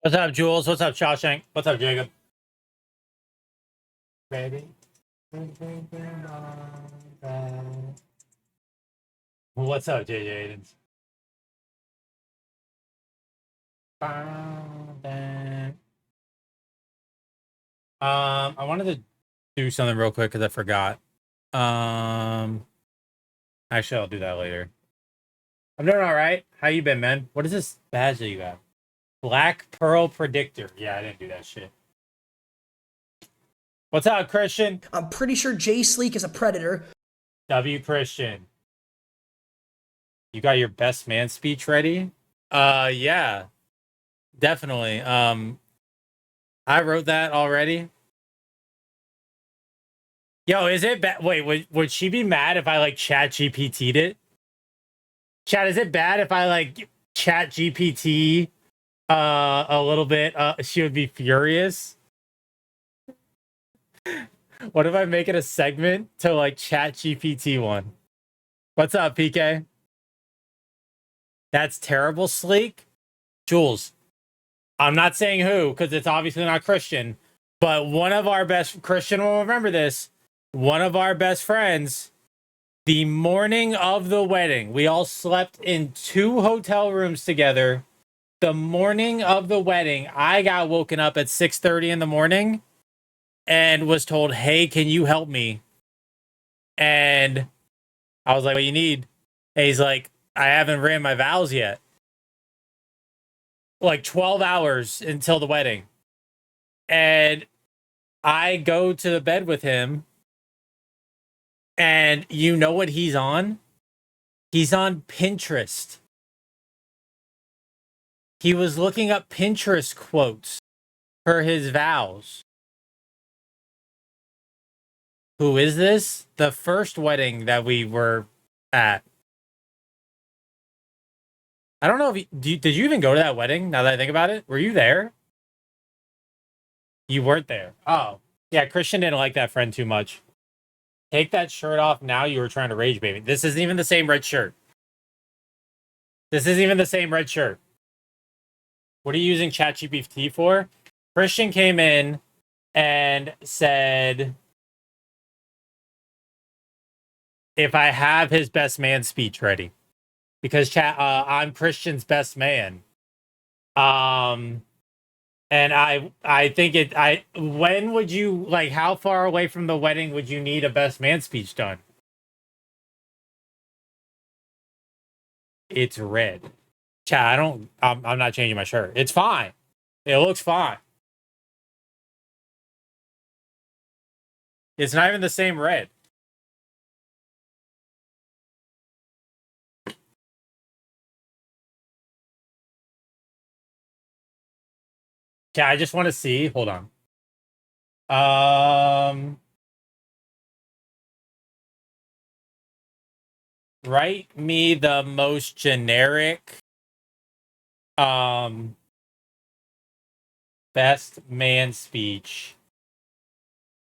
What's up, Jules? What's up, Shawshank? What's up, Jacob? Baby. What's up, JJ Aidens? I wanted to do something real quick because I forgot. Actually, I'll do that later. I'm doing all right. How you been, man? What is this badge that you got? Black Pearl Predictor. Yeah, I didn't do that shit. What's up, Christian? I'm pretty sure Jsleek is a predator. W Christian. You got your best man speech ready? Yeah, definitely. I wrote that already. Yo, is it bad? Wait, would she be mad if I like chat GPT'd it? Chat, is it bad if I like chat GPT a little bit? She would be furious. What if I make it a segment to like chat GPT one? What's up, PK? That's terrible, Sleek. Jules, I'm not saying who because it's obviously not Christian, but one of our best Christian will remember this. One of our best friends, the morning of the wedding, we all slept in 2 hotel rooms together. The morning of the wedding, I got woken up at 6:30 in the morning and was told, "Hey, can you help me?" And I was like, "What do you need?" And he's like, "I haven't ran my vows yet." Like 12 hours until the wedding. And I go to the bed with him. And you know what he's on? He's on Pinterest. He was looking up Pinterest quotes for his vows. Who is this? The first wedding that we were at. I don't know if did you even go to that wedding now that I think about it? Were you there? You weren't there. Oh. Yeah, Christian didn't like that friend too much. Take that shirt off now. You were trying to rage baby. This isn't even the same red shirt. This isn't even the same red shirt. What are you using ChatGPT for? Christian came in and said, if I have his best man speech ready, because I'm Christian's best man. And I think when would you like, how far away from the wedding would you need a best man speech done? It's red. Chat, I'm not changing my shirt. It's fine. It looks fine. It's not even the same red. Chat, I just want to see. Hold on. Write me the most generic best man speech.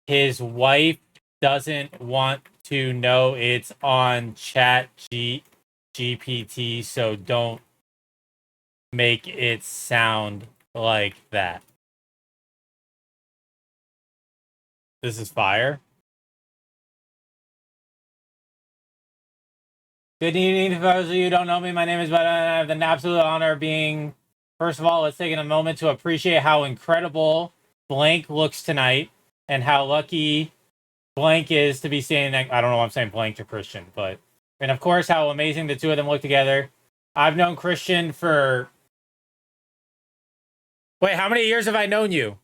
His wife doesn't want to know it's on chat GPT, so don't make it sound like that. This is fire. Good evening to those of you who don't know me. My name is Bud, and I have the absolute honor of being, first of all, let's take a moment to appreciate how incredible Blank looks tonight and how lucky Blank is to be saying, I don't know why I'm saying Blank to Christian, but, and of course, how amazing the two of them look together. I've known Christian for, wait, how many years have I known you?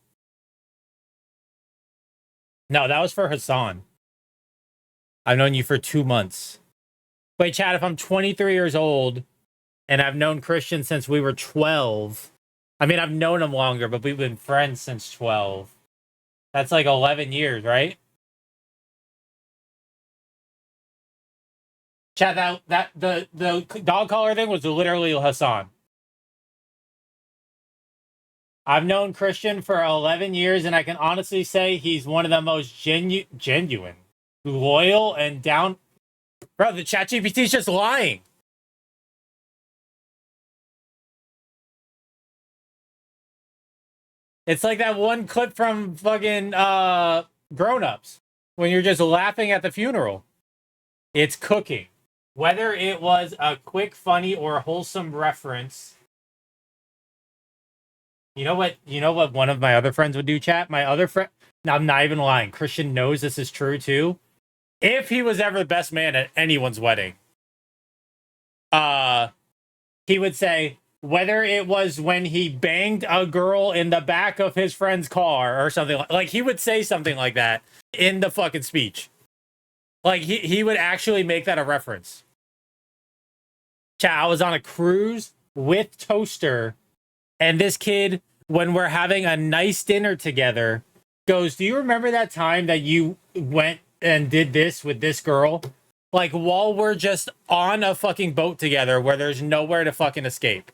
No, that was for Hassan. I've known you for 2 months. Wait, Chad, if I'm 23 years old and I've known Christian since we were 12, I mean, I've known him longer, but we've been friends since 12. That's like 11 years, right? Chad, the dog collar thing was literally Hassan. I've known Christian for 11 years, and I can honestly say he's one of the most genuine, loyal, and down. Bro, the ChatGPT is just lying. It's like that one clip from fucking Grown Ups when you're just laughing at the funeral. It's cooking. Whether it was a quick, funny, or wholesome reference. You know what? You know what one of my other friends would do, chat? My other friend, now I'm not even lying. Christian knows this is true too. If he was ever the best man at anyone's wedding, he would say, whether it was when he banged a girl in the back of his friend's car or something like he would say something like that in the fucking speech. Like he would actually make that a reference. Chat, I was on a cruise with Toaster, and this kid, when we're having a nice dinner together, goes, "Do you remember that time that you went and did this with this girl?" Like, while we're just on a fucking boat together where there's nowhere to fucking escape.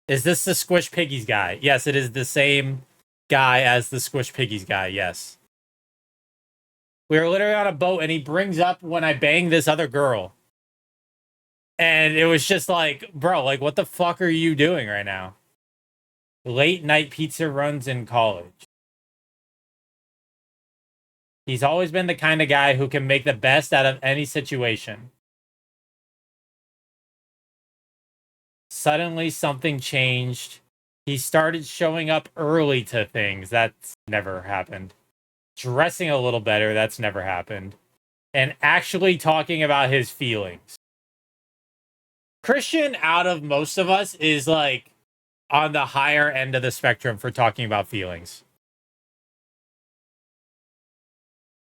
Is this the Squish Piggies guy? Yes, it is the same guy as the Squish Piggies guy, yes. We were literally on a boat, and he brings up when I banged this other girl. And it was just like, bro, like, what the fuck are you doing right now? Late night pizza runs in college. He's always been the kind of guy who can make the best out of any situation. Suddenly something changed. He started showing up early to things. That's never happened. Dressing a little better. That's never happened. And actually talking about his feelings. Christian, out of most of us, is like on the higher end of the spectrum for talking about feelings.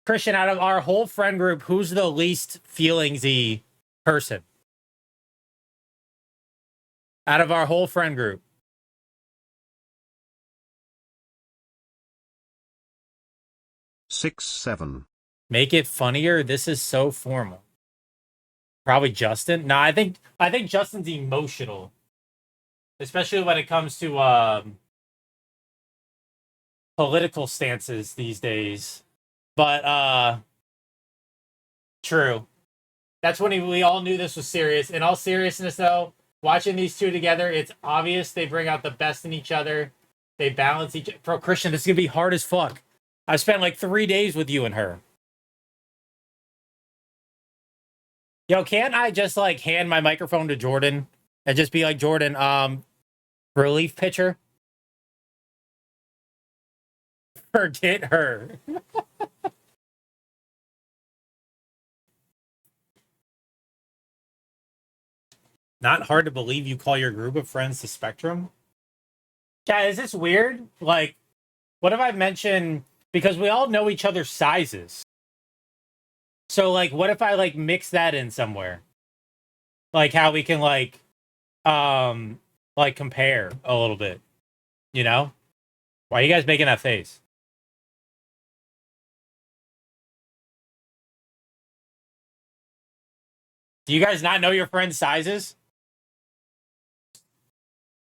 Christian, out of our whole friend group, who's the least feelingsy person? Out of our whole friend group. Six, 7. Make it funnier. This is so formal. Probably Justin. No, I think Justin's emotional, especially when it comes to political stances these days. But true. That's when we all knew this was serious. In all seriousness, though, watching these two together, it's obvious they bring out the best in each other. They balance each. Bro, Christian, this is gonna be hard as fuck. I spent like 3 days with you and her. Yo, can't I just like hand my microphone to Jordan and just be like, Jordan, relief pitcher? Forget her. Not hard to believe you call your group of friends the Spectrum. Yeah, is this weird? Like, what if I mention, because we all know each other's sizes. So like, what if I like mix that in somewhere? Like how we can like compare a little bit, you know? Why are you guys making that face? Do you guys not know your friends' sizes?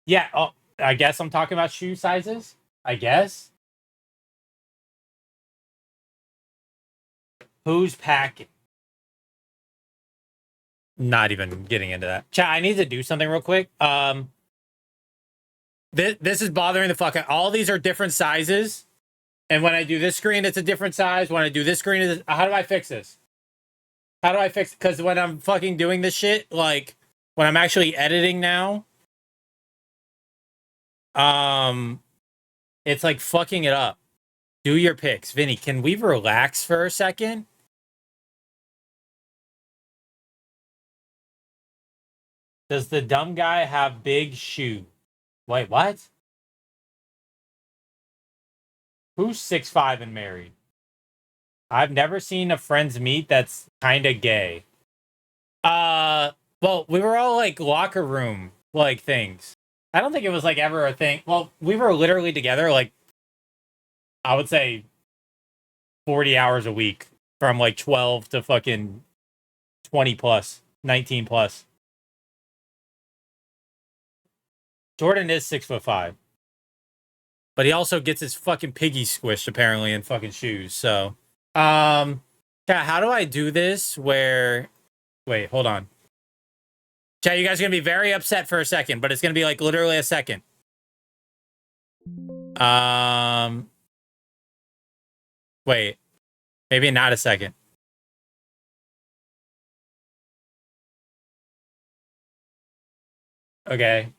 Yeah, oh, I guess I'm talking about shoe sizes. I guess. Who's packing? Not even getting into that. Chat, I need to do something real quick. This is bothering the fuck out. All these are different sizes. And when I do this screen, it's a different size. When I do this screen, it's... How do I fix this? How do I fix it? Because when I'm fucking doing this shit, like, when I'm actually editing now, it's like fucking it up. Do your picks. Vinny, can we relax for a second? Does the dumb guy have big shoes? Wait, what? Who's 6'5" and married? I've never seen a friends meet that's kind of gay. Well, we were all like locker room like things. I don't think it was like ever a thing. Well, we were literally together like I would say 40 hours a week from like 12 to fucking 20 plus, 19 plus. Jordan is 6'5", but he also gets his fucking piggy squished apparently in fucking shoes. So, yeah, how do I do this? Where, wait, hold on. Chat, you guys are gonna be very upset for a second, but it's gonna be like literally a second. Wait, maybe not a second. Okay.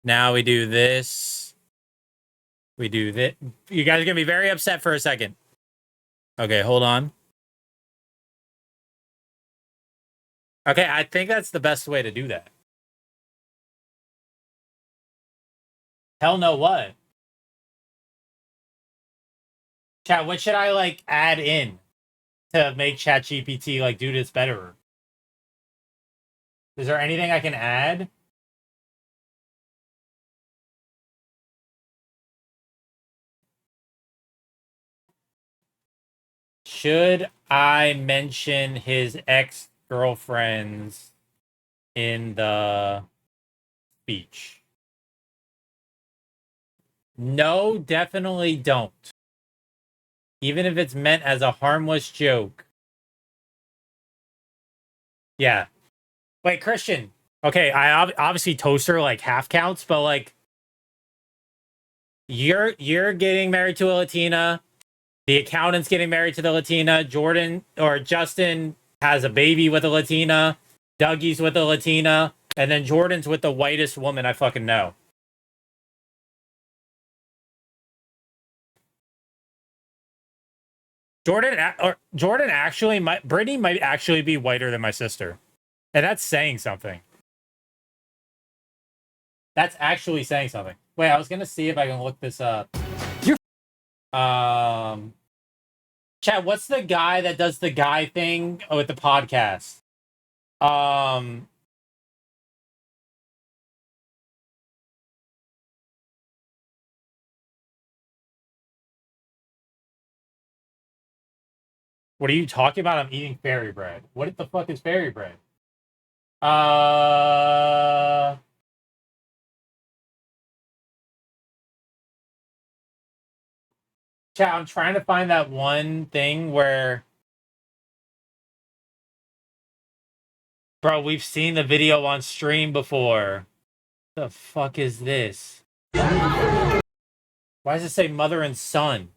Now we do this. We do this. You guys are gonna be very upset for a second. Okay, hold on. Okay, I think that's the best way to do that. Hell no, what? Chat, what should I like add in to make ChatGPT like do this better? Is there anything I can add? Should I mention his ex-girlfriends in the speech? No, definitely don't. Even if it's meant as a harmless joke. Yeah. Wait, Christian. Okay, I obviously toaster like half counts, but like you're getting married to a Latina. The accountant's getting married to the Latina. Jordan or Justin has a baby with a Latina. Dougie's with a Latina, and then Jordan's with the whitest woman I fucking know. Jordan actually might, Brittany might actually be whiter than my sister, and that's saying something. That's actually saying something. Wait, I was gonna see if I can look this up. Chat, what's the guy that does the guy thing with the podcast? What are you talking about? I'm eating fairy bread. What the fuck is fairy bread? Chat, I'm trying to find that one thing where... Bro, we've seen the video on stream before. The fuck is this? Why does it say mother and son?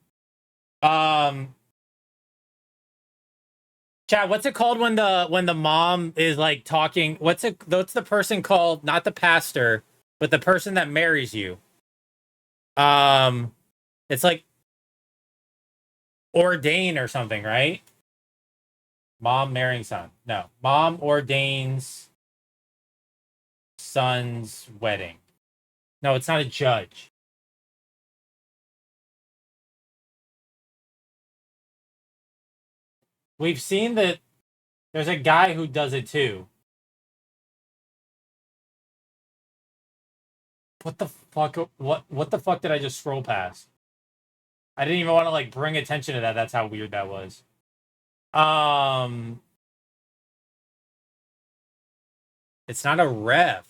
Chat, what's it called when the mom is like talking? What's the person called? Not the pastor, but the person that marries you. It's like ordain or something, right? Mom marrying son. No. Mom ordains son's wedding. No, it's not a judge. We've seen that there's a guy who does it too. What the fuck? What the fuck did I just scroll past? I didn't even want to like bring attention to that. That's how weird that was. It's not a ref.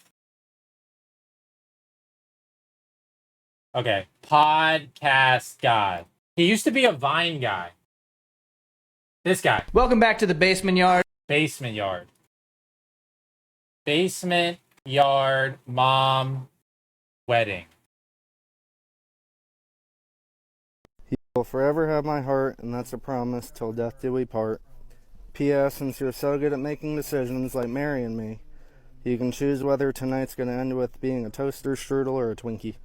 Okay, podcast guy. He used to be a Vine guy. This guy. Welcome back to the basement yard. Basement yard. Basement yard mom wedding. He will forever have my heart, and that's a promise till death do we part. P.S. Since you're so good at making decisions like marrying me, you can choose whether tonight's going to end with being a toaster, strudel, or a Twinkie.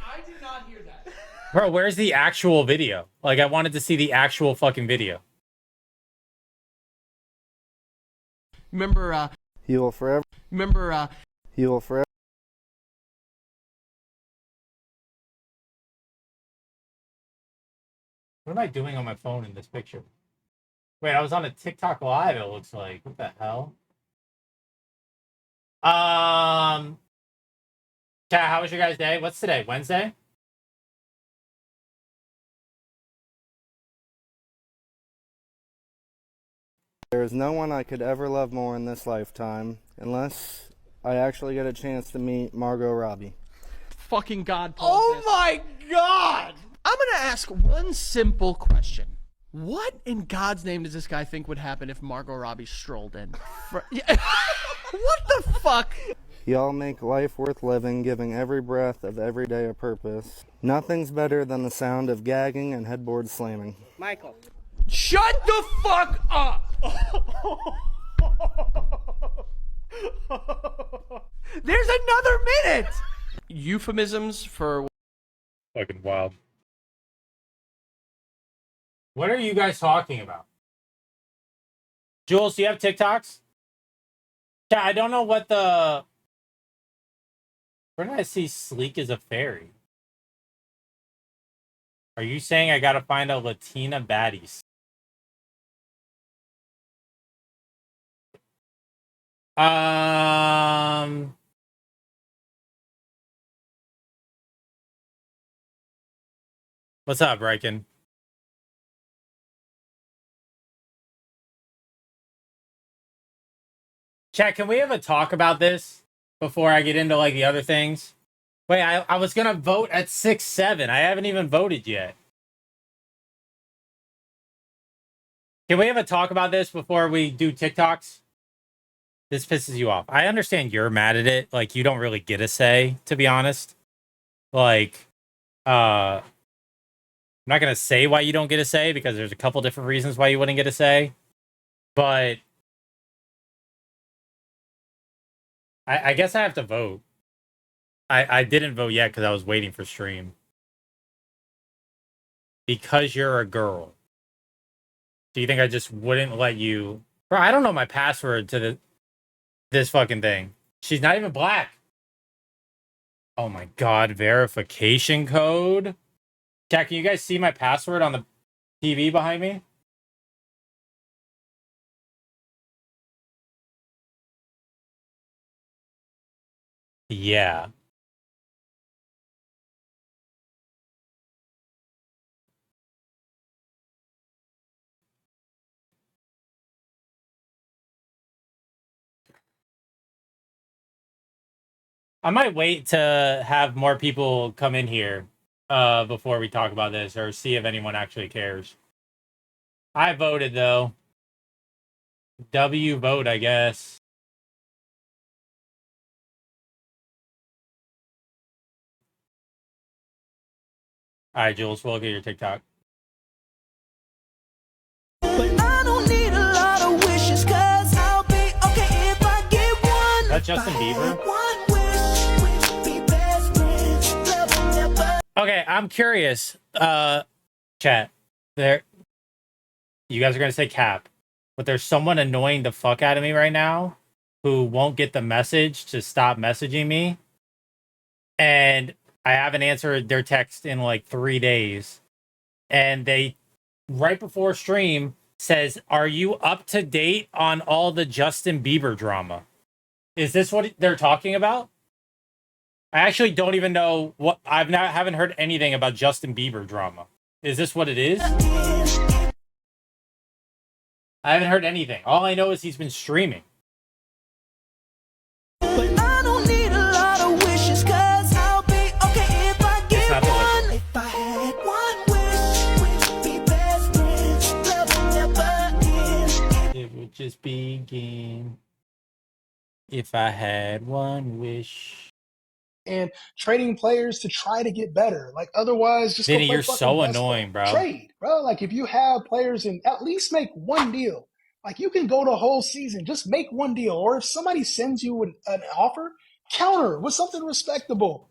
I did not hear that. Bro, where's the actual video? Like, I wanted to see the actual fucking video. Remember, He will forever. remember, He will forever. What am I doing on my phone in this picture? Wait, I was on a TikTok live, it looks like. What the hell? Chat, how was your guys' day? What's today? Wednesday? There is no one I could ever love more in this lifetime, unless I actually get a chance to meet Margot Robbie. fucking God. Oh my God! I'm gonna ask one simple question. What in God's name does this guy think would happen if Margot Robbie strolled in? What the fuck? Y'all make life worth living, giving every breath of every day a purpose. Nothing's better than the sound of gagging and headboard slamming. Michael. Shut the fuck up! There's another minute! Euphemisms for... Fucking wild. What are you guys talking about? Jules, do you have TikToks? Yeah, I don't know what the... Where did I see Sleek is a fairy? Are you saying I gotta find a Latina baddies? What's up, Riken? Chat, can we have a talk about this before I get into like the other things? Wait, I was gonna vote at 6-7. I haven't even voted yet. Can we have a talk about this before we do TikToks? This pisses you off. I understand you're mad at it. Like, you don't really get a say, to be honest. Like, I'm not gonna say why you don't get a say, because there's a couple different reasons why you wouldn't get a say. But I guess I have to vote. I didn't vote yet because I was waiting for stream. Because you're a girl. Do you think I just wouldn't let you... Bro, I don't know my password to this fucking thing. She's not even black. Oh my god, verification code? Chat, can you guys see my password on the TV behind me? Yeah. I might wait to have more people come in here before we talk about this, or see if anyone actually cares. I voted, though. W vote, I guess. All right, Jules, we'll look at your TikTok. But I don't need a lot of wishes, 'cause I'll be okay if I get one. That's Justin Bieber? Okay, I'm curious. Chat. There. You guys are gonna say cap, but there's someone annoying the fuck out of me right now who won't get the message to stop messaging me. And I haven't answered their text in like 3 days. And they, right before stream, says, "Are you up to date on all the Justin Bieber drama?" Is this what they're talking about? I actually don't even know what... haven't heard anything about Justin Bieber drama. Is this what it is? I haven't heard anything. All I know is he's been streaming. But I don't need a lot of wishes, 'cause I'll be okay if I get one. If I had one wish, we'd be best friends. Love would never end. It would just begin if I had one wish. And trading players to try to get better. Like, otherwise, just Vinny, go play you're fucking so basketball. annoying, bro. Trade, bro. Like, if you have players and at least make one deal. Like, you can go the whole season, just make one deal. Or if somebody sends you an offer, counter with something respectable.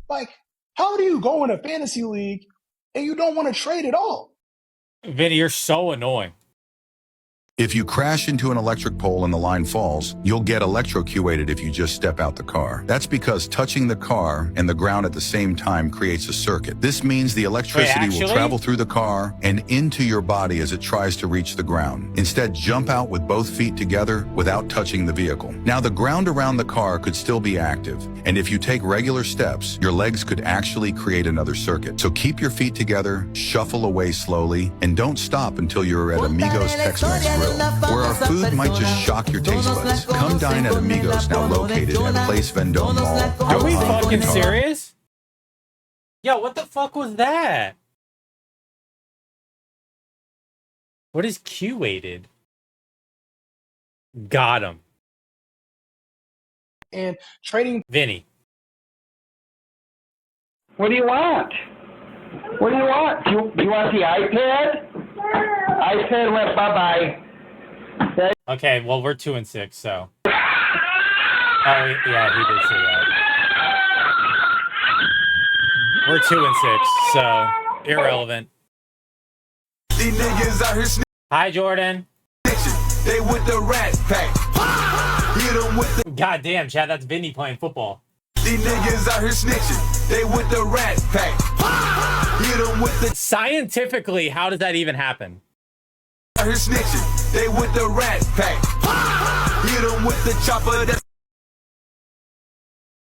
Like, how do you go in a fantasy league and you don't want to trade at all? Vinny, you're so annoying. If you crash into an electric pole and the line falls, you'll get electrocuted if you just step out the car. That's because touching the car and the ground at the same time creates a circuit. This means the electricity will travel through the car and into your body as it tries to reach the ground. Instead, jump out with both feet together without touching the vehicle. Now, the ground around the car could still be active, and if you take regular steps, your legs could actually create another circuit. So keep your feet together, shuffle away slowly, and don't stop until you're at Amigos Tex-Mex Grill, where our food might just shock your taste buds. Come dine at Amigos, now located at Place Vendome Mall. Are we fucking serious? Yo, what the fuck was that? What is Q weighted? Got him. And trading Vinny. What do you want? What do you want? Do you want the iPad? iPad went bye-bye. Okay, well, we're 2-6, so. Oh, yeah, he did say that. We're 2-6, so irrelevant. These niggas out here Hi, Jordan. snitching. They with the rat pack. Hit 'em with the. God damn, Chad, that's Vinny playing football. These niggas out here snitching. They with the rat pack. Hit 'em with the. Scientifically, how does that even happen? Out here snitching. They with the rat pack. Hit 'em with the chopper.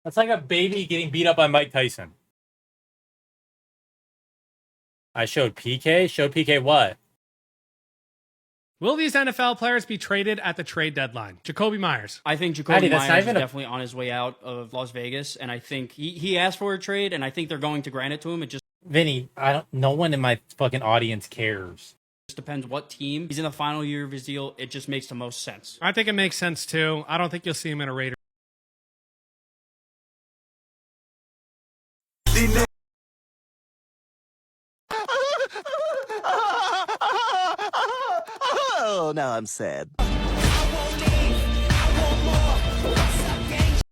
That's like a baby getting beat up by Mike Tyson. I showed PK? Showed PK what? Will these NFL players be traded at the trade deadline? Jacoby Myers. I think Maddie, Jacoby that's not Myers is even a- definitely on his way out of Las Vegas, and I think he asked for a trade, and I think they're going to grant it to him. It just Vinny, no one in my fucking audience cares. depends what team. He's in the final year of his deal. It just makes the most sense. I think it makes sense too. I don't think you'll see him in a Raider. These niggas. Oh, now I'm sad.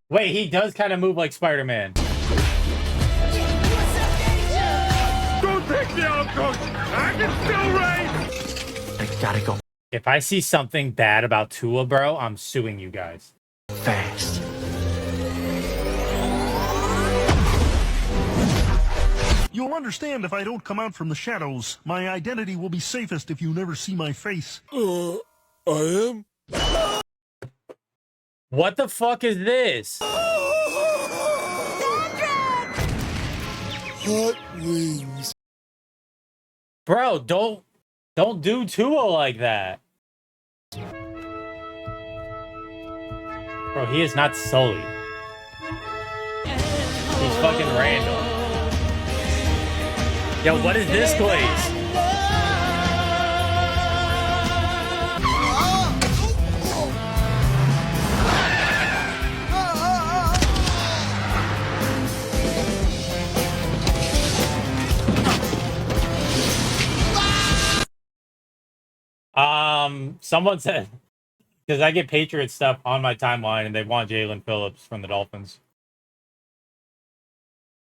Wait, he does kind of move like Spider-Man. Don't take me out, coach. I can still rain. I gotta go If I see something bad about Tua, bro, I'm suing you guys. fast. You'll understand if I don't come out from the shadows. My identity will be safest if you never see my face. I am. What the fuck is this? Hot wings. Bro, don't do Tua like that. Bro, he is not Sully. He's fucking Randall. Yo, what is this glaze? Someone said, because I get Patriot stuff on my timeline and they want Jalen Phillips from the Dolphins.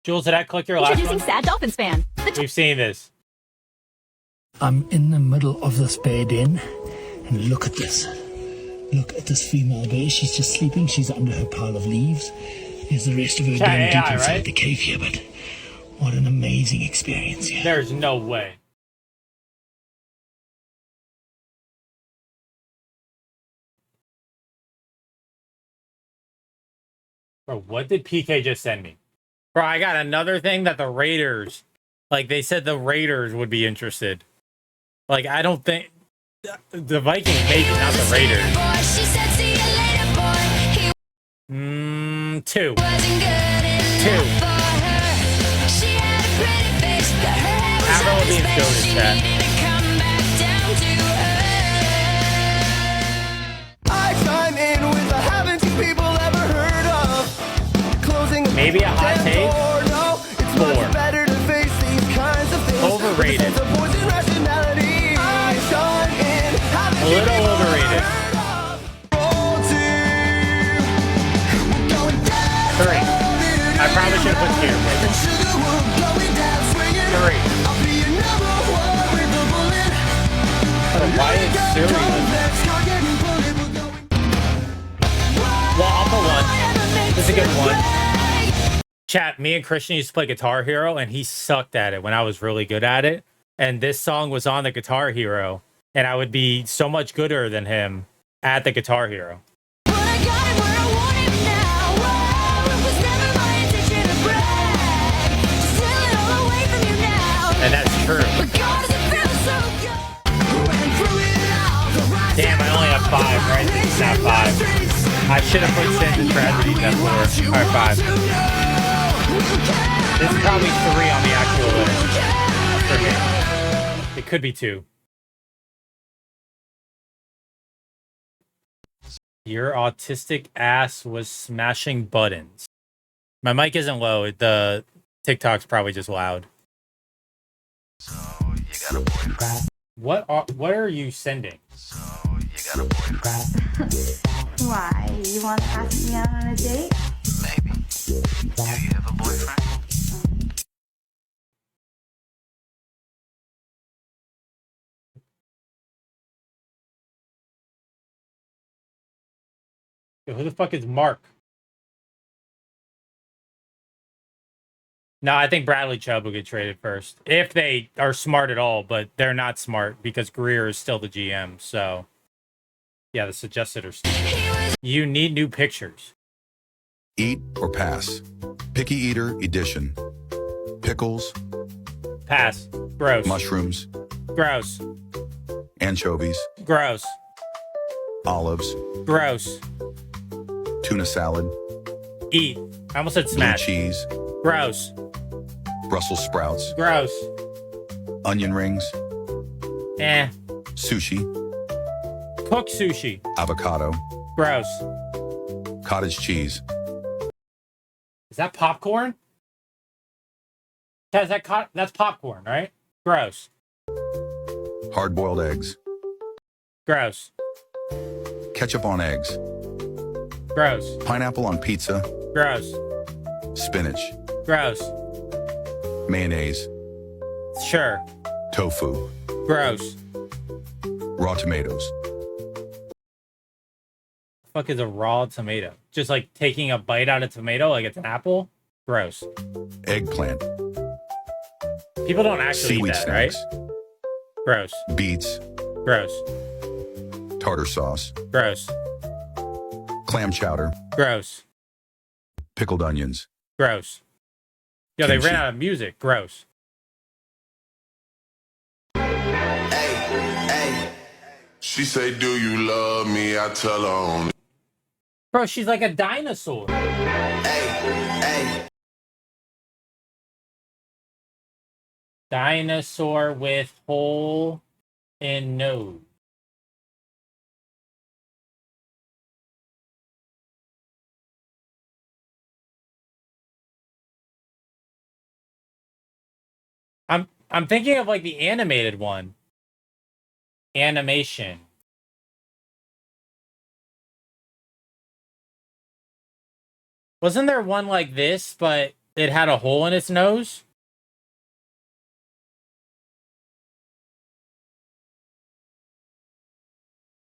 Jules, did I click your last Introducing one? Sad Dolphins fan. We've seen this. I'm in the middle of this bed in, and look at this. Look at this female bear. She's just sleeping. She's under her pile of leaves. There's the rest of her Chat down deep AI, inside right? the cave here, but what an amazing experience here. There's no way. Bro, what did PK just send me? Bro, I got another thing that the Raiders, like they said the Raiders would be interested. Like, I don't think the Vikings, maybe not the Raiders. Two. Avril Lavigne's goated, chat. I chime in with the haven't you people ever heard of closing Maybe a hot take? No, it's much better to face these kinds of things. Overrated. With a sense of poison rationality. I chime in. A little overrated. Three. I probably should have put here. Three. Oh, why is Siri? Well, I'll put one. This is a good one. Chat, me and Christian used to play Guitar Hero, and he sucked at it when I was really good at it. And this song was on the Guitar Hero, and I would be so much gooder than him at the Guitar Hero. And that's true. Damn, I only have 5, right? It's not 5. I should have put Sins and Tragedies at 4. Alright, 5. This is probably 3 on the actual list for me. It could be 2. Your autistic ass was smashing buttons. My mic isn't low. The TikTok's probably just loud. So you got a boyfriend. What are you sending? So you got a boyfriend. Why? You want to ask me out on a date? Maybe. Do you have a boyfriend? Yo, who the fuck is Mark? No, I think Bradley Chubb will get traded first. If they are smart at all, but they're not smart because Greer is still the GM. So, yeah, the suggested are stupid. You need new pictures. Eat or pass. Picky Eater Edition. Pickles. Pass. Gross. Mushrooms. Gross. Anchovies. Gross. Olives. Gross. Tuna salad. Eat. I almost said Blue smash. cheese. Gross. Brussels sprouts. Gross. Onion rings. Eh. Sushi. Cook sushi. Avocado. Gross. Cottage cheese. Is that popcorn? That's popcorn, right? Gross. Hard-boiled eggs. Gross. Ketchup on eggs. Gross. Pineapple on pizza. Gross. Spinach. Gross. Mayonnaise. Sure. Tofu. Gross. Raw tomatoes. Fuck is a raw tomato? Just like taking a bite out of tomato like it's an apple? Gross. Eggplant. People don't actually Seaweed eat that, snacks. right? Gross. Beets. Gross. Tartar sauce. Gross. Clam chowder. Gross. Pickled onions. Gross. Yo, they Kimchi. ran out of music. Gross. She say, do you love me? I tell her only. Bro, she's like a dinosaur. Dinosaur with hole in nose. I'm thinking of like the animated one. Animation. Wasn't there one like this, but it had a hole in its nose?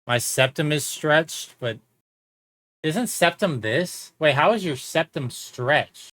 My septum is stretched, but isn't septum this? Wait, how is your septum stretched?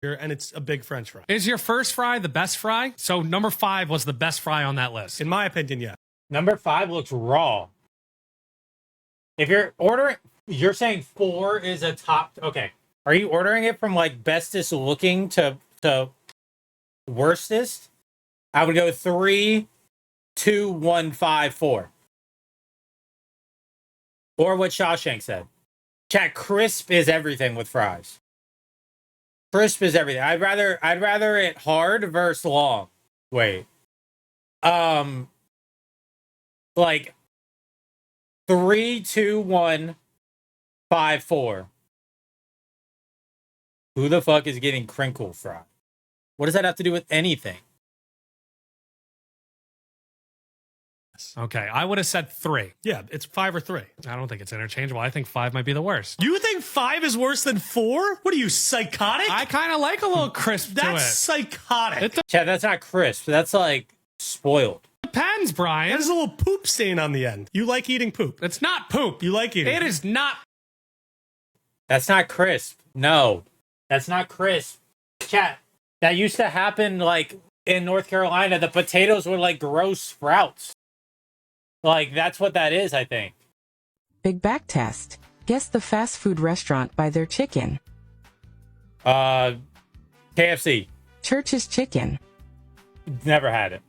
and it's a big French fry. Is your first fry the best fry? So number 5 was the best fry on that list. In my opinion, yeah. Number 5 looks raw. If you're ordering, you're saying 4 is a top. Okay. Are you ordering it from like bestest looking to worstest? I would go 3, 2, 1, 5, 4. Or what Shawshank said. Chat, crisp is everything with fries. Crisp is everything. I'd rather it hard versus long. Wait. Like 3, 2, 1, 5, 4. Who the fuck is getting crinkle fry? What does that have to do with anything? Okay, I would have said 3. Yeah, it's 5 or 3. I don't think it's interchangeable. I think 5 might be the worst. You think 5 is worse than 4? What are you, psychotic? I kind of like a little crisp to it. That's psychotic. Chad, that's not crisp. That's like spoiled. Depends, Brian. There's a little poop stain on the end. You like eating poop. It's not poop. You like eating it. It is not. That's not crisp. No, that's not crisp. Chat, that used to happen like in North Carolina. The potatoes were like gross sprouts. Like, that's what that is, I think. Big back test. Guess the fast food restaurant by their chicken. KFC. Church's Chicken. Never had it.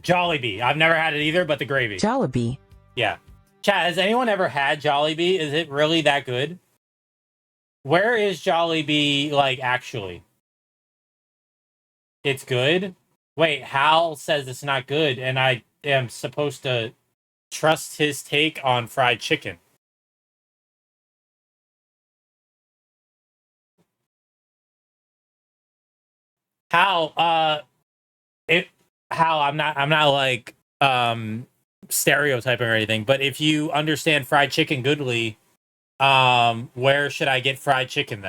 Jollibee. I've never had it either, but the gravy. Jollibee. Yeah. Chat, has anyone ever had Jollibee? Is it really that good? Where is Jollibee, like, actually? It's good? Wait, Hal says it's not good, and I am supposed to trust his take on fried chicken. Hal, I'm not like stereotyping or anything, but if you understand fried chicken goodly, where should I get fried chicken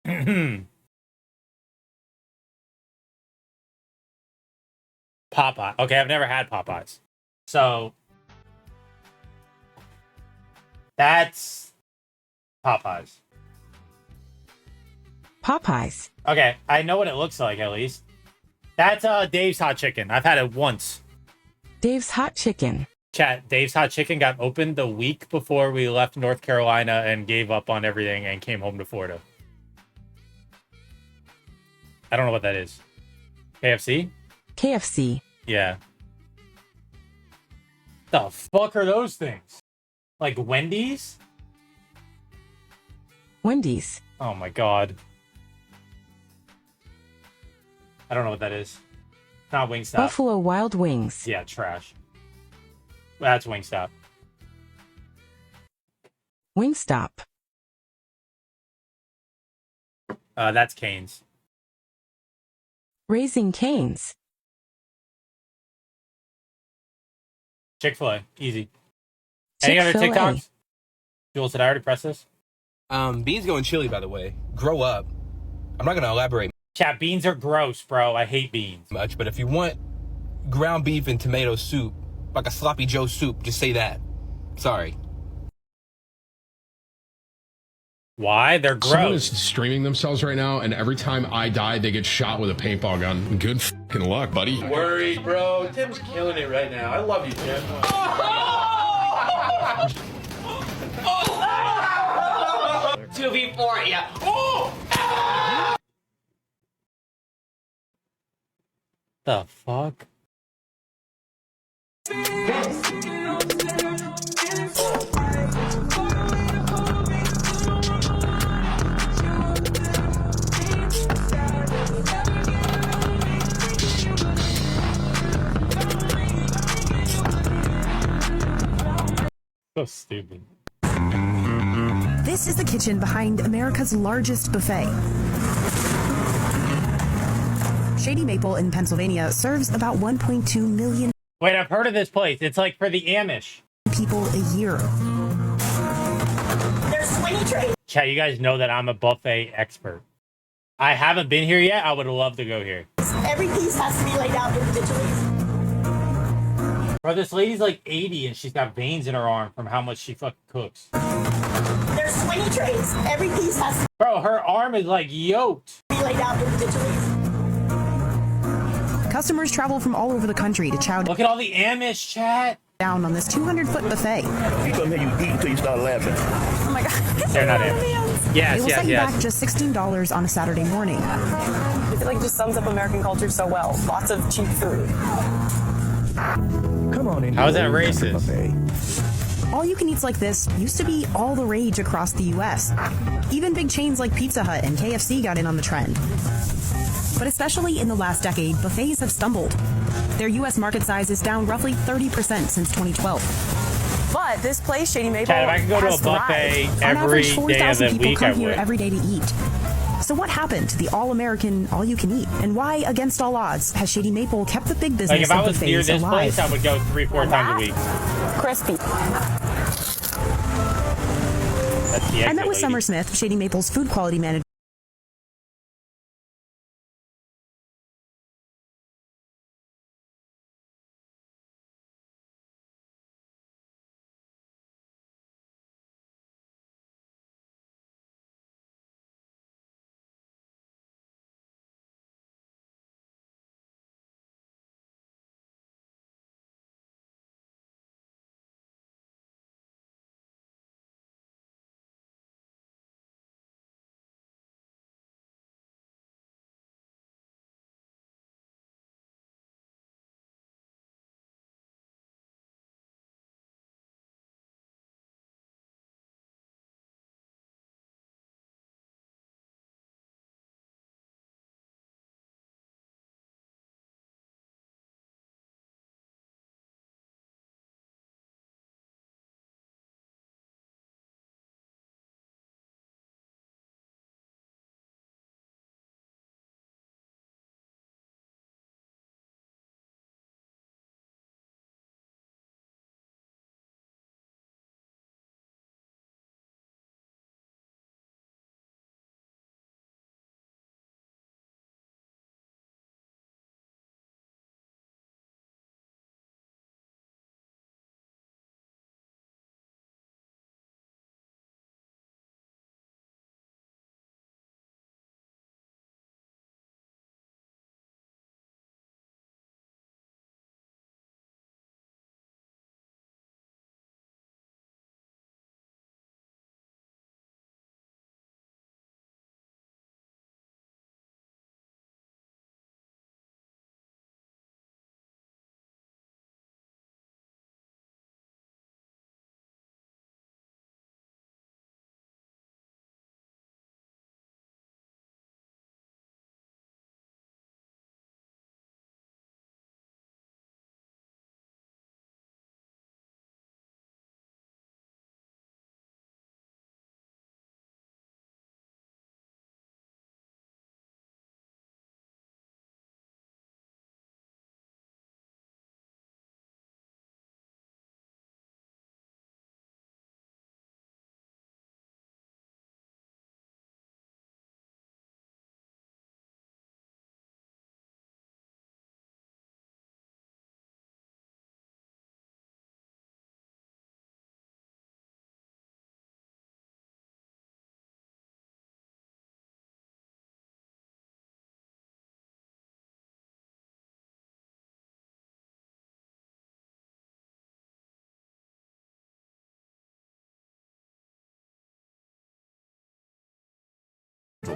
then? Popeye. Okay, I've never had Popeyes. So that's Popeyes. Popeyes. Okay, I know what it looks like at least. That's Dave's Hot Chicken. I've had it once. Dave's Hot Chicken. Chat, Dave's Hot Chicken got opened the week before we left North Carolina and gave up on everything and came home to Florida. I don't know what that is. KFC? KFC. Yeah. The fuck are those things? Like Wendy's? Wendy's. Oh my god. I don't know what that is. It's not Wingstop. Buffalo Wild Wings. Yeah, trash. That's Wingstop. Wingstop. That's Cane's. Raising Cane's. Chick-fil-A. Easy. Any other Chick-fil-A. TikToks? Jules, did I already press this? Beans going chili, by the way. Grow up. I'm not going to elaborate Chat, beans are gross, bro. I hate beans. much, but if you want ground beef and tomato soup, like a sloppy Joe soup, just say that. Sorry. Why? They're Someone gross. is streaming themselves right now, and every time I die, they get shot with a paintball gun. Good fucking luck, buddy. Worried, bro. Tim's killing it right now. I love you, Tim. 2v4, yeah. The fuck? So stupid. This is the kitchen behind America's largest buffet. Shady Maple in Pennsylvania serves about 1.2 million Wait, I've heard of this place. It's like for the Amish. people a year. There's swingy trays. Chat, you guys know that I'm a buffet expert. I haven't been here yet. I would love to go here. Every piece has to be laid out individually. Bro, this lady's like 80 and she's got veins in her arm from how much she fucking cooks. There's swingy trays. Every piece has to Bro, her arm is like yoked. be laid out individually. Customers travel from all over the country to chow Look at all the Amish chat. down on this 200-foot buffet. You come here, you eat until you start laughing. Oh my God. They're not Amish. They Yes, will yes, set you yes. back just $16 on a Saturday morning. I feel like it just sums up American culture so well. Lots of cheap food. Come on in. How is that racist? All you can eats like this used to be all the rage across the U.S. Even big chains like Pizza Hut and KFC got in on the trend. But especially in the last decade, buffets have stumbled. Their U.S. market size is down roughly 30% since 2012. But this place, Shady Maple, Chad, if I could go to a has buffet thrived. On every average, day of 4,000 the people week, I come here would. every day to eat. So what happened to the all-American, all-you-can-eat? And why, against all odds, has Shady Maple kept the big business Like, if I of was near buffets this alive? place, I would go 3-4 times a week. Crispy. That's the I exit, met with lady. Summer Smith, Shady Maple's food quality manager.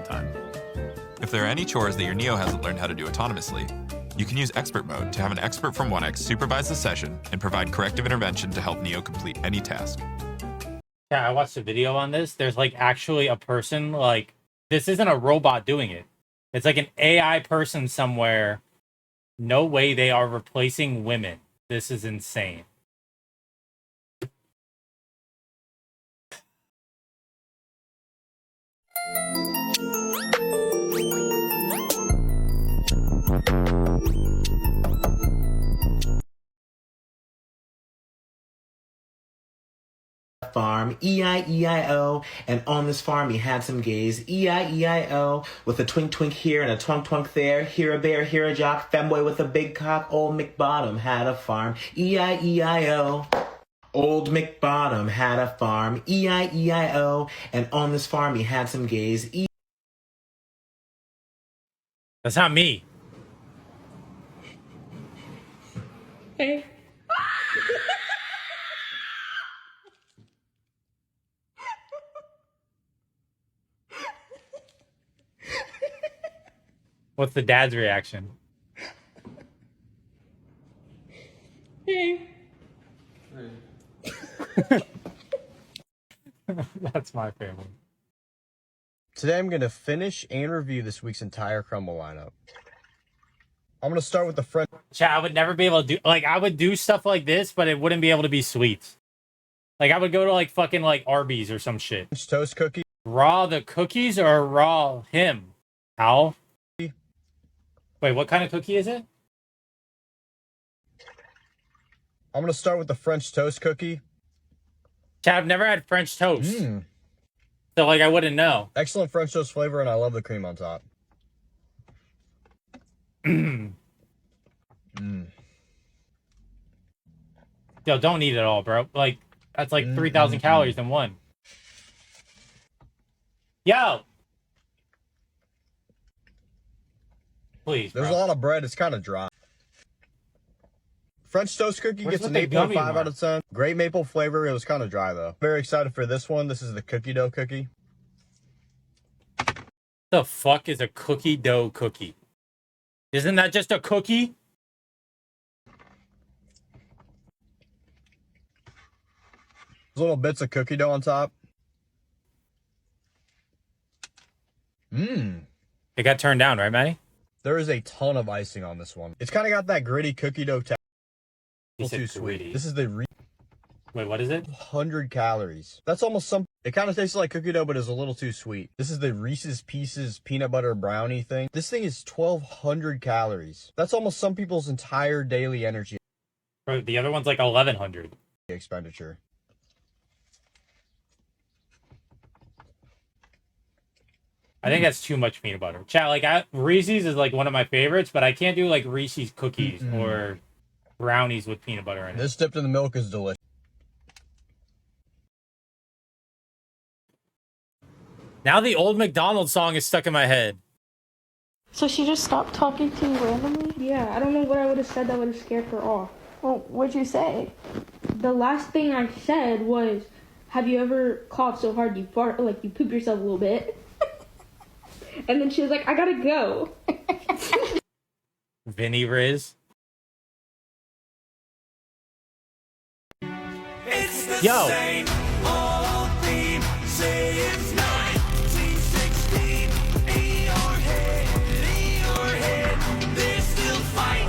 Time. If there are any chores that your Neo hasn't learned how to do autonomously, you can use Expert Mode to have an expert from 1X supervise the session and provide corrective intervention to help Neo complete any task. Yeah, I watched a video on this. There's like actually a person, like, this isn't a robot doing it. It's like an AI person somewhere. No way they are replacing women. This is insane. Farm, E-I-E-I-O, and on this farm he had some gays, E-I-E-I-O, with a twink twink here and a twunk twunk there, here a bear, here a jock, femboy with a big cock, old McBottom had a farm, E-I-E-I-O. Old McBottom had a farm, E-I-E-I-O, and on this farm he had some gays. That's not me. Hey. What's the dad's reaction? Hey. That's my family. Today I'm going to finish and review this week's entire crumble lineup. I'm going to start with the French. Chat, I would never be able to do, like, I would do stuff like this, but it wouldn't be able to be sweets. Like, I would go to, like, fucking, like, Arby's or some shit. French toast cookie. Raw the cookies or raw him? How? Wait, what kind of cookie is it? I'm going to start with the French toast cookie. Chat, I've never had French toast. So, like, I wouldn't know. Excellent French toast flavor, and I love the cream on top. Yo, don't eat it all, bro. Like, that's like 3,000 calories in one. Yo! Please, There's bro. a lot of bread. It's kind of dry. French toast cookie Where's gets an the gummy 8.5 one? out of 10. Great maple flavor. It was kind of dry, though. Very excited for this one. This is the cookie dough cookie. The fuck is a cookie dough cookie? Isn't that just a cookie? There's little bits of cookie dough on top. It got turned down, right, Manny? There is a ton of icing on this one. It's kind of got that gritty cookie dough texture. A little too sweet. This is the Wait, what is it? 100 calories. That's almost some. It kind of tastes like cookie dough, but is a little too sweet. This is the Reese's Pieces peanut butter brownie thing. This thing is 1,200 calories. That's almost some people's entire daily energy. Bro, the other one's like 1,100. Expenditure. I think that's too much peanut butter. Chat, like, Reese's is like one of my favorites, but I can't do like Reese's cookies or brownies with peanut butter in it. This dipped in the milk is delicious. Now the old McDonald's song is stuck in my head. So she just stopped talking to you randomly? Yeah, I don't know what I would have said that would have scared her off. Well, what'd you say? The last thing I said was, have you ever coughed so hard you fart, like you poop yourself a little bit? And then she was like, I gotta go. Vinny Riz. It's the Yo. same old theme. Say it's 1916. In your head, they're still fighting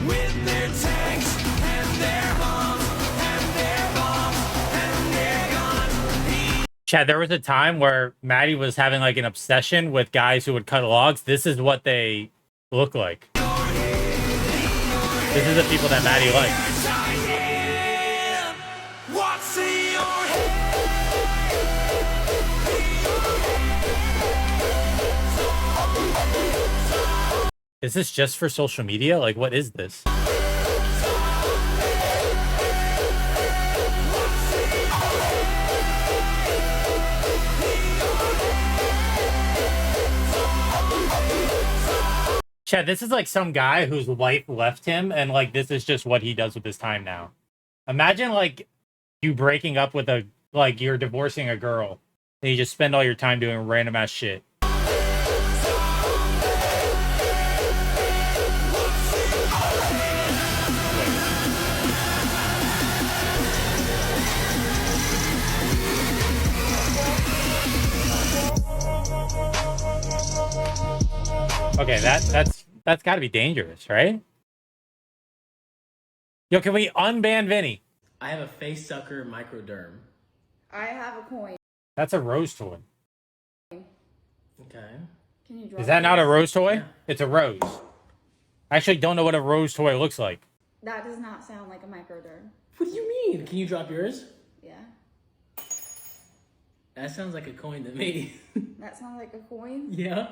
with their tanks and their bombs and their bombs and their guns. Chad, there was a time where Maddie was having like an obsession with guys who would cut logs. This is what they look like. This is the people that Maddie likes. What's in your Is this just for social media? Like, what is this? Chad, this is like some guy whose wife left him, and like this is just what he does with his time now. Imagine like you breaking up with like you're divorcing a girl, and you just spend all your time doing random ass shit. Okay, that's got to be dangerous, right? Yo, can we unban Vinny? I have a face sucker microderm. I have a coin. That's a rose toy. Okay. Can you draw? Is that not a rose toy? Yeah. It's a rose. I actually don't know what a rose toy looks like. That does not sound like a microderm. What do you mean? Can you drop yours? Yeah. That sounds like a coin to me. That sounds like a coin. Yeah.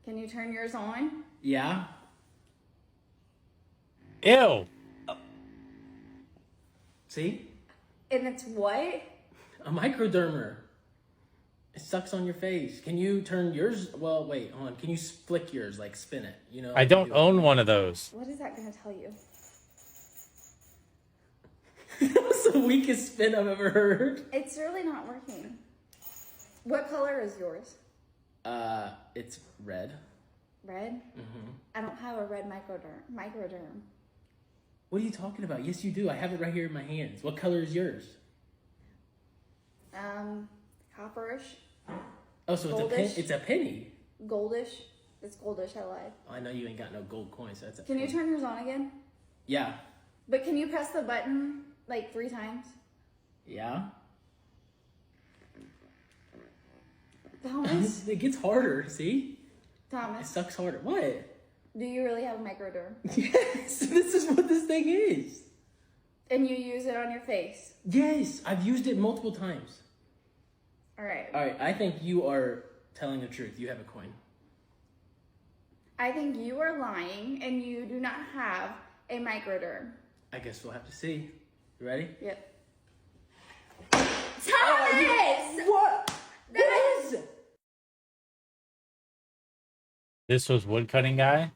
Can you turn yours on? Yeah. Ew. See? And it's what? A microdermer. It sucks on your face. Can you turn yours? Well, wait, hold on. Can you flick yours, like spin it? You know. I don't own one of those. What is that gonna tell you? That's the weakest spin I've ever heard. It's really not working. What color is yours? It's red. Red? Mm-hmm. I don't have a red microderm. What are you talking about? Yes, you do. I have it right here in my hands. What color is yours? Copperish. Oh, so goldish. it's a penny. Goldish. It's goldish, I lied. Oh, I know you ain't got no gold coins. So that's a Can you turn yours on again? Yeah. But can you press the button like 3 times? Yeah. Thomas? It gets harder, see? Thomas? It sucks harder. What? Do you really have a microderm? Yes, this is what this thing is. And you use it on your face? Yes, I've used it multiple times. All right. All right, I think you are telling the truth. You have a coin. I think you are lying and you do not have a microderm. I guess we'll have to see. You ready? Yep. Thomas! What? What is it? This was woodcutting guy.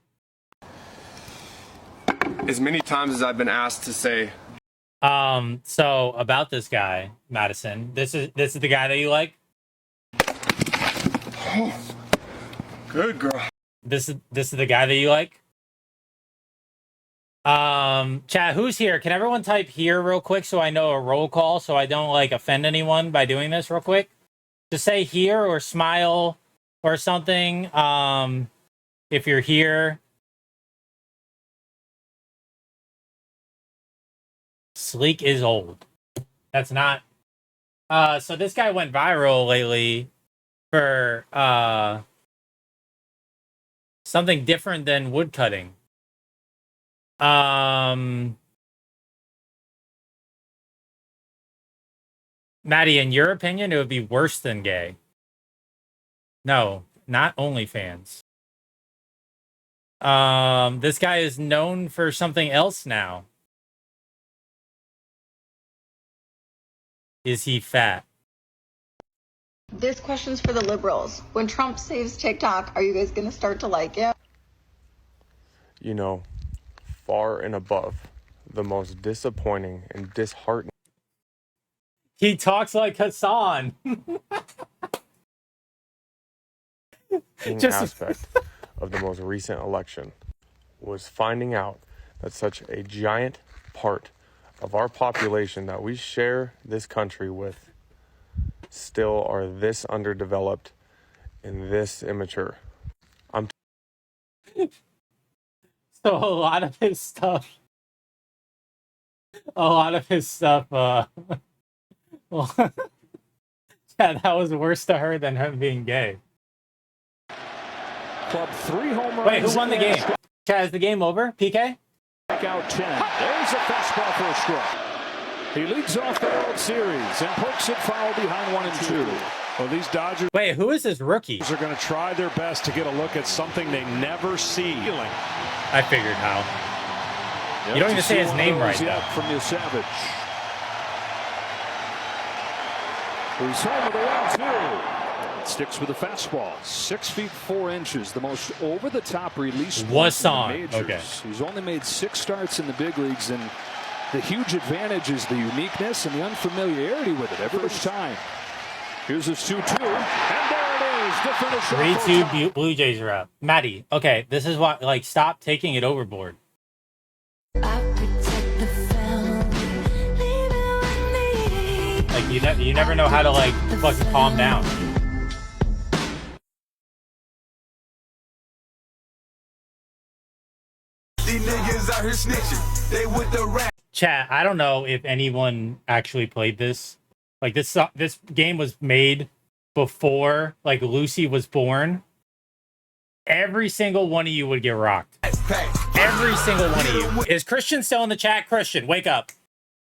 As many times as I've been asked to say, so about this guy, Madison, this is the guy that you like? Good girl. This is the guy that you like? Chat, who's here? Can everyone type here real quick so I know a roll call so I don't like offend anyone by doing this real quick? Just say here or smile or something. If you're here. Sleek is old. That's not. So this guy went viral lately for something different than woodcutting. Maddie, in your opinion, it would be worse than gay. No, not OnlyFans. This guy is known for something else now. Is he fat? This question's for the liberals. When Trump saves TikTok, are you guys going to start to like it? you know, far and above the most disappointing and disheartening. He talks like Hassan. Aspect of the most recent election was finding out that such a giant part of our population that we share this country with still are this underdeveloped and this immature. So a lot of his stuff, well, yeah, that was worse to her than him being gay. Club 3 home runs. Wait, who won the game? Chad, is the game over? PK? Out 10. There's a fastball for a strike. He leads off the World Series and pokes it foul behind 1 and 2. Well, these Dodgers. Wait, who is this rookie? Are going to try their best to get a look at something they never see. I figured how. Yep, you don't even say his name right, though. From the Savage. He's home with a 1-2. Sticks with a fastball. 6 feet 4 inches, the most over-the-top release. What's on? Okay. He's only made 6 starts in the big leagues, and the huge advantage is the uniqueness and the unfamiliarity with it every time. Here's his 2-2, and there it is. The finish. 3-2 Blue Jays are up. Maddie, okay, this is what, like, stop taking it overboard. Like, you never know how to, like, fucking calm down. These niggas out here snitching. They with the rap. Chat, I don't know if anyone actually played this. Like, this game was made before, like, Lucy was born. Every single one of you would get rocked. Every single one of you. Is Christian still in the chat? Christian, wake up.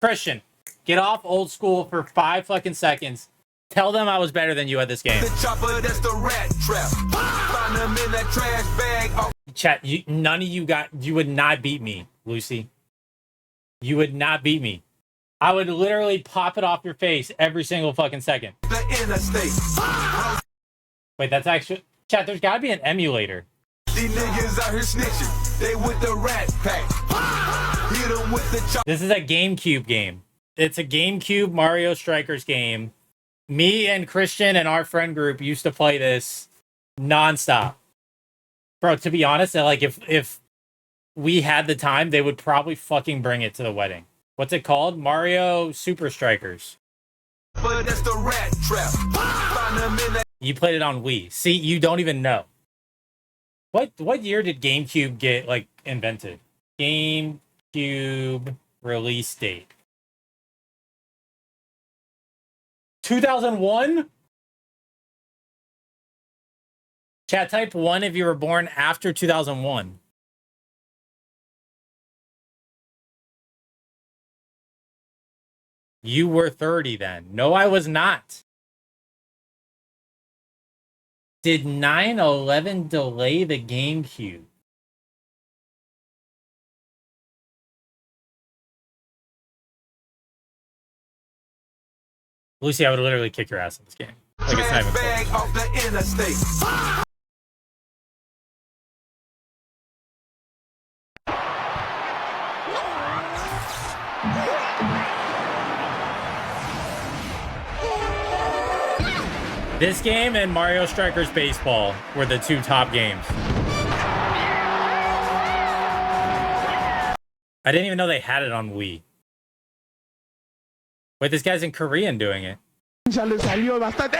Christian, get off old school for 5 fucking seconds. Tell them I was better than you at this game. The chopper, that's the rat trap. Find them in that trash bag. Chat, none of you would not beat me, Lucy. You would not beat me. I would literally pop it off your face every single fucking second. Wait, that's actually... Chat, there's gotta be an emulator. These niggas out here snitching. They with the rat pack. Hit 'em with the This is a GameCube game. It's a GameCube Mario Strikers game. Me and Christian and our friend group used to play this nonstop. Bro, to be honest, like if we had the time, they would probably fucking bring it to the wedding. What's it called? Mario Super Strikers. But that's the rat trap. You played it on Wii. See, you don't even know. What year did GameCube get like invented? GameCube release date. 2001? Chat, type 1 if you were born after 2001. You were 30 then. No, I was not. Did 9/11 delay the GameCube? Lucy, I would literally kick your ass in this game. Like, it's not even bag off the interstate. This game and Mario Strikers Baseball were the two top games. I didn't even know they had it on Wii. Wait, this guy's in Korean doing it. Ya le salió bastante.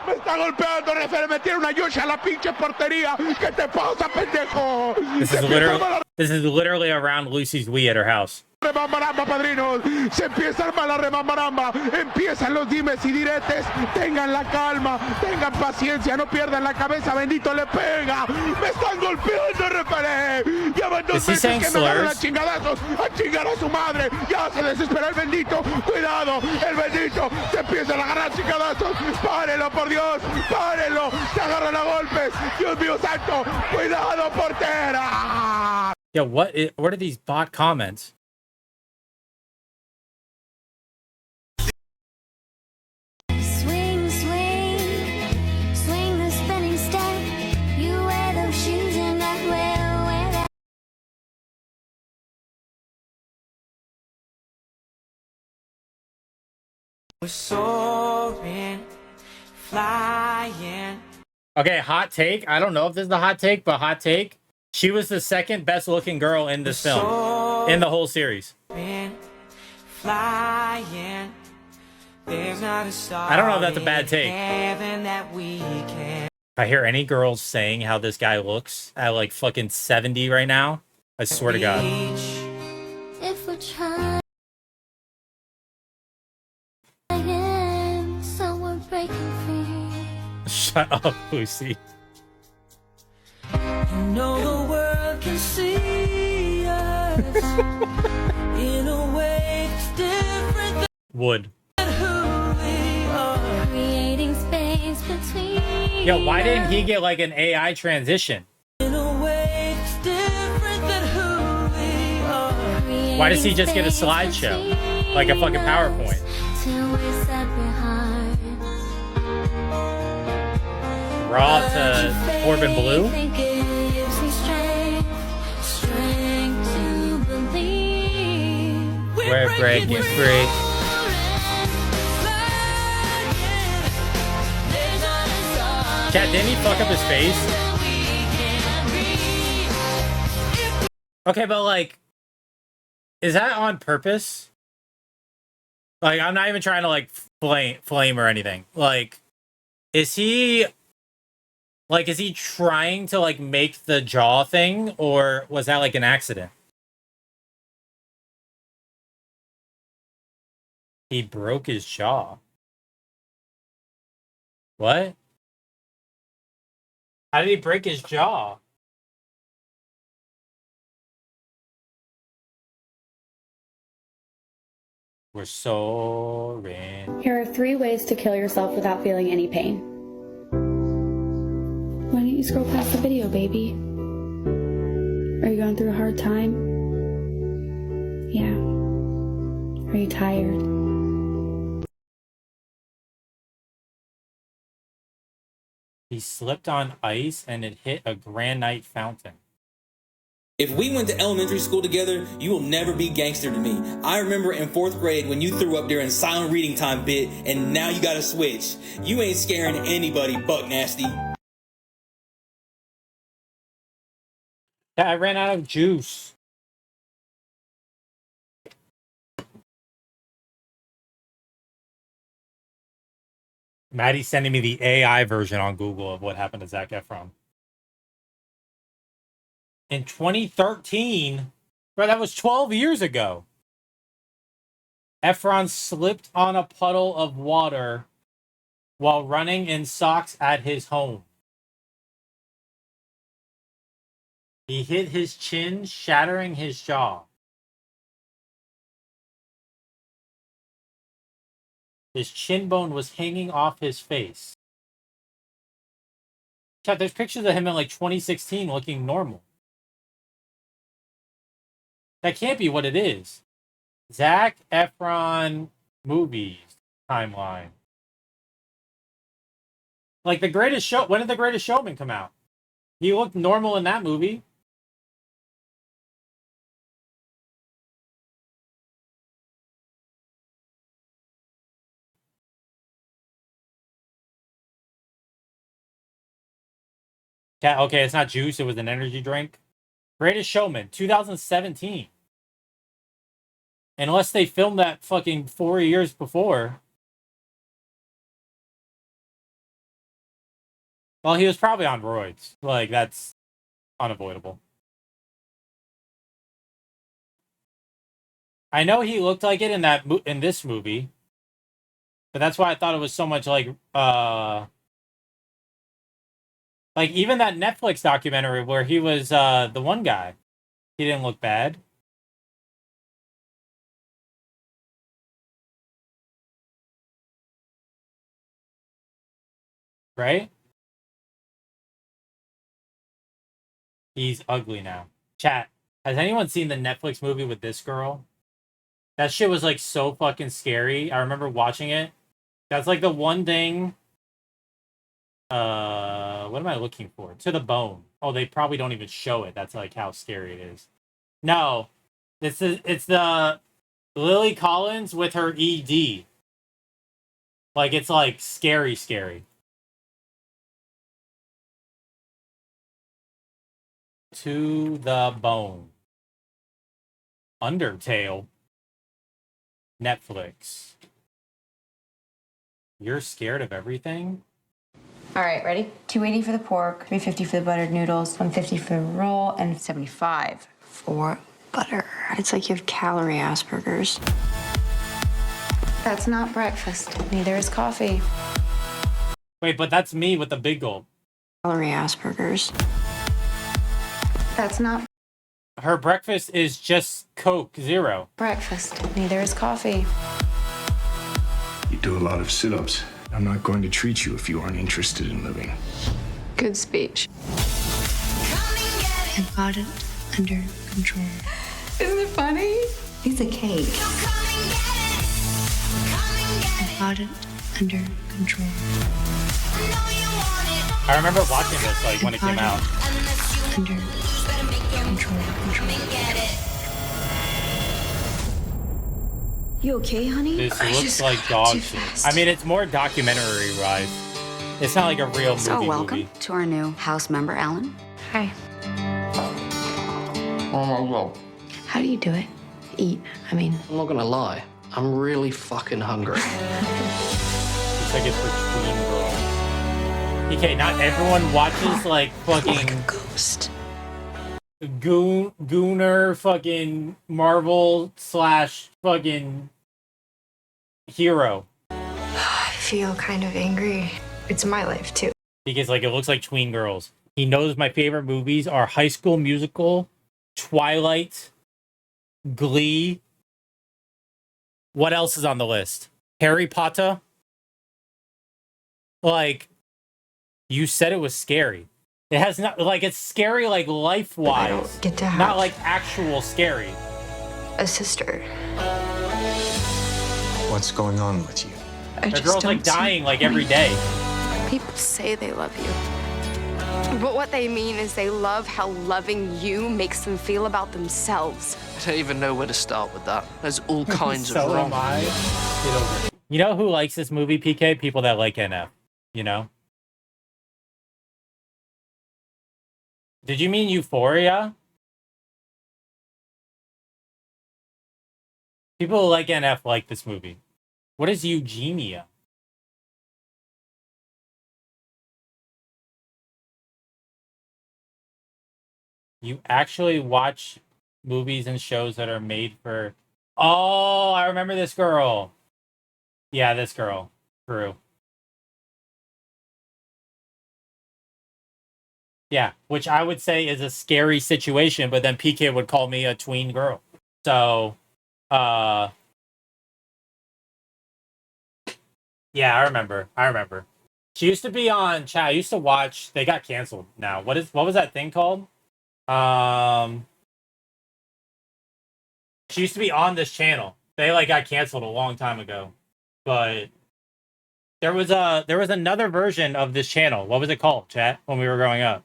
Me está golpeando, referee. Me tiene una yocha a la pinche portería. ¿Qué te pasa, pendejo? This is literally around Lucy's Wii at her house. Remambaramba, padrinos. Se empieza a armar la remambaramba. Empiezan los dimes y diretes. Tengan la calma. Tengan paciencia. No pierdan la cabeza. Bendito le pega. Me están golpeando, referee. Ya van 2 veces que me agarran a chingadazos. A chingar a su madre. Ya se desespera el bendito. Cuidado. El bendito. Se empiezan a agarrar a chingadazos. Párenlo, por Dios. Párenlo. Se agarran a golpes. Dios mío santo. Cuidado, portera. Yeah, what are these bot comments? We're soaring, flying. Okay, hot take. I don't know if this is the hot take, but hot take. She was the second best looking girl in this film, in the whole series. Flying. There's not a star I don't know if that's a bad take. that we can. If I hear any girls saying how this guy looks at like fucking 70 right now, I swear to God. If we're trying, so we're breaking free. Shut up, Lucy. You know the world can see us in a way that's different Wood. than who we are. Creating space between. Yo, why didn't he get like an AI transition? In a way that's different than who we are. Why does he just get a slideshow? Like a fucking PowerPoint. Till we're set behind. Raw to Corbin Blue? Think it gives me strength to believe. We're breaking free. Chat, didn't he fuck up his face? Okay, but like, is that on purpose? Like, I'm not even trying to like flame or anything. Like, is he trying to like make the jaw thing, or was that like an accident? He broke his jaw. What? How did he break his jaw? We're soaring. Here are 3 ways to kill yourself without feeling any pain. Why don't you scroll past the video, baby? Are you going through a hard time? Yeah. Are Are you tired? He slipped on ice and it hit a granite fountain. If we went to elementary school together, you will never be gangster to me. I remember in 4th grade when you threw up during silent reading time bit, and now you gotta switch. You ain't scaring anybody, buck nasty. I ran out of juice. Maddie's sending me the AI version on Google of what happened to Zac Efron. In 2013, bro, that was 12 years ago. Efron slipped on a puddle of water while running in socks at his home. He hit his chin, shattering his jaw. His chin bone was hanging off his face. Chat, there's pictures of him in like 2016 looking normal. That can't be what it is. Zac Efron movies timeline. Like The Greatest Show. When did The Greatest Showman come out? He looked normal in that movie. Yeah, okay, it's not juice. It was an energy drink. Greatest Showman, 2017. Unless they filmed that fucking 4 years before. Well, he was probably on roids. Like, that's unavoidable. I know he looked like it in this movie. But that's why I thought it was so much like even that Netflix documentary where he was the one guy. He didn't look bad. Right? He's ugly now. Chat, has anyone seen the Netflix movie with this girl? That shit was like so fucking scary. I remember watching it. That's like the one thing. What am I looking for? To the Bone. Oh, they probably don't even show it. That's like how scary it is. No, it's the Lily Collins with her ED. Like it's like scary. To the Bone. Undertale. Netflix. You're scared of everything? All right, ready? $2.80 for the pork, $3.50 for the buttered noodles, $1.50 for the roll, and $75 for butter. It's like you have calorie Asperger's. That's not breakfast. Neither is coffee. Wait, but that's me with the big gulp. Calorie Asperger's. That's not her breakfast is just Coke Zero. breakfast. Neither is coffee. You do a lot of sit-ups. I'm not going to treat you if you aren't interested in living. Good speech. I got it under control. Isn't it funny? Piece of cake. I got it under control. I remember watching this like when it came out. Under control. You okay, honey? This looks like dog shit. I mean, it's more documentary, right? It's not like a real movie. So welcome movie. to our new house member, Alan. Hi. Oh my god. How do you do it? Eat. I mean, I'm not gonna lie. I'm really fucking hungry. It's like it's for tween girls. Okay, not everyone watches like fucking like a ghost. Gooner fucking Marvel / fucking hero. I feel kind of angry. It's my life too. Because like it looks like tween girls. He knows my favorite movies are High School Musical, Twilight, Glee. What else is on the list? Harry Potter. Like, you said it was scary. It has not like it's scary like life-wise. Get to have not like actual scary. a sister. What's going on with you? I The just girl's don't like see dying the like every point. day. People say they love you. But what they mean is they love how loving you makes them feel about themselves. I don't even know where to start with that. There's all kinds So of wrong. am I. Get over it. You know who likes this movie, PK? People that like NF. You know? Did you mean Euphoria? People who like NF like this movie. What is Eugenia? You actually watch movies and shows that are made for... Oh, I remember this girl. Yeah, this girl. True. Yeah, which I would say is a scary situation, but then PK would call me a tween girl. So, yeah, I remember. She used to be on chat. I used to watch. They got canceled now. What was that thing called? She used to be on this channel. They like got canceled a long time ago. But there was another version of this channel. What was it called, chat, when we were growing up?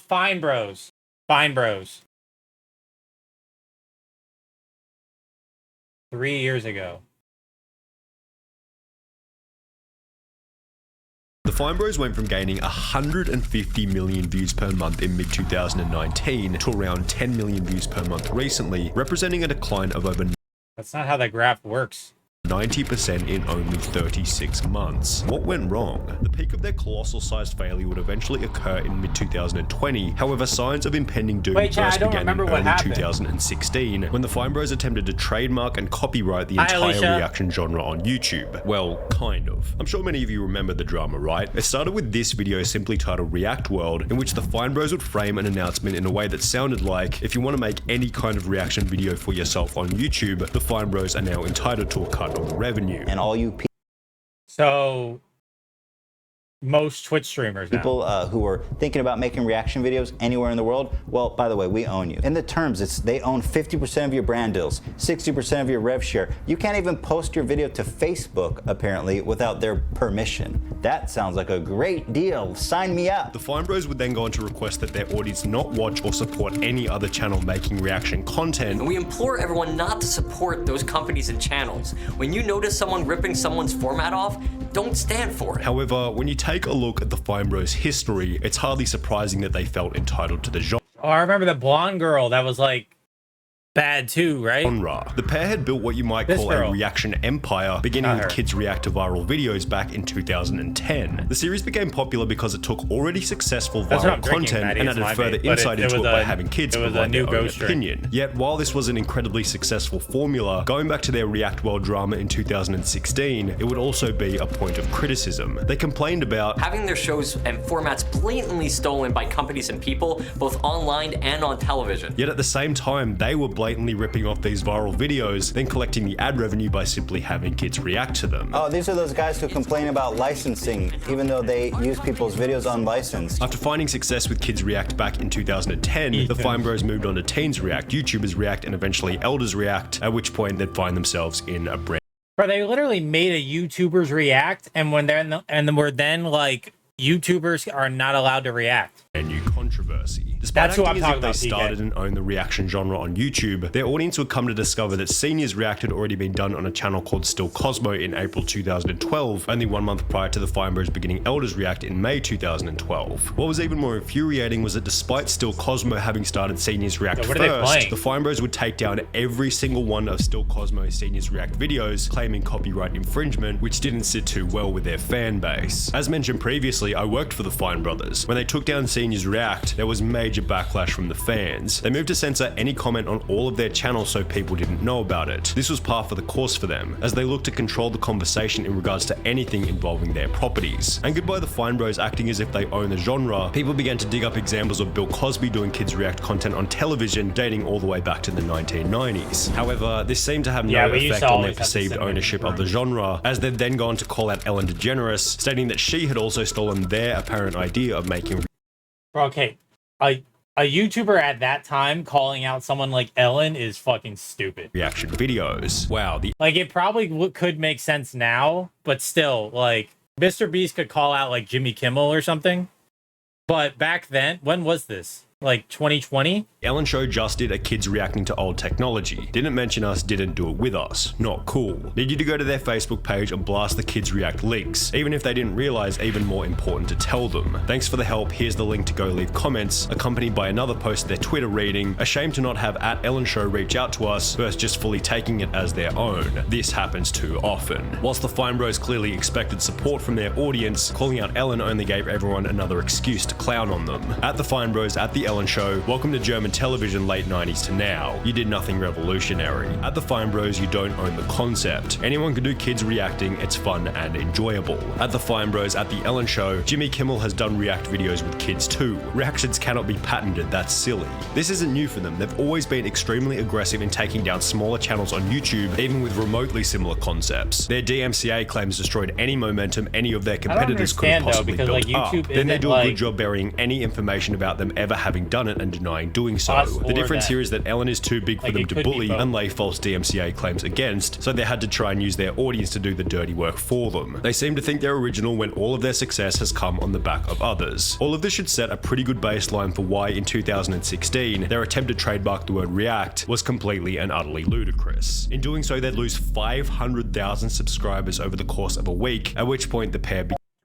Fine Bros. 3 years ago. The Fine Bros went from gaining 150 million views per month in mid-2019 to around 10 million views per month recently, representing a decline of over That's not how that graph works. 90% in only 36 months. What went wrong? The peak of their colossal sized failure would eventually occur in mid-2020. However, signs of impending doom first began in early 2016 when the Fine Bros attempted to trademark and copyright the entire reaction genre on YouTube. Well, kind of. I'm sure many of you remember the drama, right? It started with this video simply titled React World, in which the Fine Bros would frame an announcement in a way that sounded like, if you want to make any kind of reaction video for yourself on YouTube, the Fine Bros are now entitled to a cut of the revenue. And all you So most Twitch streamers people who are thinking about making reaction videos anywhere in the world, well, by the way, we own you. In the terms, they own 50% of your brand deals, 60% of your rev share. You can't even post your video to Facebook, apparently, without their permission. That sounds like a great deal. Sign me up. The Fine Bros would then go on to request that their audience not watch or support any other channel making reaction content. And we implore everyone not to support those companies and channels. When you notice someone ripping someone's format off, don't stand for it. However, when you take a look at the Fine Bros history, it's hardly surprising that they felt entitled to the genre. Oh, I remember the blonde girl that was like bad too, right? The pair had built what you might call a reaction empire, beginning with Kids React to viral videos back in 2010. The series became popular because it took already successful viral content and added further insight into it by having kids provide their own opinion. Yet, while this was an incredibly successful formula, going back to their React World drama in 2016, it would also be a point of criticism. They complained about having their shows and formats blatantly stolen by companies and people, both online and on television. Yet at the same time, they were blatantly ripping off these viral videos, then collecting the ad revenue by simply having kids react to them. Oh, these are those guys who complain about licensing, even though they use people's videos unlicensed. After finding success with Kids React back in 2010, the Fine Bros moved on to Teens React, YouTubers React, and eventually Elders React, at which point they'd find themselves in a brand. Bro, they literally made a YouTubers react, and when they're we're then like YouTubers are not allowed to react. A new controversy. Despite That's who I'm talking they about. started and owned the reaction genre on YouTube, their audience would come to discover that Seniors React had already been done on a channel called Still Cosmo in April 2012, only 1 month prior to the Fine Bros beginning Elders React in May 2012. What was even more infuriating was that despite Still Cosmo having started Seniors React first, the Fine Bros would take down every single one of Still Cosmo's Seniors React videos, claiming copyright infringement, which didn't sit too well with their fan base. As mentioned previously, I worked for the Fine Brothers. When they took down Seniors React, there was major backlash from the fans. They moved to censor any comment on all of their channels so people didn't know about it. This was par for the course for them, as they looked to control the conversation in regards to anything involving their properties. Angered by the Fine Bros acting as if they own the genre, people began to dig up examples of Bill Cosby doing Kids React content on television dating all the way back to the 1990s. However, this seemed to have no effect on their perceived ownership of the genre, as they'd then gone to call out Ellen DeGeneres, stating that she had also stolen their apparent idea of making... Okay, a YouTuber at that time calling out someone like Ellen is fucking stupid. Reaction videos. Wow. Like, it probably could make sense now, but still, like, Mr. Beast could call out, like, Jimmy Kimmel or something. But back then, when was this? Like 2020? Ellen Show just did a kids reacting to old technology. Didn't mention us, didn't do it with us. Not cool. Need you to go to their Facebook page and blast the kids react links, even if they didn't realize, even more important to tell them. Thanks for the help, here's the link to go leave comments, accompanied by another post of their Twitter reading, ashamed to not have @Ellen Show reach out to us, versus just fully taking it as their own. This happens too often. Whilst the Fine Bros clearly expected support from their audience, calling out Ellen only gave everyone another excuse to clown on them. At the Fine Bros, at the Ellen Show, welcome to German television late 90s to now. You did nothing revolutionary. At the Fine Bros, you don't own the concept. Anyone can do kids reacting, it's fun and enjoyable. At the Fine Bros, at the Ellen Show, Jimmy Kimmel has done react videos with kids too. Reactions cannot be patented, that's silly. This isn't new for them, they've always been extremely aggressive in taking down smaller channels on YouTube, even with remotely similar concepts. Their DMCA claims destroyed any momentum any of their competitors could have possibly built up. Then they do a good job burying any information about them ever having done it and denying doing so. The difference here is that Ellen is too big for them to bully and lay false DMCA claims against, so they had to try and use their audience to do the dirty work for them. They seem to think they're original when all of their success has come on the back of others. All of this should set a pretty good baseline for why in 2016 their attempt to trademark the word react was completely and utterly ludicrous. In doing so, they'd lose 500,000 subscribers over the course of a week, at which point the pair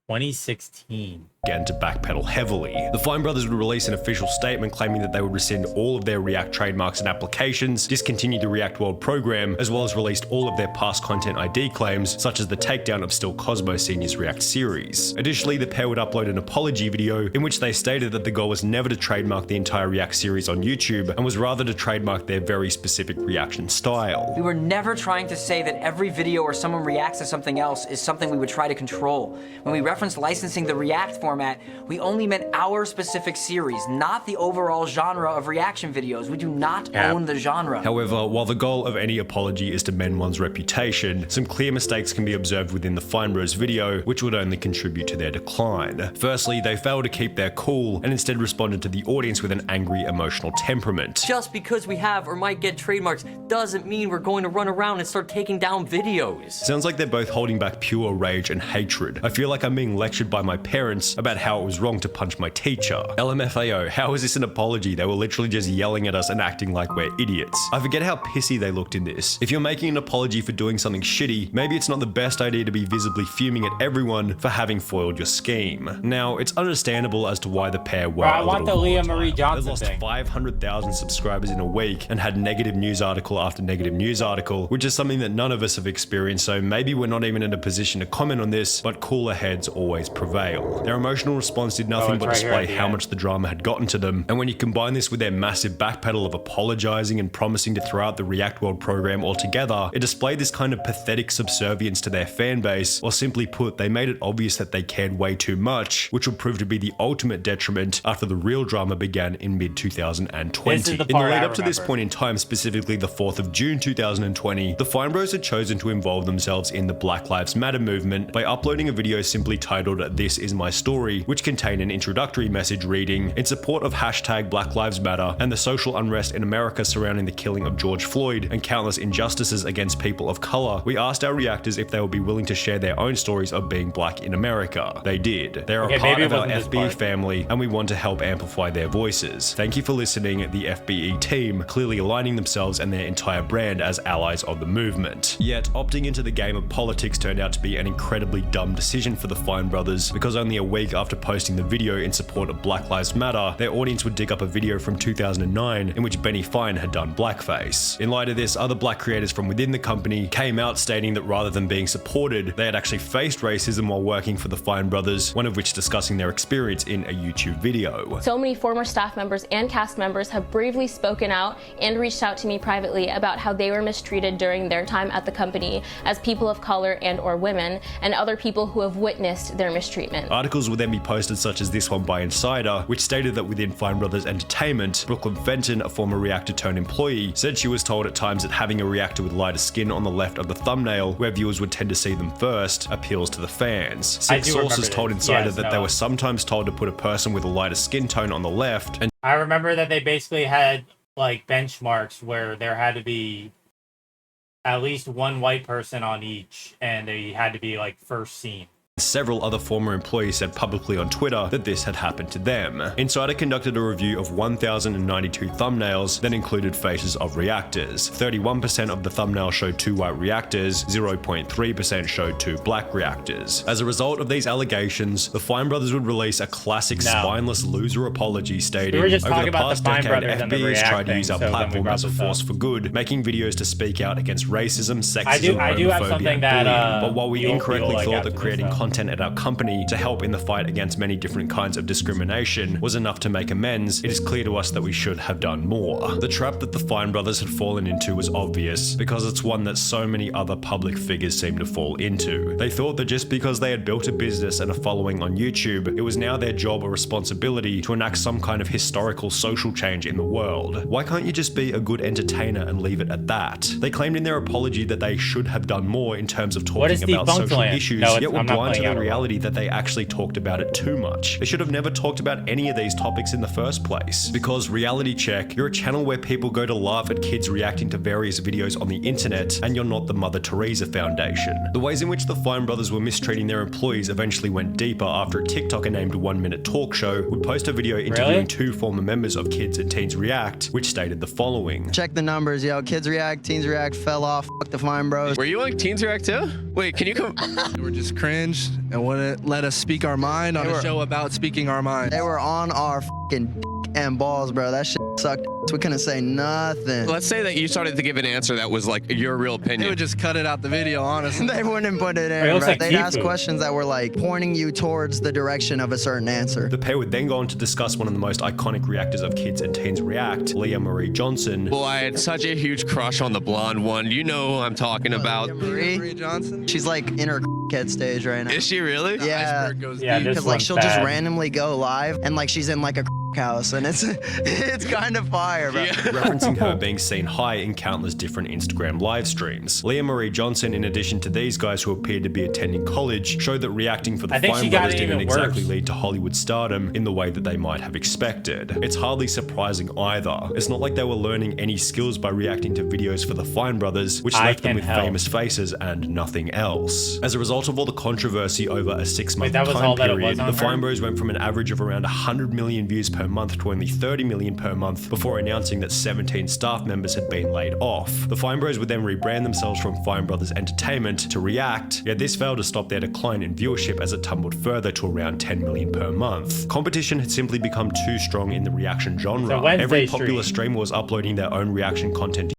2016 began to backpedal heavily. The Fine Brothers would release an official statement claiming that they would rescind all of their React trademarks and applications, discontinue the React World program, as well as released all of their past content ID claims, such as the takedown of Still Cosmo Senior's React series. Additionally, the pair would upload an apology video in which they stated that the goal was never to trademark the entire React series on YouTube, and was rather to trademark their very specific reaction style. We were never trying to say that every video where someone reacts to something else is something we would try to control. When we referenced licensing the React format, we only meant our specific series, not the overall genre of reaction videos. We do not own the genre. However, while the goal of any apology is to mend one's reputation, some clear mistakes can be observed within the Fine Bros video, which would only contribute to their decline. Firstly, they failed to keep their cool and instead responded to the audience with an angry, emotional temperament. Just because we have or might get trademarks doesn't mean we're going to run around and start taking down videos. Sounds like they're both holding back pure rage and hatred. I feel like I'm being lectured by my parents about how it was wrong to punch my teacher. LMFAO, how is this an apology? They were literally just yelling at us and acting like we're idiots. I forget how pissy they looked in this. If you're making an apology for doing something shitty, maybe it's not the best idea to be visibly fuming at everyone for having foiled your scheme. Now, it's understandable as to why the pair were I want the Leah Marie Johnson They lost thing. 500,000 subscribers in a week and had negative news article after negative news article, which is something that none of us have experienced, so maybe we're not even in a position to comment on this, but cooler heads always prevail. Their emotional response did nothing but display how much the drama had gotten to them, and when you combine this with their massive backpedal of apologizing and promising to throw out the React World program altogether, it displayed this kind of pathetic subservience to their fan base, or simply put, they made it obvious that they cared way too much, which would prove to be the ultimate detriment after the real drama began in mid-2020. In the lead up to this point in time, specifically the 4th of June 2020, the Fine Bros had chosen to involve themselves in the Black Lives Matter movement by uploading a video simply titled "This Is My Story," which contained an introductory message reading, "In support of hashtag Black Lives Matter and the social unrest in America surrounding the killing of George Floyd and countless injustices against people of color, we asked our reactors if they would be willing to share their own stories of being black in America. They did. They are a part of our FBE family, and we want to help amplify their voices. Thank you for listening, the FBE team, clearly aligning themselves and their entire brand as allies of the movement." Yet, opting into the game of politics turned out to be an incredibly dumb decision for the Fine Brothers, because only a week after posting the video in support of Black Lives Matter, their audience would dig up a video from 2009 in which Benny Fine had done blackface. In light of this, other black creators from within the company came out stating that rather than being supported, they had actually faced racism while working for the Fine Brothers, one of which discussing their experience in a YouTube video. So many former staff members and cast members have bravely spoken out and reached out to me privately about how they were mistreated during their time at the company as people of color and or women, and other people who have witnessed their mistreatment. Articles were then be posted, such as this one by Insider, which stated that within Fine Brothers Entertainment, Brooklyn Fenton, a former reactor turned employee, said she was told at times that having a reactor with lighter skin on the left of the thumbnail, where viewers would tend to see them first, appeals to the fans. Six sources told Insider that they were sometimes told to put a person with a lighter skin tone on the left, and I remember that they basically had like benchmarks where there had to be at least one white person on each, and they had to be like first seen. several other former employees said publicly on Twitter that this had happened to them. Insider conducted a review of 1,092 thumbnails that included faces of reactors. 31% of the thumbnails showed 2 white reactors, 0.3% showed 2 black reactors. As a result of these allegations, the Fine Brothers would release a classic spineless loser apology stating, We were just over talking the about past the Fine decade, Brothers and the FB has tried to use our React thing, so then we platform brought as a this up. force for good, making videos to speak out against racism, sexism, I do have homophobia, something and that, bullying. But while we you'll incorrectly like thought after that this, creating though. content at our company to help in the fight against many different kinds of discrimination was enough to make amends, it is clear to us that we should have done more. The trap that the Fine Brothers had fallen into was obvious, because it's one that so many other public figures seem to fall into. They thought that just because they had built a business and a following on YouTube, it was now their job or responsibility to enact some kind of historical social change in the world. Why can't you just be a good entertainer and leave it at that? They claimed in their apology that they should have done more in terms of What is talking about Debunked social Land? issues, No, yet were I'm not blind to playing the Outer reality that they actually talked about it too much. They should have never talked about any of these topics in the first place. Because Reality Check, you're a channel where people go to laugh at kids reacting to various videos on the internet, and you're not the Mother Teresa Foundation. The ways in which the Fine Brothers were mistreating their employees eventually went deeper after a TikToker named 1 Minute Talk Show would post a video interviewing 2 former members of Kids and Teens React, which stated the following. Check the numbers, yo. Kids React, Teens React fell off. Fuck the Fine Bros. Were you on Teens React too? Wait, can you come? We were just cringe and wouldn't let us speak our mind on a show about speaking our mind. They were on our fucking and balls, bro. That shit sucked. We couldn't say nothing. Let's say that you started to give an answer that was like your real opinion. They would just cut it out the video, honestly. They wouldn't put it in, It looks bro. like They'd ask seafood. questions that were like pointing you towards the direction of a certain answer. The pair would then go on to discuss one of the most iconic reactors of Kids and Teens React, Leah Marie Johnson. Well, I had such a huge crush on the blonde one. You know who I'm talking about. Marie Johnson? She's like in her head stage right now. Is she really? Yeah, Yeah, this because like one's she'll just bad. randomly go live and like she's in like a house and it's kind of fire, bro. Referencing her being seen high in countless different Instagram live streams. Leah Marie Johnson, in addition to these guys who appeared to be attending college, showed that reacting for the I think Fine she got Brothers it didn't even exactly worse. lead to Hollywood stardom in the way that they might have expected. It's hardly surprising either. It's not like they were learning any skills by reacting to videos for the Fine Brothers, which I left them can with help. famous faces and nothing else. As a result of all the controversy over a 6-month that was time all that it period, was on the her? Fine Bros went from an average of around 100 million views per month to only 30 million per month before announcing that 17 staff members had been laid off. The Fine Bros would then rebrand themselves from Fine Brothers Entertainment to React, yet this failed to stop their decline in viewership as it tumbled further to around 10 million per month. Competition had simply become too strong in the reaction genre. So Wednesday Every popular stream. streamer was uploading their own reaction content to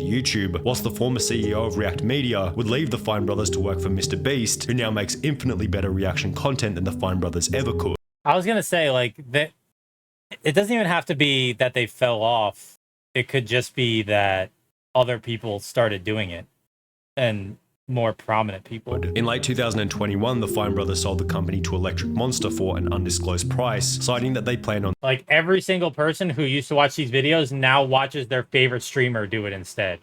YouTube, whilst the former CEO of React Media would leave the Fine Brothers to work for Mr. Beast, who now makes infinitely better reaction content than the Fine Brothers ever could. I was gonna say, like, that it doesn't even have to be that they fell off. It could just be that other people started doing it, and more prominent people. In late 2021, the Fine Brothers sold the company to Electric Monster for an undisclosed price, citing that they plan on Like, every single person who used to watch these videos now watches their favorite streamer do it instead.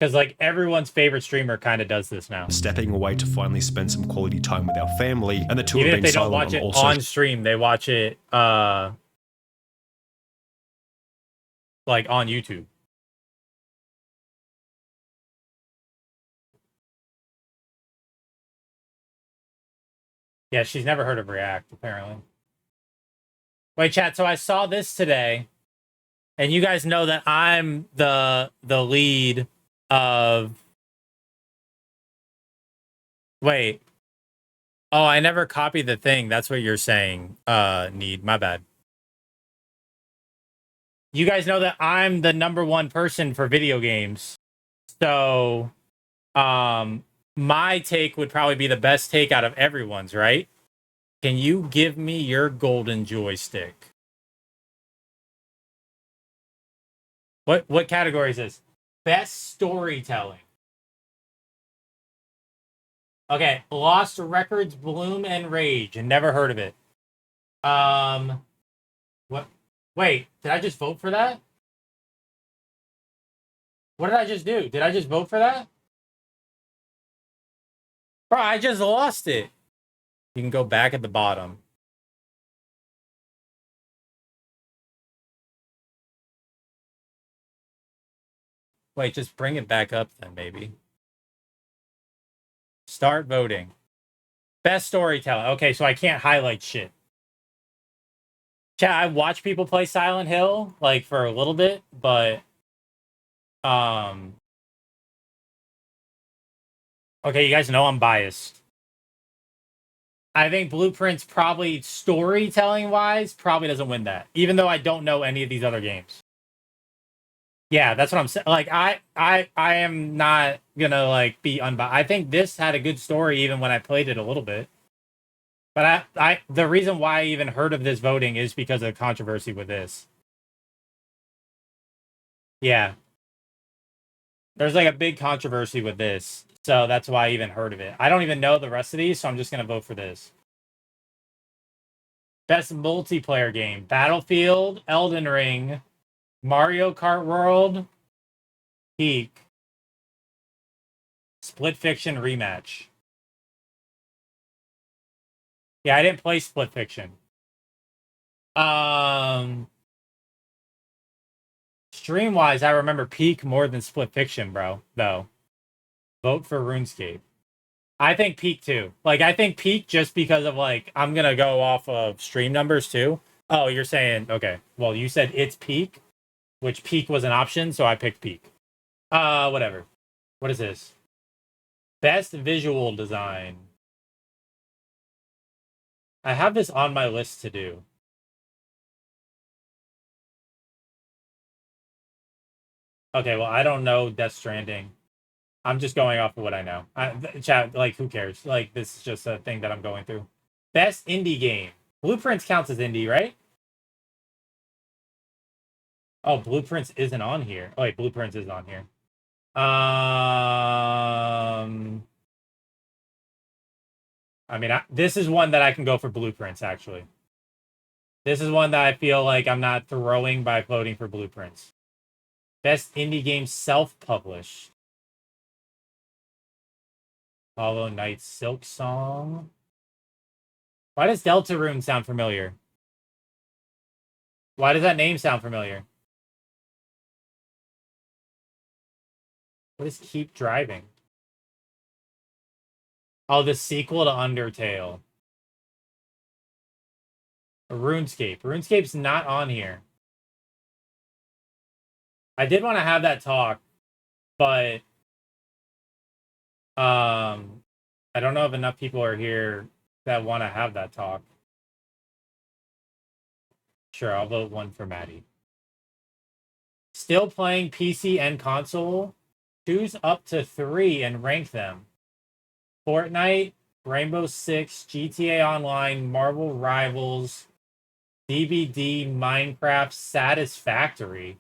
Because, like, everyone's favorite streamer kind of does this now. stepping away to finally spend some quality time with our family, and the two Even have if been they don't silent watch on it all on social stream, they watch it, like, on YouTube. Yeah, she's never heard of React, apparently. Wait, chat, so I saw this today, and you guys know that I'm the lead of... Wait. Oh, I never copied the thing. That's what you're saying, Need. My bad. You guys know that I'm the #1 person for video games. So, my take would probably be the best take out of everyone's, right? Can you give me your golden joystick? What category is this? Best storytelling. Okay, Lost Records, Bloom and Rage, and never heard of it. What? Wait, did I just vote for that? What did I just do? Did I just vote for that? Bro, I just lost it. You can go back at the bottom. Wait, just bring it back up then, maybe. Start voting. Best storytelling. Okay, so I can't highlight shit. Chat, I watch people play Silent Hill, like, for a little bit, but... Okay, you guys know I'm biased. I think Blueprints probably, storytelling-wise, probably doesn't win that. Even though I don't know any of these other games. Yeah, that's what I'm saying. Like, I am not gonna, like, be unbiased. I think this had a good story even when I played it a little bit. But the reason why I even heard of this voting is because of the controversy with this. Yeah. There's, like, a big controversy with this. So that's why I even heard of it. I don't even know the rest of these, so I'm just gonna vote for this. Best multiplayer game. Battlefield, Elden Ring, Mario Kart World, Peak, Split Fiction Rematch. Yeah, I didn't play Split Fiction. Stream-wise, I remember Peak more than Split Fiction, bro, though. Vote for RuneScape. I think Peak, too. Like, I think Peak just because of, like, I'm gonna go off of stream numbers, too. Oh, you're saying, okay. Well, you said it's Peak, which Peak was an option, so I picked Peak. Whatever. What is this? Best visual design. I have this on my list to do. Okay, well, I don't know Death Stranding. I'm just going off of what I know. Chat, like, who cares? Like, this is just a thing that I'm going through. Best indie game. Blueprints counts as indie, right? Oh, Blueprints isn't on here. Oh, wait, Blueprints is on here. I mean, this is one that I can go for Blueprints, actually. This is one that I feel like I'm not throwing by voting for Blueprints. Best indie game self-published. Hollow Knight Silk Song. Why does Deltarune sound familiar? Why does that name sound familiar? What is Keep Driving? Oh, the sequel to Undertale. RuneScape. RuneScape's not on here. I did want to have that talk, but I don't know if enough people are here that want to have that talk. Sure, I'll vote one for Maddie. Still playing PC and console? Choose up to 3 and rank them. Fortnite, Rainbow Six, GTA Online, Marvel Rivals, DBD, Minecraft, Satisfactory.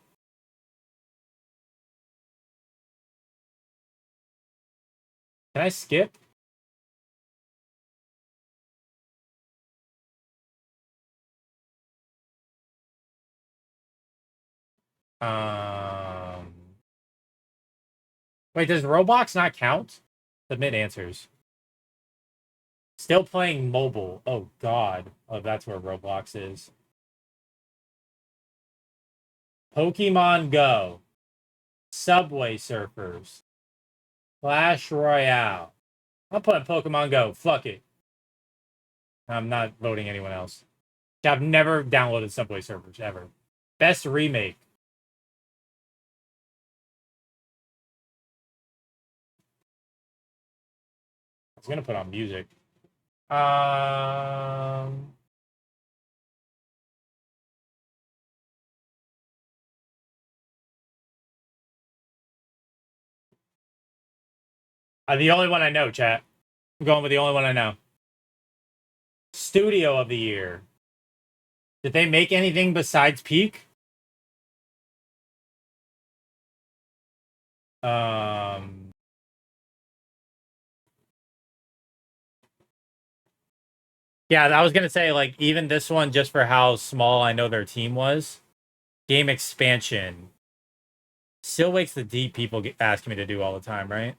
Can I skip? Wait, does Roblox not count? Submit answers. Still playing mobile. Oh, God. Oh, that's where Roblox is. Pokemon Go. Subway Surfers. Clash Royale. I'm putting Pokemon Go. Fuck it. I'm not voting anyone else. I've never downloaded Subway Surfers, ever. Best remake. I was gonna put on music. The only one I know, chat. I'm going with the only one I know. Studio of the Year. Did they make anything besides Peak? Yeah, I was gonna say, like, even this one, just for how small I know their team was. Game expansion. Still wakes the deep people asking me to do all the time, right?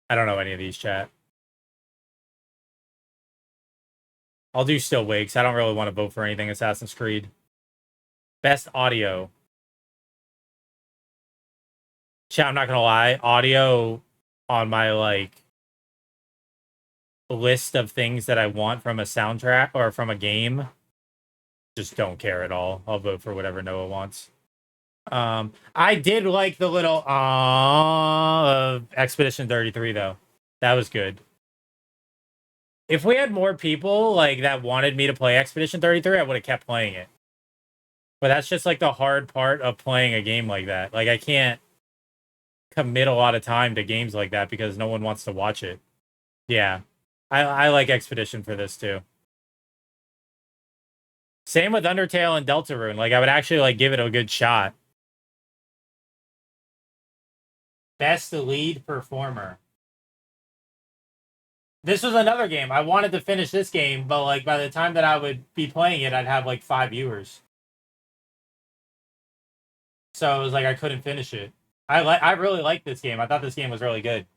I don't know any of these, chat. I'll do Still Wakes. I don't really want to vote for anything Assassin's Creed. Best audio. Chat, I'm not gonna lie. Audio on my, like, list of things that I want from a soundtrack or from a game, just don't care at all. I'll vote for whatever Noah wants. I did like the little of Expedition 33 though. That was good. If we had more people like that wanted me to play Expedition 33, I would have kept playing it. But that's just like the hard part of playing a game like that. Like I can't commit a lot of time to games like that because no one wants to watch it. Yeah. I like Expedition for this too. Same with Undertale and Deltarune. Like I would actually like give it a good shot. Best lead performer. This was another game. I wanted to finish this game, but like by the time that I would be playing it, I'd have like 5 viewers. So it was like I couldn't finish it. I really liked this game. I thought this game was really good.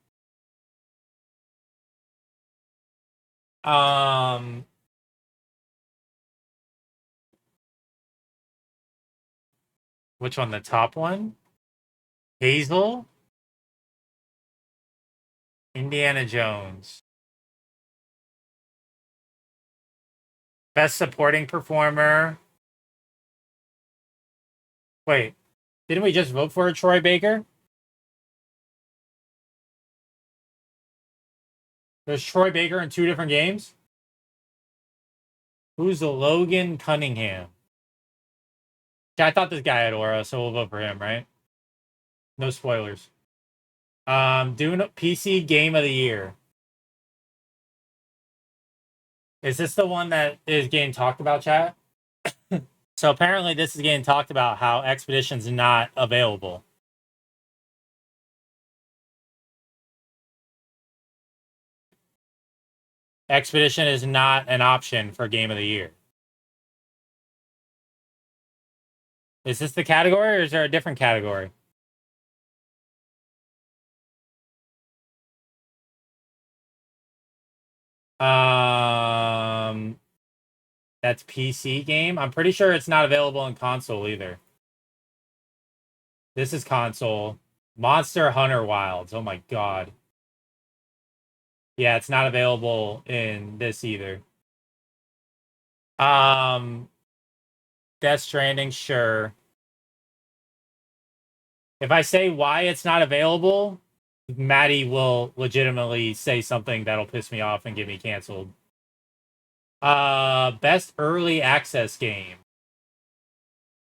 Which one? The top one? Hazel? Indiana Jones. Best supporting performer. Wait, didn't we just vote for a Troy Baker? There's Troy Baker in 2 different games? Who's the Logan Cunningham? Yeah, I thought this guy had aura, so we'll vote for him, right? No spoilers. Doing PC Game of the Year. Is this the one that is getting talked about, chat? So apparently this is getting talked about how Expedition's not available. Expedition is not an option for Game of the Year. Is this the category or is there a different category? That's PC game. I'm pretty sure it's not available in console either. This is console. Monster Hunter Wilds. Oh my god. Yeah, it's not available in this either. Death Stranding, sure. If I say why it's not available, Maddie will legitimately say something that'll piss me off and get me canceled. Best early access game.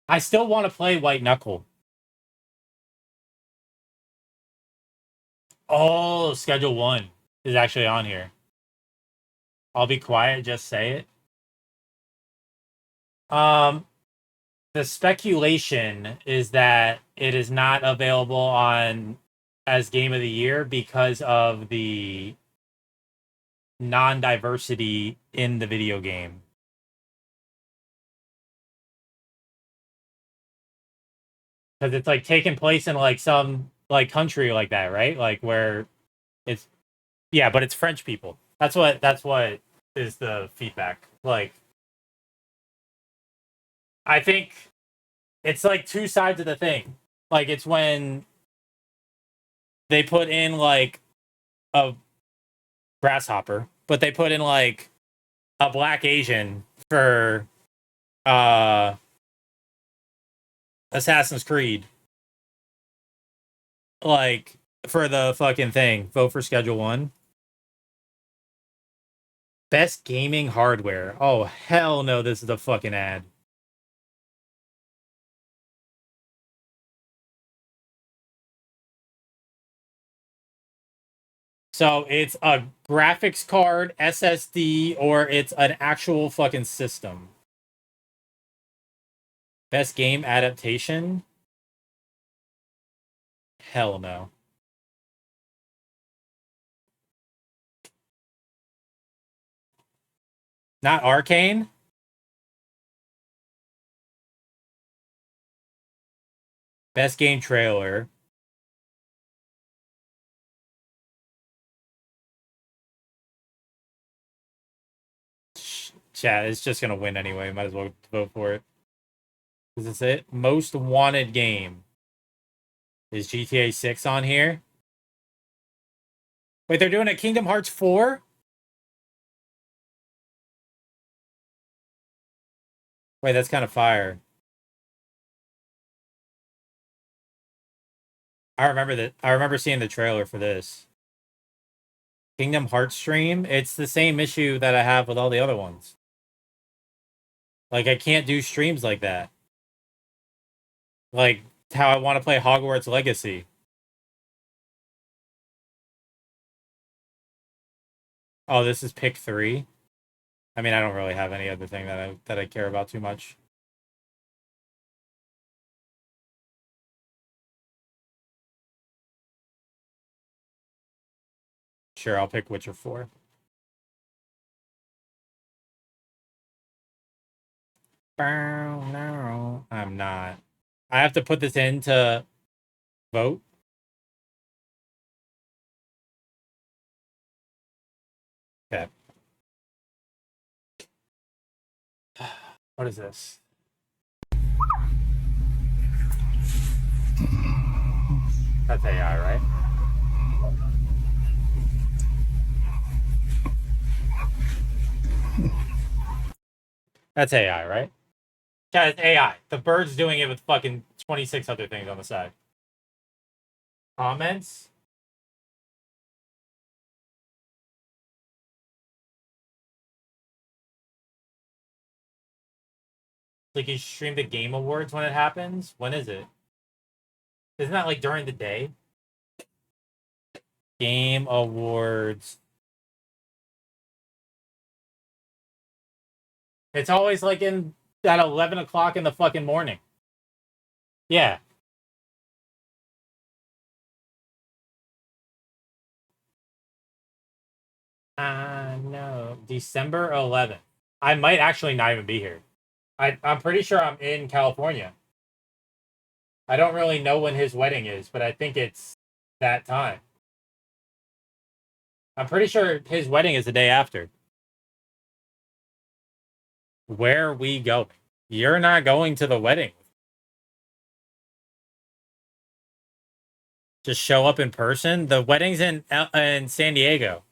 I still want to play White Knuckle. Oh, Schedule 1 is actually on here. I'll be quiet, just say it. The speculation is that it is not available on as Game of the Year because of the non-diversity in the video game. Because it's like taking place in like some like country like that, right? Like where it's yeah, but it's French people. That's what is the feedback. Like I think it's like 2 sides of the thing. Like it's when they put in like a grasshopper, but they put in like a black Asian for Assassin's Creed. Like for the fucking thing. Vote for Schedule 1. Best gaming hardware. Oh hell no, this is a fucking ad. So it's a graphics card, SSD, or it's an actual fucking system. Best game adaptation? Hell no. Not Arcane? Best game trailer. Chat, it's just gonna win anyway. Might as well vote for it. Is this it? Most wanted game. Is GTA 6 on here? Wait, they're doing a Kingdom Hearts 4? Wait, that's kind of fire. I remember that. I remember seeing the trailer for this. Kingdom Hearts stream. It's the same issue that I have with all the other ones. Like, I can't do streams like that. Like, how I want to play Hogwarts Legacy. Oh, this is pick 3. I mean, I don't really have any other thing that I care about too much. Sure, I'll pick Witcher 4. No, I'm not. I have to put this in to vote. Okay. What is this? That's AI, right? That's AI, right? Yeah, it's AI. The bird's doing it with fucking 26 other things on the side. Comments? Like, you stream the Game Awards when it happens? When is it? Isn't that like during the day? Game Awards. It's always like at 11 o'clock in the fucking morning. Yeah. No. December 11th. I might actually not even be here. I'm pretty sure I'm in California. I don't really know when his wedding is, but I think it's that time. I'm pretty sure his wedding is the day after. Where are we going? You're not going to the wedding. Just show up in person. The wedding's in San Diego.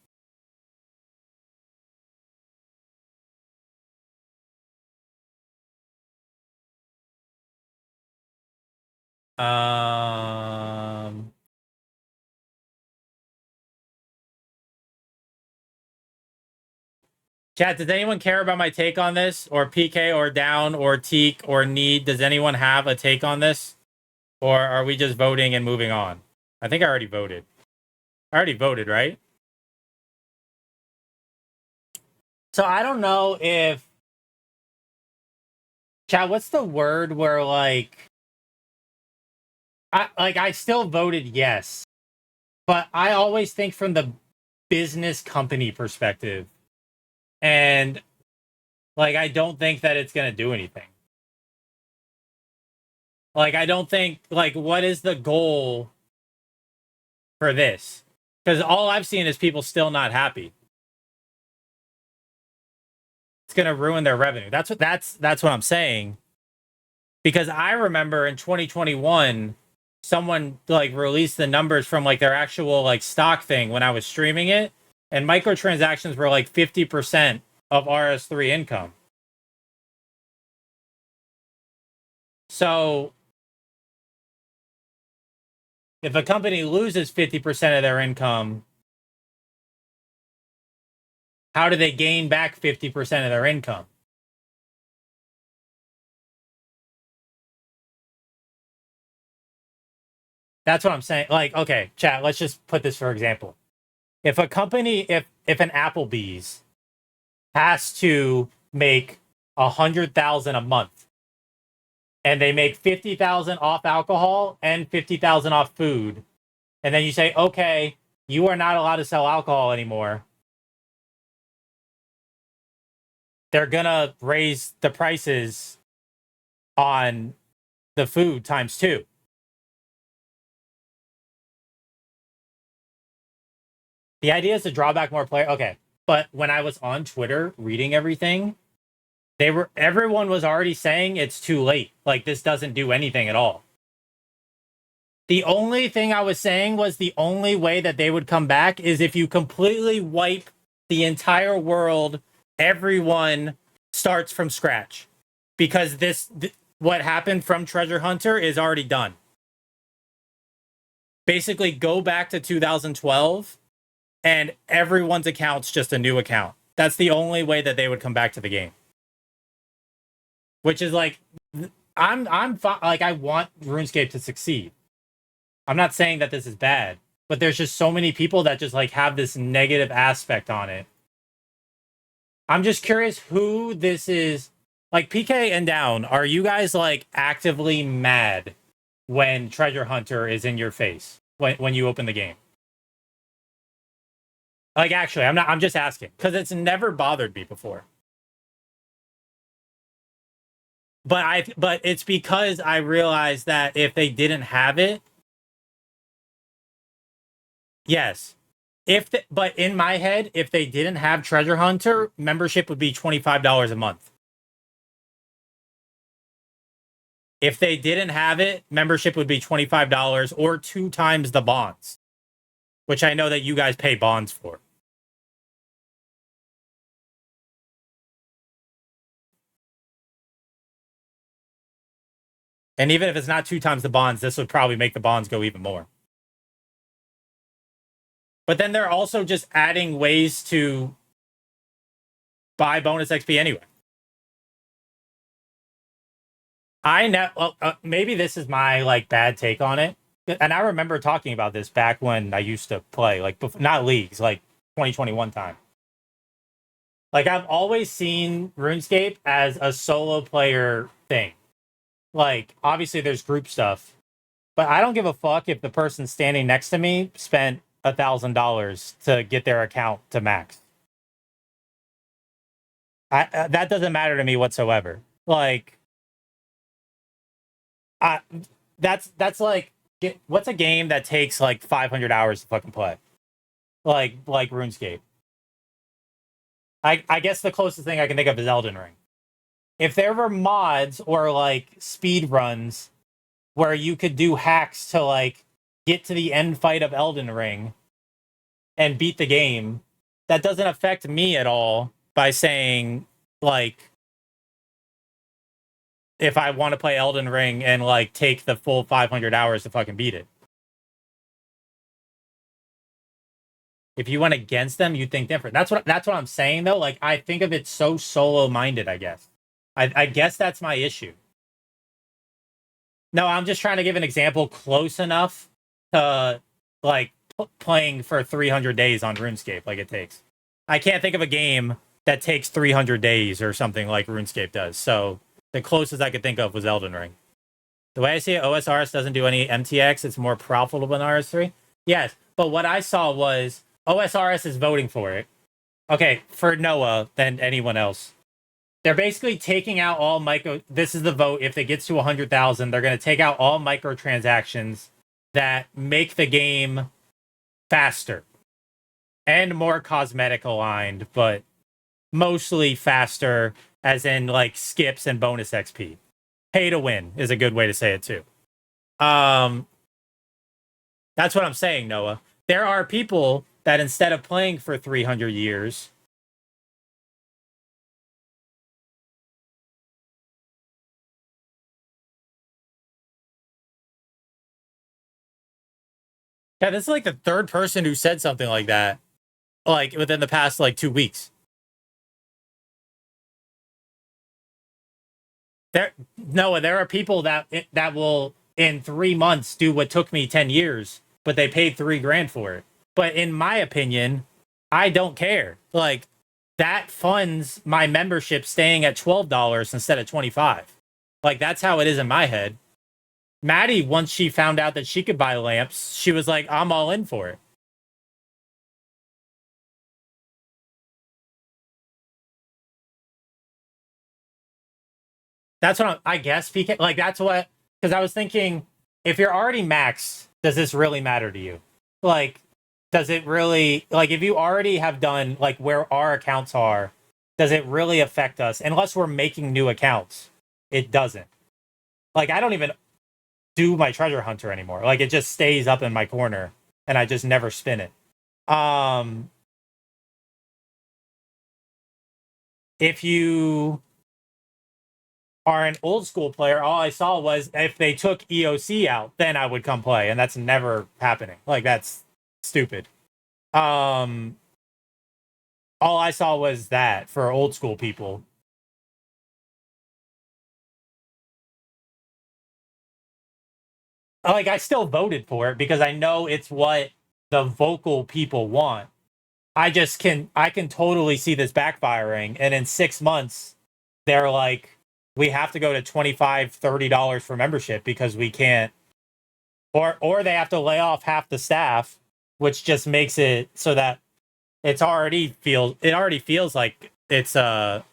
Chat, does anyone care about my take on this? Or PK or Down or Teak or Need? Does anyone have a take on this? Or are we just voting and moving on? I think I already voted. I already voted, right? So I don't know if... Chat, what's the word where, like... I still voted yes. But I always think from the business company perspective. And, like, I don't think that it's going to do anything. Like, I don't think, like, what is the goal for this? Because all I've seen is people still not happy. It's going to ruin their revenue. That's what I'm saying. Because I remember in 2021, someone, like, released the numbers from, like, their actual, like, stock thing when I was streaming it. And microtransactions were, like, 50% of RS3 income. So if a company loses 50% of their income, how do they gain back 50% of their income? That's what I'm saying. Like, okay, chat, let's just put this for example. If a company, if an Applebee's has to make 100,000 a month, and they make 50,000 off alcohol and 50,000 off food, and then you say, okay, you are not allowed to sell alcohol anymore. they're gonna raise the prices on the food times 2. The idea is to draw back more players. Okay, but when I was on Twitter reading everything, everyone was already saying it's too late. Like, this doesn't do anything at all. The only thing I was saying was the only way that they would come back is if you completely wipe the entire world, everyone starts from scratch. Because what happened from Treasure Hunter is already done. Basically, go back to 2012 and everyone's account's just a new account. That's the only way that they would come back to the game. Which is like, I want RuneScape to succeed. I'm not saying that this is bad, but there's just so many people that just like have this negative aspect on it. I'm just curious who this is. Like, PK and Down, are you guys like actively mad when Treasure Hunter is in your face when you open the game? Like, actually, I'm just asking because it's never bothered me before. But it's because I realized that if they didn't have it, yes. But in my head, if they didn't have Treasure Hunter, membership would be $25 a month. If they didn't have it, membership would be $25 or 2 times the bonds, which I know that you guys pay bonds for. And even if it's not 2 times the bonds, this would probably make the bonds go even more. But then they're also just adding ways to buy bonus XP anyway. I know, maybe this is my like bad take on it. And I remember talking about this back when I used to play, like not leagues, like 2021 time. Like, I've always seen RuneScape as a solo player thing. Like, obviously there's group stuff, but I don't give a fuck if the person standing next to me spent $1,000 to get their account to max. That doesn't matter to me whatsoever. Like, that's like, what's a game that takes like 500 hours to fucking play? Like RuneScape. I guess the closest thing I can think of is Elden Ring. If there were mods or like speed runs where you could do hacks to like get to the end fight of Elden Ring and beat the game, that doesn't affect me at all by saying like, if I want to play Elden Ring and like take the full 500 hours to fucking beat it. If you went against them, you'd think different. That's what I'm saying though. Like, I think of it so solo minded, I guess. I guess that's my issue. No, I'm just trying to give an example close enough to like playing for 300 days on RuneScape like it takes. I can't think of a game that takes 300 days or something like RuneScape does. So the closest I could think of was Elden Ring. The way I see it, OSRS doesn't do any MTX. It's more profitable than RS3. Yes, but what I saw was OSRS is voting for it. Okay, for Noah than anyone else. They're basically taking out all this is the vote. If it gets to 100,000, they're going to take out all microtransactions that make the game faster and more cosmetic aligned, but mostly faster, as in like skips and bonus XP. Pay to win is a good way to say it too. That's what I'm saying, Noah. There are people that instead of playing for 300 years, yeah, this is like the third person who said something like that, like within the past like 2 weeks. Noah, there are people that will in 3 months do what took me 10 years, but they paid $3,000 for it. But in my opinion, I don't care. Like, that funds my membership staying at $12 instead of $25. Like, that's how it is in my head. Maddie, once she found out that she could buy lamps, she was like, I'm all in for it. That's what I guess PK, like that's what, because I was thinking, if you're already maxed, does this really matter to you? Like, does it really, like if you already have done like where our accounts are, does it really affect us? Unless we're making new accounts, it doesn't. Like I don't even do my treasure hunter anymore. Like it just stays up in my corner and I just never spin it. If you are an old school player, all I saw was if they took EOC out, then I would come play, and that's never happening. Like that's stupid. All I saw was that for old school people. Like I still voted for it because I know it's what the vocal people want. I can totally see this backfiring, and in 6 months they're like, we have to go to $25, $30 for membership because we can't, or they have to lay off half the staff, which just makes it so that it already feels like it's not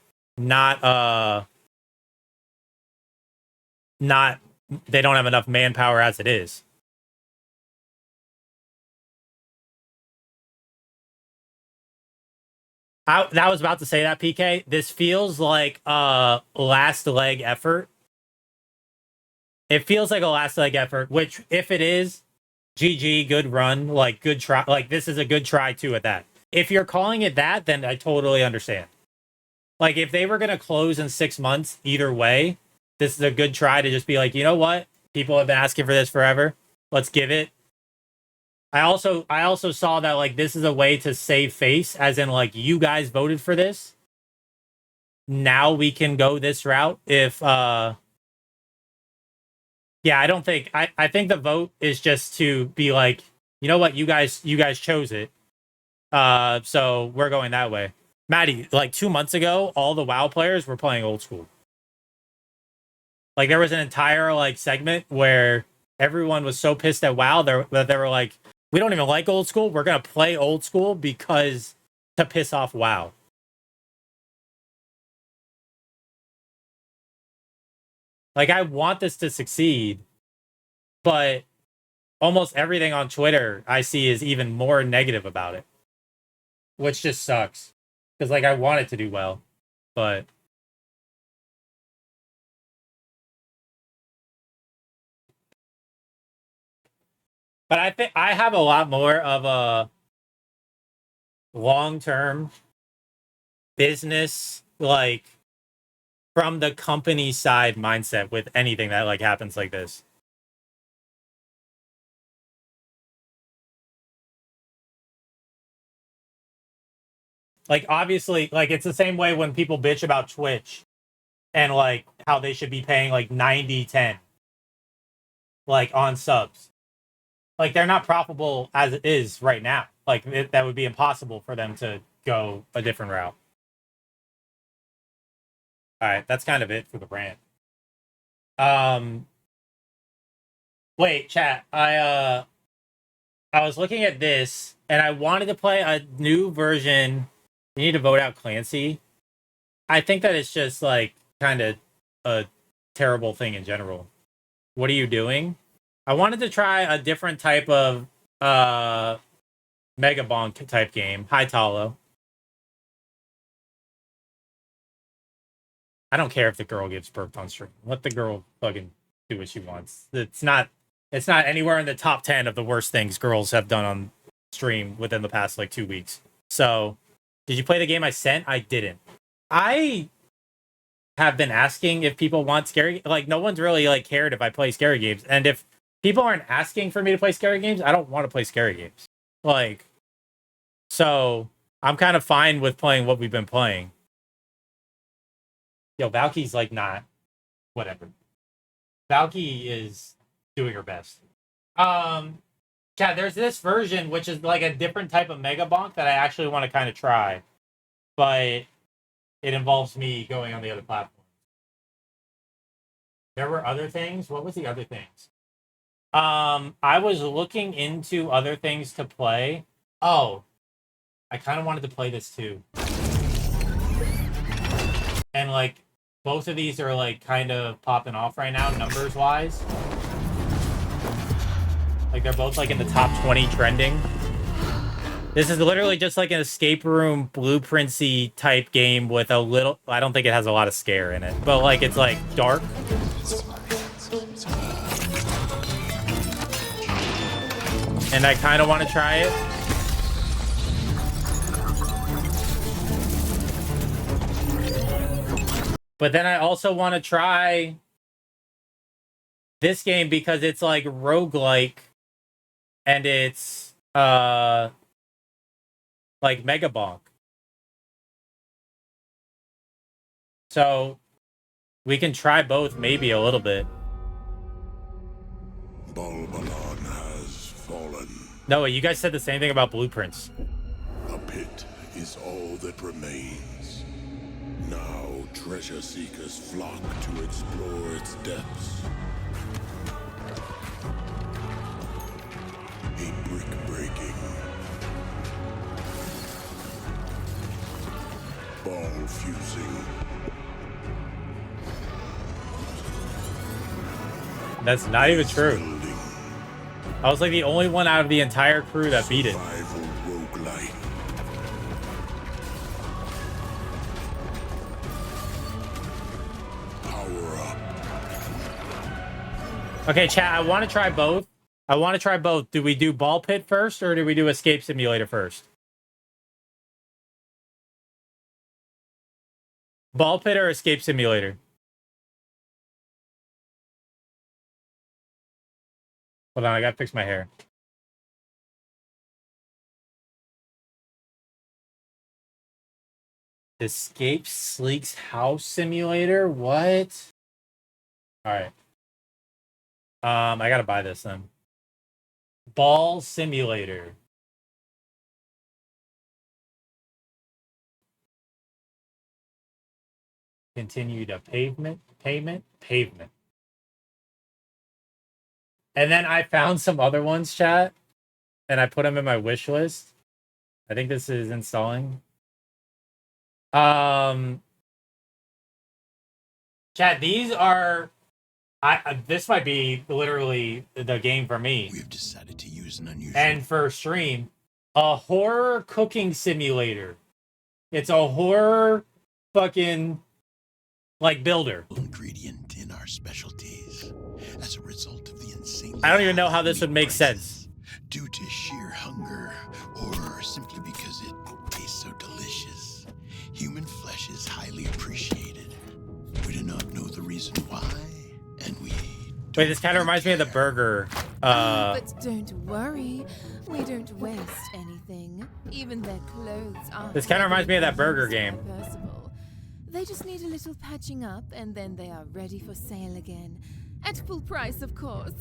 they don't have enough manpower as it is. I was about to say that, PK. This feels like a last leg effort. It feels like a last leg effort, which if it is, GG, good run, like good try. Like this is a good try too at that. If you're calling it that, then I totally understand. Like if they were going to close in 6 months, either way, this is a good try to just be like, you know what? People have been asking for this forever. Let's give it. I also saw that like this is a way to save face, as in like you guys voted for this. Now we can go this route. If yeah, I think the vote is just to be like, you know what, you guys chose it. So we're going that way. Maddie, like 2 months ago, all the WoW players were playing old school. Like there was an entire like segment where everyone was so pissed at WoW that they were like, we don't even like old school. We're going to play old school because to piss off WoW. Like, I want this to succeed, but almost everything on Twitter I see is even more negative about it, which just sucks. Because, like, I want it to do well, but... But I think I have a lot more of a long-term business, like, from the company side mindset with anything that, like, happens like this. Like, obviously, like, it's the same way when people bitch about Twitch and, like, how they should be paying, like, 90-10, like, on subs. Like, they're not profitable as it is right now. Like, that would be impossible for them to go a different route. All right, that's kind of it for the brand. Wait, chat. I was looking at this, and I wanted to play a new version. You need to vote out Clancy. I think that it's just, like, kind of a terrible thing in general. What are you doing? I wanted to try a different type of Megabonk type game. Hi, Talo. I don't care if the girl gives perked on stream. Let the girl fucking do what she wants. It's not anywhere in the top 10 of the worst things girls have done on stream within the past, like, 2 weeks. So, did you play the game I sent? I didn't. I have been asking if people want scary... Like, no one's really, like, cared if I play scary games. And if people aren't asking for me to play scary games, I don't want to play scary games. Like, so I'm kind of fine with playing what we've been playing. Yo, Valky's like not whatever. Valky is doing her best. Chad, there's this version which is like a different type of Megabonk that I actually want to kind of try, but it involves me going on the other platform. There were other things. What was the other things? I was looking into other things to play. Oh, I kind of wanted to play this too. And like both of these are like kind of popping off right now, numbers wise. Like they're both like in the top 20 trending. This is literally just like an escape room blueprintsy type game with a little, I don't think it has a lot of scare in it, but like it's like dark. And I kind of want to try it. But then I also want to try this game because it's like roguelike and it's like Megabonk. So we can try both maybe a little bit. Balbalon has fallen. No, you guys said the same thing about blueprints. A pit is all that remains. Now treasure seekers flock to explore its depths. A brick breaking, ball fusing. That's not even true. I was like the only one out of the entire crew that beat it. Roguelike. Power up. Okay, chat, I want to try both. I want to try both. Do we do ball pit first or do we do escape simulator first? Ball pit or escape simulator? Hold on, I gotta fix my hair. Escape Jsleek's house simulator? What? Alright. I gotta buy this then. Ball simulator. Continue to pavement. And then I found some other ones, chat, and I put them in my wish list. I think this is installing. Chat, these are this might be literally the game for me. We've decided to use an unusual And for stream, a horror cooking simulator. It's a horror fucking like builder. ingredient in our specialties as a result of the insane. I don't even know how this would make sense. Due to sheer hunger or simply because it tastes so delicious, human flesh is highly appreciated. We do not know the reason why, and we Wait, this kind of reminds me of the burger. But don't worry, we don't waste anything. Even their clothes are. This kind of reminds me of that burger game. Reversible. They just need a little patching up, and then they are ready for sale again, at full price, of course.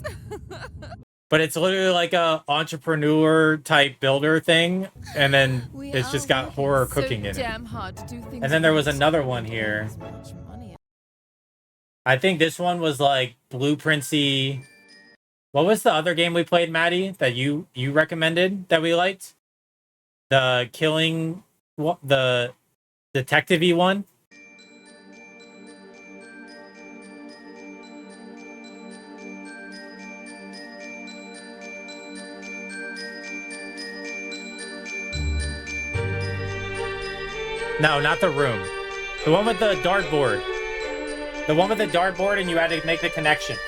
But it's literally like a entrepreneur type builder thing, and then it's just got horror cooking in it. And then there was another one here. I think this one was like blueprintsy. What was the other game we played, Maddie, that you recommended that we liked? The killing, the detective-y one. No, not the room. The one with the dartboard. The one with the dartboard and you had to make the connections.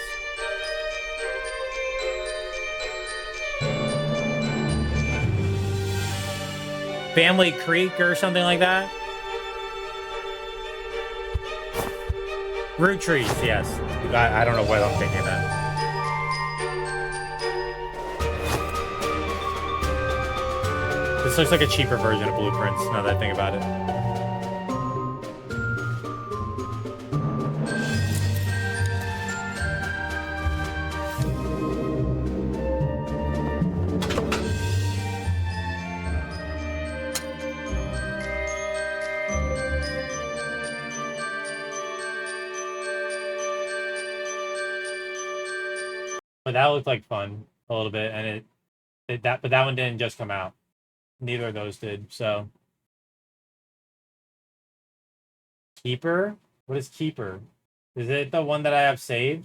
Family Creek or something like that. Root trees, yes. I don't know what I'm thinking of that. This looks like a cheaper version of Blueprints, now that I think about it. But that looked like fun a little bit, and but that one didn't just come out. Neither of those did. So, Keeper. What is Keeper? Is it the one that I have saved?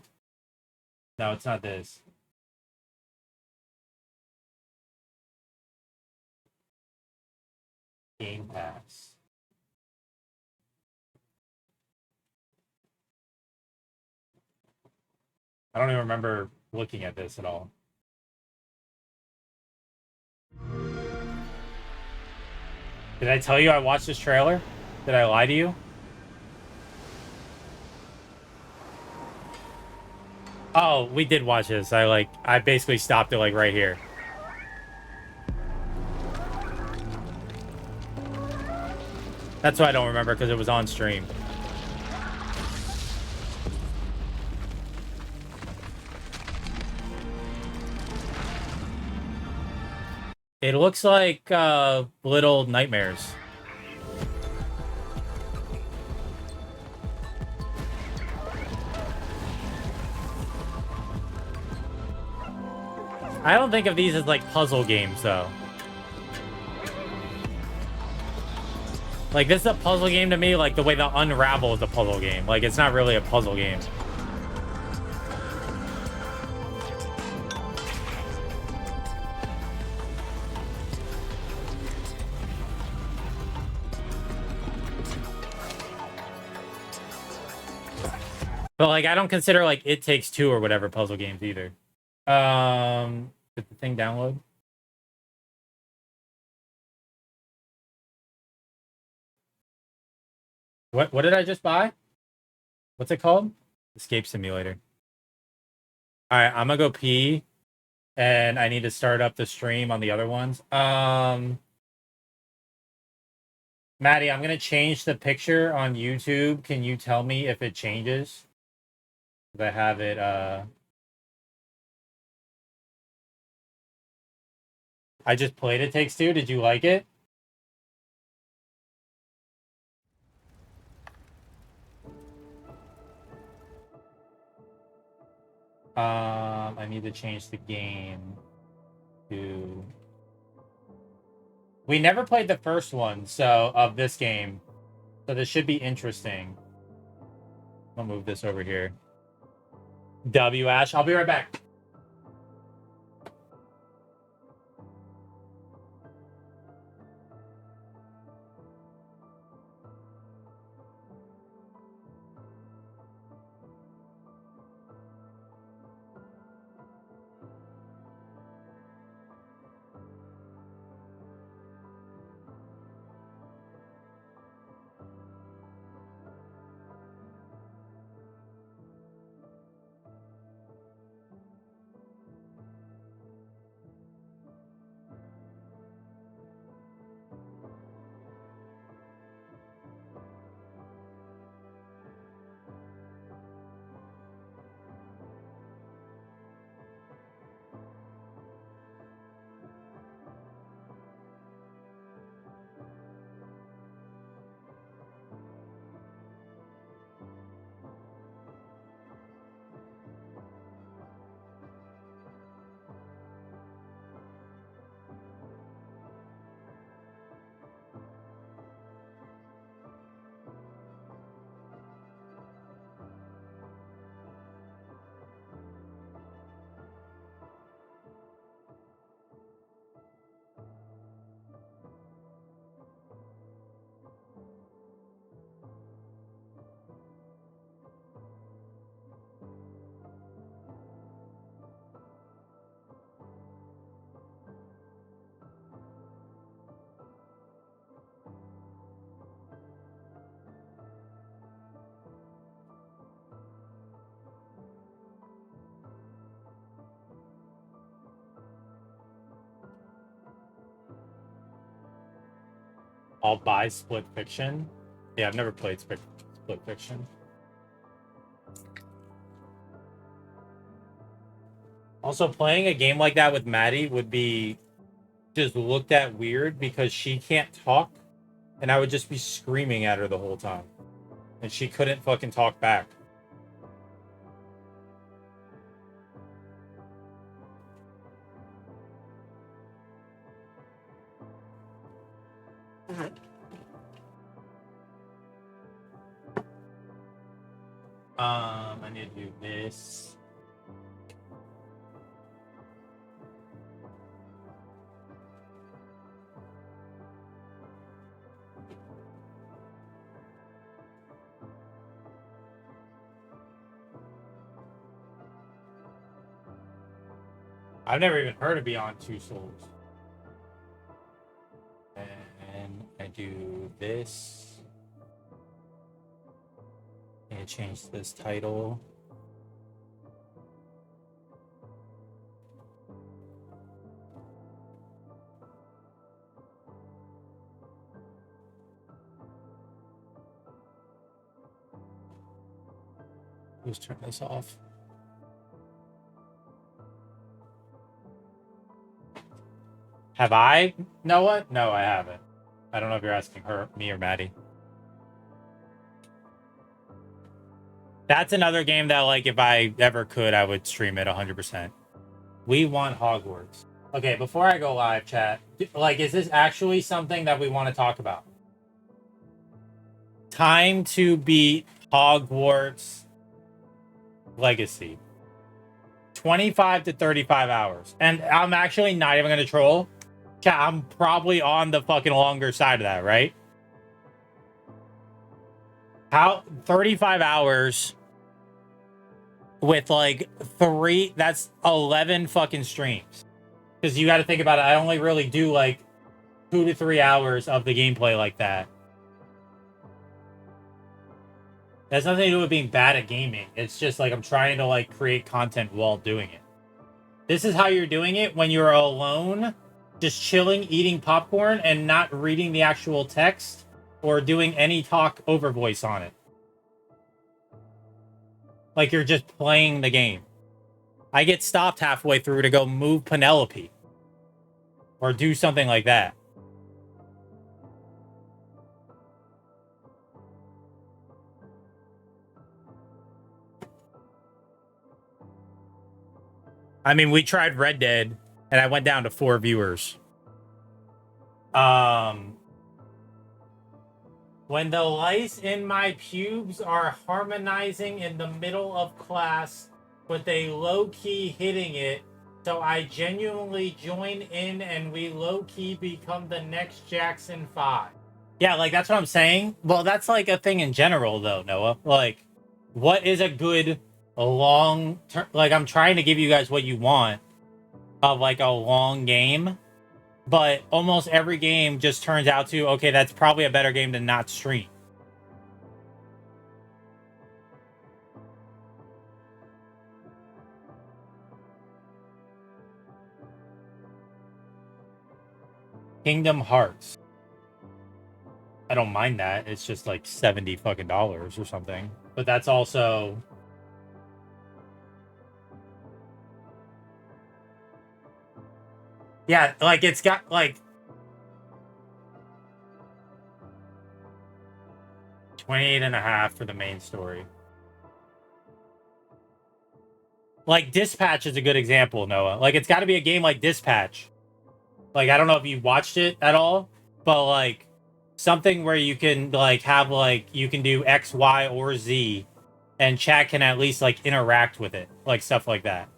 No, it's not this. Game Pass. I don't even remember looking at this at all. Did I tell you I watched this trailer? Did I lie to you? Oh, we did watch this. I basically stopped it like right here. That's why I don't remember, because it was on stream. It looks like Little Nightmares. I don't think of these as like puzzle games though. Like this is a puzzle game to me, like the way the Unravel is a puzzle game. Like it's not really a puzzle game. But like I don't consider like It Takes Two or whatever puzzle games either. Did the thing download? What did I just buy? What's it called? Escape Simulator. All right, I'm gonna go pee, and I need to start up the stream on the other ones. Maddie, I'm gonna change the picture on YouTube. Can you tell me if it changes? If I have it, I just played It Takes Two. Did you like it? I need to change the game to... We never played the first one, so, of this game. So this should be interesting. I'll move this over here. W, Ash. I'll be right back. I'll buy Split Fiction. Yeah, I've never played Split Fiction. Also, playing a game like that with Maddie would be just looked at weird because she can't talk, and I would just be screaming at her the whole time. And she couldn't fucking talk back. I need to do this. I've never even heard of Beyond Two Souls. And I do this. And change this title. Let's turn this off. Have I, Noah? No, I haven't. I don't know if you're asking her, me, or Maddie. That's another game that, like, if I ever could, I would stream it 100%. We want Hogwarts. Okay, before I go live, chat, like, is this actually something that we want to talk about? Time to beat Hogwarts Legacy. 25 to 35 hours. And I'm actually not even going to troll. Chat, I'm probably on the fucking longer side of that, right? How 35 hours with like 3, that's 11 fucking streams. Because you got to think about it, I only really do like 2 to 3 hours of the gameplay like that. It has nothing to do with being bad at gaming. It's just like I'm trying to like create content while doing it. This is how you're doing it when you're alone, just chilling, eating popcorn, and not reading the actual text or doing any talk over voice on it. Like you're just playing the game. I get stopped halfway through to go move Penelope. Or do something like that. I mean, we tried Red Dead, and I went down to 4 viewers. When the lice in my pubes are harmonizing in the middle of class, but they low-key hitting it, so I genuinely join in and we low-key become the next Jackson 5. Yeah, like, that's what I'm saying. Well, that's, like, a thing in general, though, Noah. Like, what is a good long term? Like, I'm trying to give you guys what you want of, like, a long game. But almost every game just turns out to, okay, that's probably a better game to not stream. Kingdom Hearts. I don't mind that. It's just like $70 fucking or something. But that's also... Yeah, like, it's got, like... 28.5 for the main story. Like, Dispatch is a good example, Noah. Like, it's got to be a game like Dispatch. Like, I don't know if you watched it at all, but, like, something where you can, like, have, like, you can do X, Y, or Z, and chat can at least, like, interact with it. Like, stuff like that.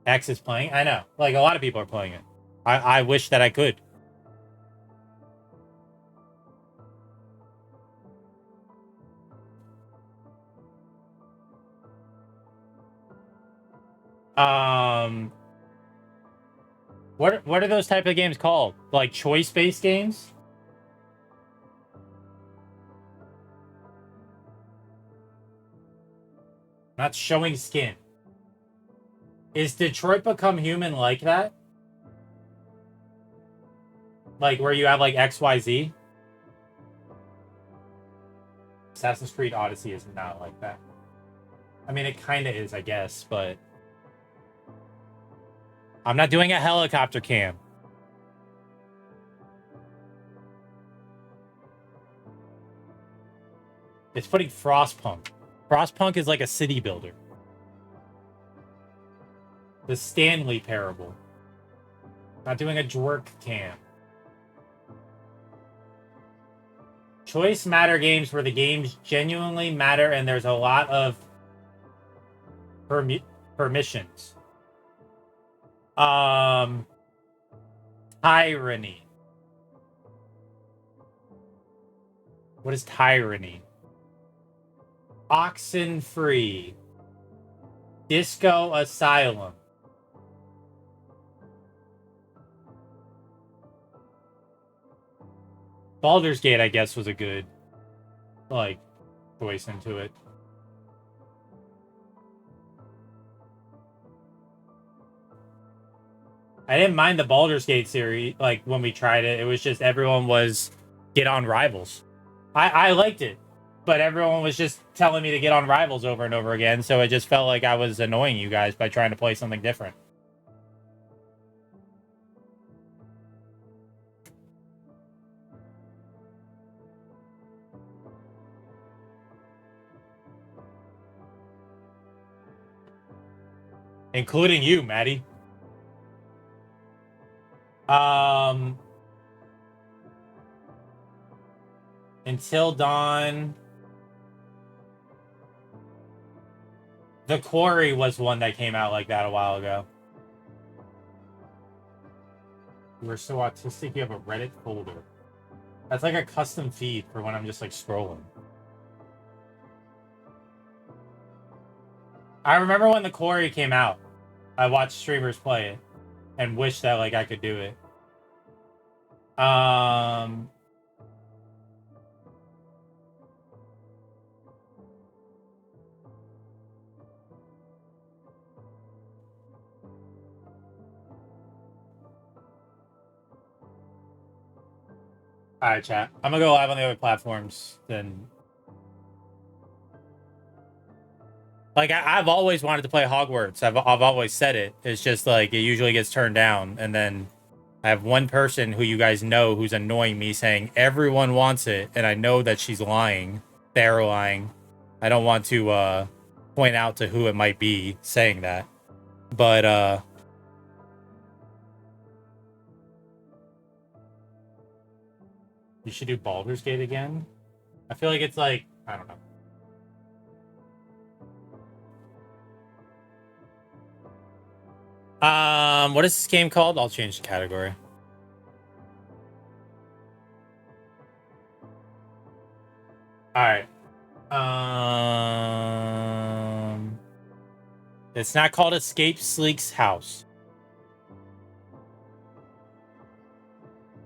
X is playing? I know. Like, a lot of people are playing it. I wish that I could. What are those type of games called? Like choice-based games? Not showing skin. Is Detroit Become Human like that? Like where you have like XYZ? Assassin's Creed Odyssey is not like that. I mean, it kind of is, I guess, but... I'm not doing a helicopter cam. It's putting Frostpunk. Frostpunk is like a city builder. The Stanley Parable. Not doing a Dwerk cam. Choice matter games where the games genuinely matter and there's a lot of permissions. Tyranny. What is tyranny? Oxenfree. Disco Asylum. Baldur's Gate, I guess, was a good, like, choice into it. I didn't mind the Baldur's Gate series, like, when we tried it. It was just everyone was get on Rivals. I liked it, but everyone was just telling me to get on Rivals over and over again, so it just felt like I was annoying you guys by trying to play something different. Including you, Maddie. Until Dawn. The Quarry was one that came out like that a while ago. You were so autistic, you have a Reddit folder. That's like a custom feed for when I'm just like scrolling. I remember when The Quarry came out. I watched streamers play it and wished that like I could do it. Alright, chat. I'm gonna go live on the other platforms then. Like, I've always wanted to play Hogwarts. I've always said it. It's just, like, it usually gets turned down. And then I have one person who you guys know who's annoying me saying everyone wants it. And I know that she's lying. They're lying. I don't want to point out to who it might be saying that. But, you should do Baldur's Gate again? I feel like it's like, I don't know. What is this game called? I'll change the category. Alright. It's not called Escape Sleek's House.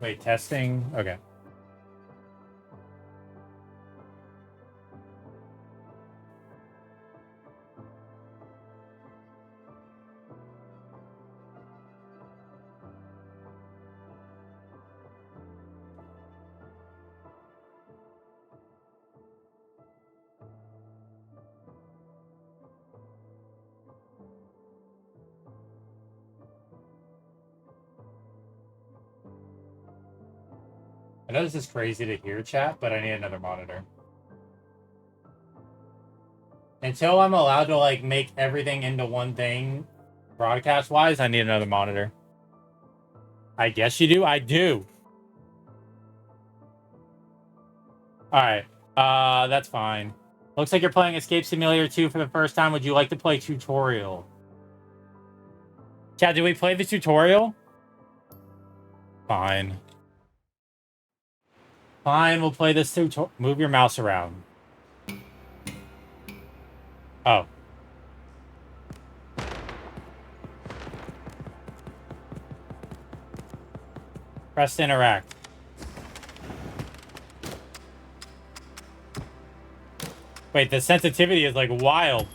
Wait, testing? Okay. I know this is crazy to hear, chat, but I need another monitor. Until I'm allowed to, like, make everything into one thing, broadcast-wise, I need another monitor. I guess you do? I do. Alright. That's fine. Looks like you're playing Escape Simulator 2 for the first time. Would you like to play tutorial? Chat, did we play the tutorial? Fine. Fine, we'll play this tutorial. Move your mouse around. Oh. Press to interact. Wait, the sensitivity is like wild.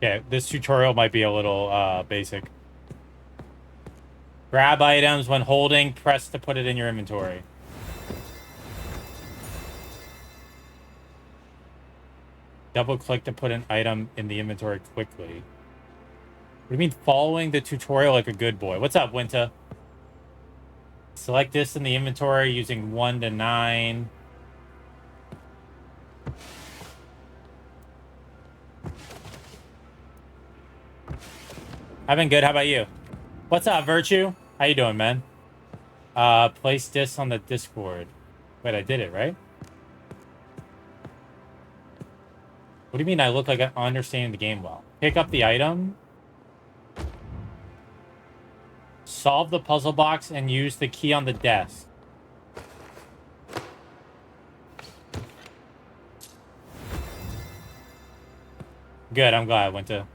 Okay, this tutorial might be a little basic. Grab items when holding, press to put it in your inventory. Double click to put an item in the inventory quickly. What do you mean following the tutorial like a good boy? What's up, Winta? Select this in the inventory using 1 to 9. I've been good. How about you? What's up, Virtue? How you doing, man? Place this on the Discord. Wait, I did it, right? What do you mean I look like I'm understanding the game well? Pick up the item. Solve the puzzle box and use the key on the desk. Good, I'm glad I went to...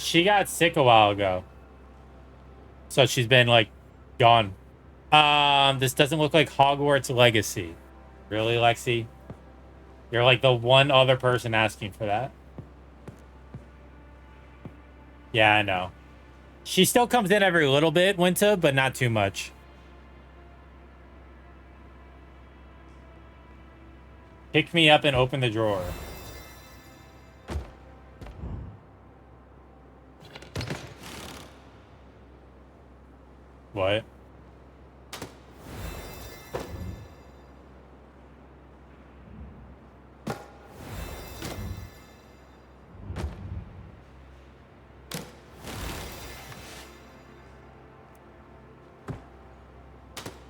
she got sick a while ago. So she's been, like, gone. This doesn't look like Hogwarts Legacy. Really, Lexi? You're, like, the one other person asking for that. Yeah, I know. She still comes in every little bit, Winter, but not too much. Pick me up and open the drawer. What?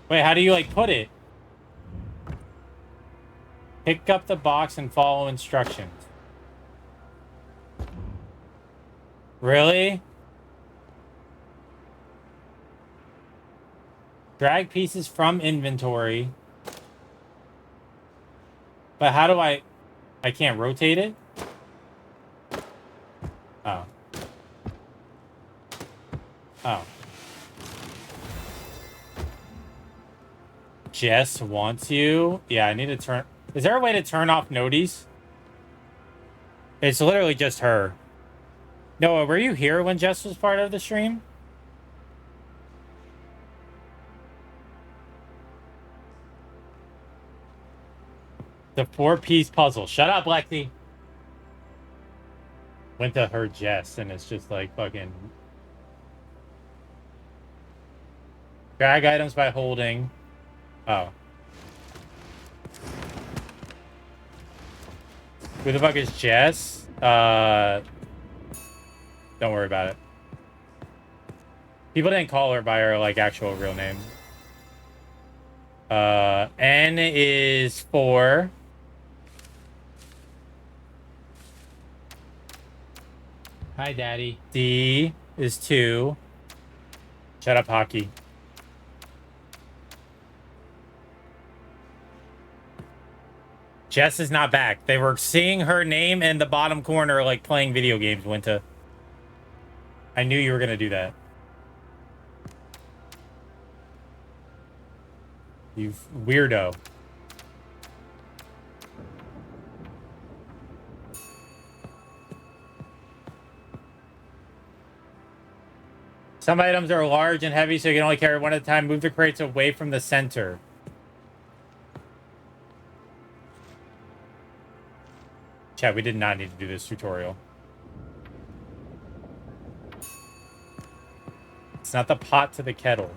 Wait, how do you, like, put it? Pick up the box and follow instructions. Really? Drag pieces from inventory. But how do I can't rotate it? Oh. Oh. Jess wants you. Yeah, I need to turn... Is there a way to turn off noties? It's literally just her. Noah, were you here when Jess was part of the stream? The 4-piece puzzle. Shut up, Lexi. Went to her Jess, and it's just like fucking... Drag items by holding. Oh. Who the fuck is Jess? Don't worry about it. People didn't call her by her, like, actual real name. N is 4. Hi, Daddy. D is 2. Shut up, Hockey. Jess is not back. They were seeing her name in the bottom corner, like, playing video games, Winter. I knew you were going to do that. You weirdo. Some items are large and heavy, so you can only carry one at a time. Move the crates away from the center. Chat, we did not need to do this tutorial. It's not the pot to the kettle.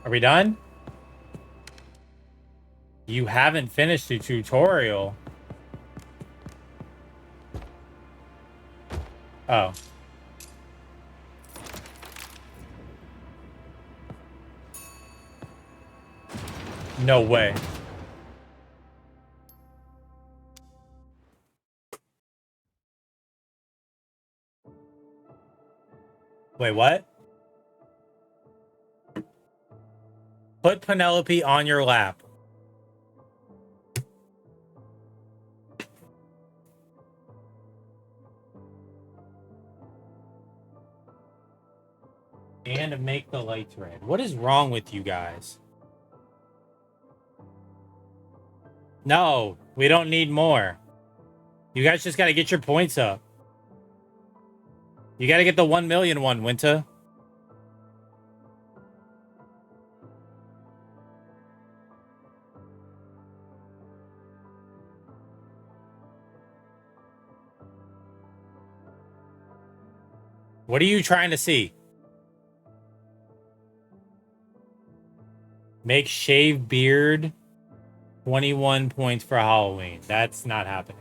Are we done? You haven't finished the tutorial. Oh. No way. Wait, what? Put Penelope on your lap. And make the lights red. What is wrong with you guys? No, we don't need more. You guys just got to get your points up. You gotta get the 1 million one, Winter. What are you trying to see? Make shave beard 21 points for Halloween. That's not happening.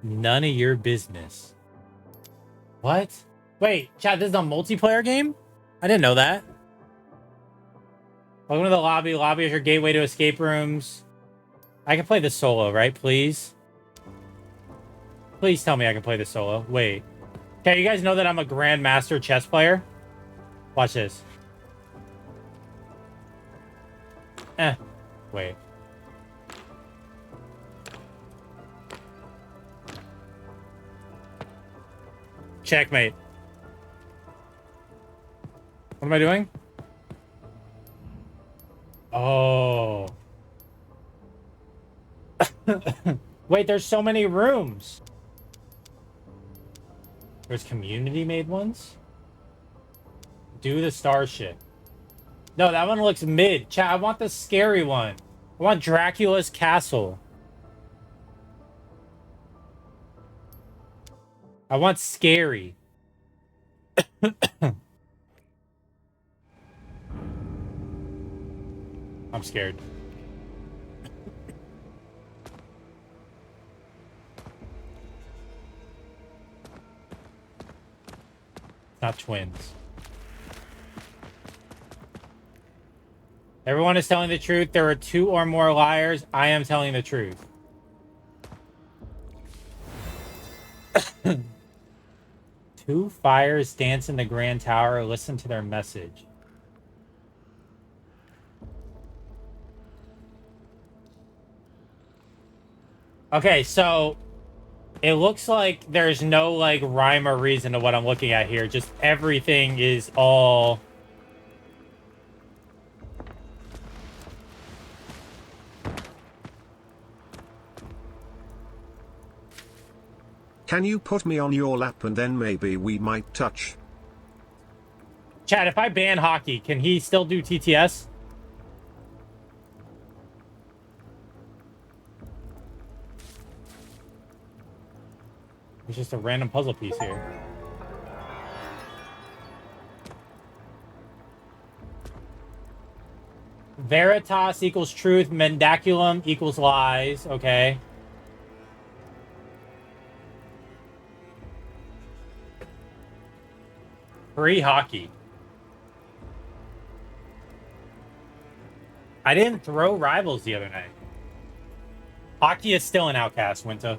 None of your business. What? Wait, chat, this is a multiplayer game? I didn't know that. Welcome to the lobby. Lobby is your gateway to escape rooms. I can play this solo, right? Please? Please tell me I can play this solo. Wait. Okay, you guys know that I'm a grandmaster chess player? Watch this. Wait. Checkmate. What am I doing? Oh. Wait, there's so many rooms. There's community-made ones? Do the star shit. No, that one looks mid. Chat, I want the scary one. I want Dracula's castle. I want scary. I'm scared. Not twins. Everyone is telling the truth. There are 2 or more liars. I am telling the truth. Two fires dance in the Grand Tower. Listen to their message. Okay, so it looks like there's no like rhyme or reason to what I'm looking at here. Just everything is all... Can you put me on your lap and then maybe we might touch? Chad, if I ban hockey, can he still do TTS? It's just a random puzzle piece here. Veritas equals truth. Mendaculum equals lies. Okay. Free hockey. I didn't throw rivals the other night. Hockey is still an outcast, Winter.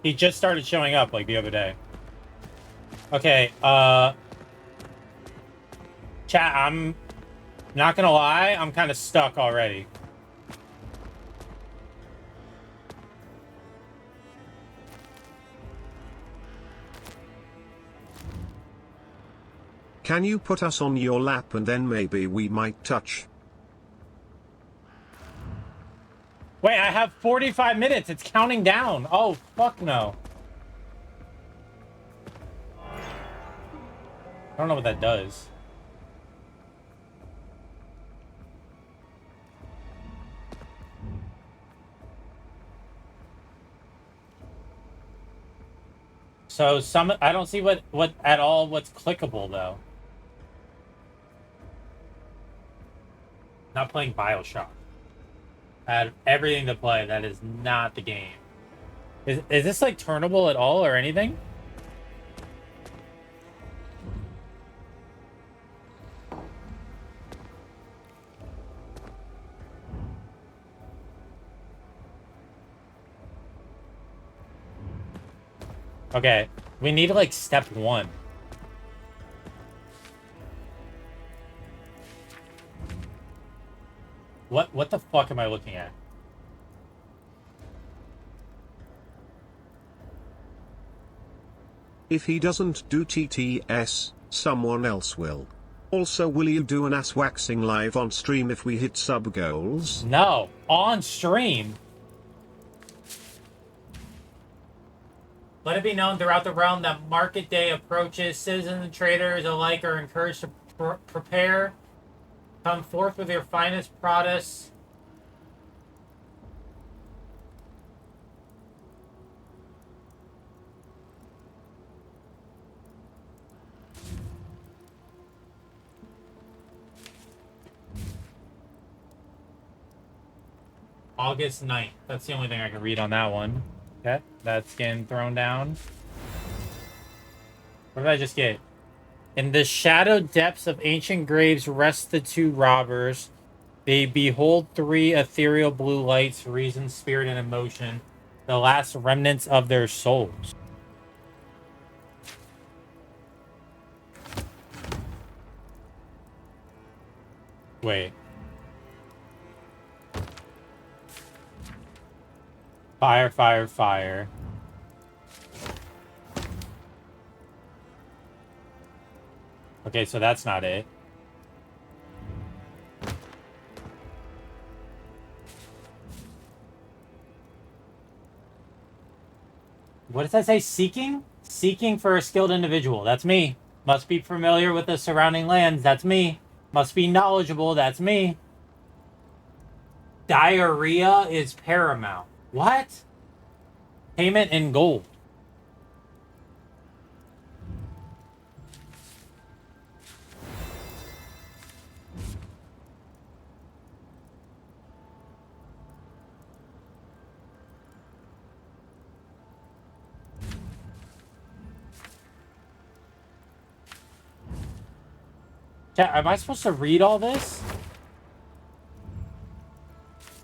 He just started showing up like the other day. Okay, chat, I'm not gonna lie, I'm kind of stuck already. Can you put us on your lap and then maybe we might touch? Wait, I have 45 minutes. It's counting down. Oh, fuck no. I don't know what that does. So I don't see what at all what's clickable though. Not playing BioShock. I had everything to play. That is not the game. Is this like turnable at all or anything? Okay, we need like step 1. What the fuck am I looking at? If he doesn't do TTS, someone else will. Also, will you do an ass waxing live on stream if we hit sub goals? No, on stream. Let it be known throughout the realm that market day approaches. Citizens and traders alike are encouraged to prepare. Come forth with your finest products. August 9th. That's the only thing I can read on that one. Okay, that's getting thrown down. What did I just get? In the shadowed depths of ancient graves rest the two robbers. They behold three ethereal blue lights, reason, spirit, and emotion, the last remnants of their souls. Wait. Fire, fire, fire. Okay, so that's not it. What does that say? Seeking? Seeking for a skilled individual. That's me. Must be familiar with the surrounding lands. That's me. Must be knowledgeable. That's me. Diarrhea is paramount. What? Payment in gold. Am I supposed to read all this?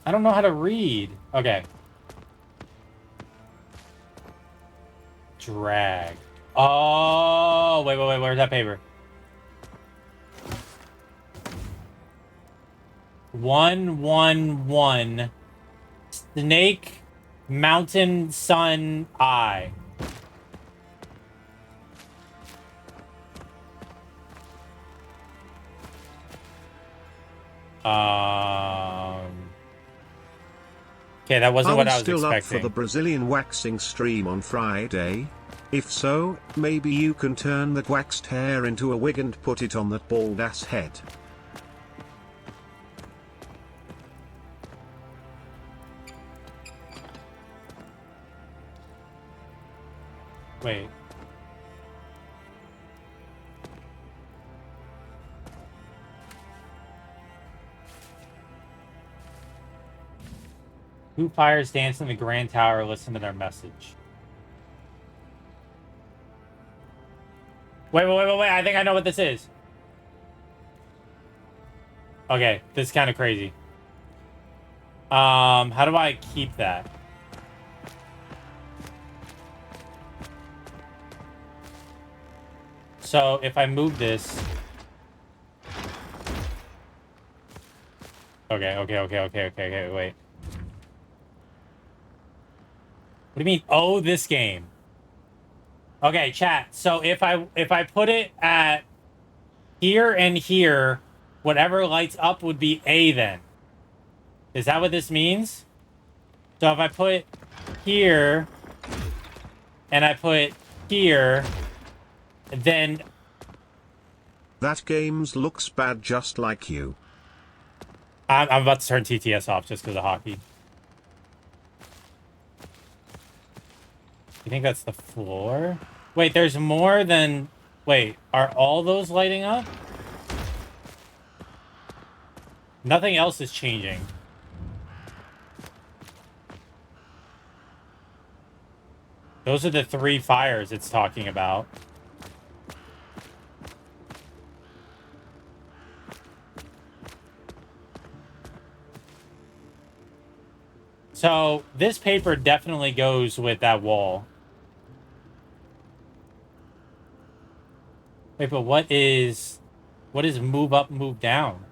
I don't know how to read. Okay. Drag. Oh, wait, where's that paper? 111 Snake Mountain Sun Eye. Okay, that wasn't what I was still expecting. up for the Brazilian waxing stream on Friday? If so, maybe you can turn that waxed hair into a wig and put it on that bald ass head. Wait. Who fires dance in the Grand Tower? Listen to their message. Wait. I think I know what this is. Okay, this is kind of crazy. How do I keep that? So if I move this. Okay, wait. What do you mean, oh, this game? Okay, chat. So if I put it at here and here, whatever lights up would be A then. Is that what this means? So if I put here and I put here, then that game's looks bad just like you. I'm about to turn TTS off just because of hockey. You think that's the floor? Wait, there's more than... Wait, are all those lighting up? Nothing else is changing. Those are the 3 fires it's talking about. So, this paper definitely goes with that wall. Wait, but what is move up, move down?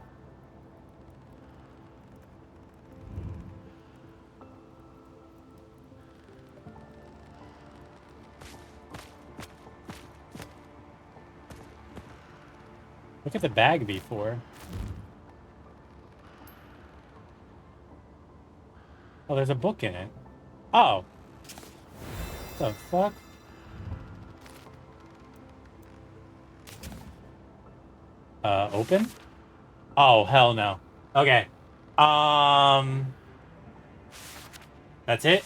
Look at the bag before. Oh, there's a book in it. Oh. What the fuck? Open? Oh, hell no. Okay. That's it?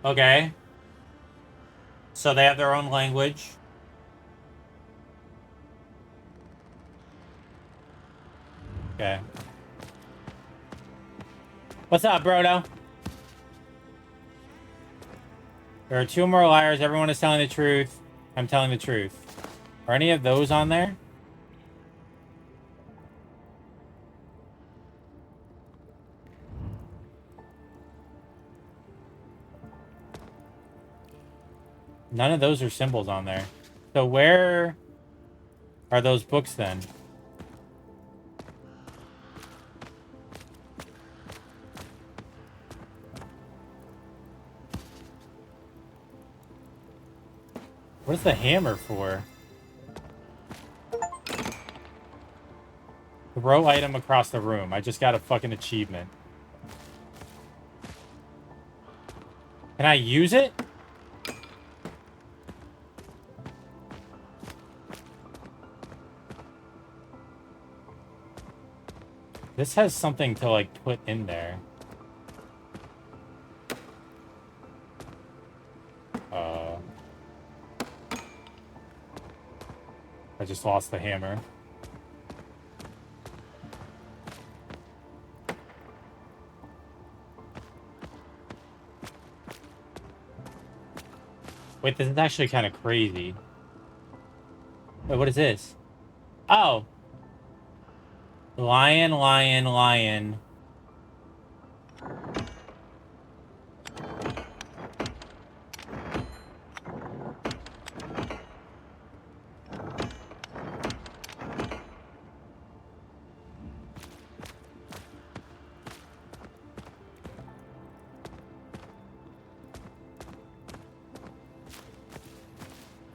Okay. So they have their own language. Okay. What's up, Brodo? There are 2 more liars. Everyone is telling the truth. I'm telling the truth. Are any of those on there? None of those are symbols on there. So where are those books then? What is the hammer for? Throw item across the room. I just got a fucking achievement. Can I use it? This has something to, like, put in there. I just lost the hammer. Wait, this is actually kind of crazy. Wait, what is this? Oh! Lion, lion, lion.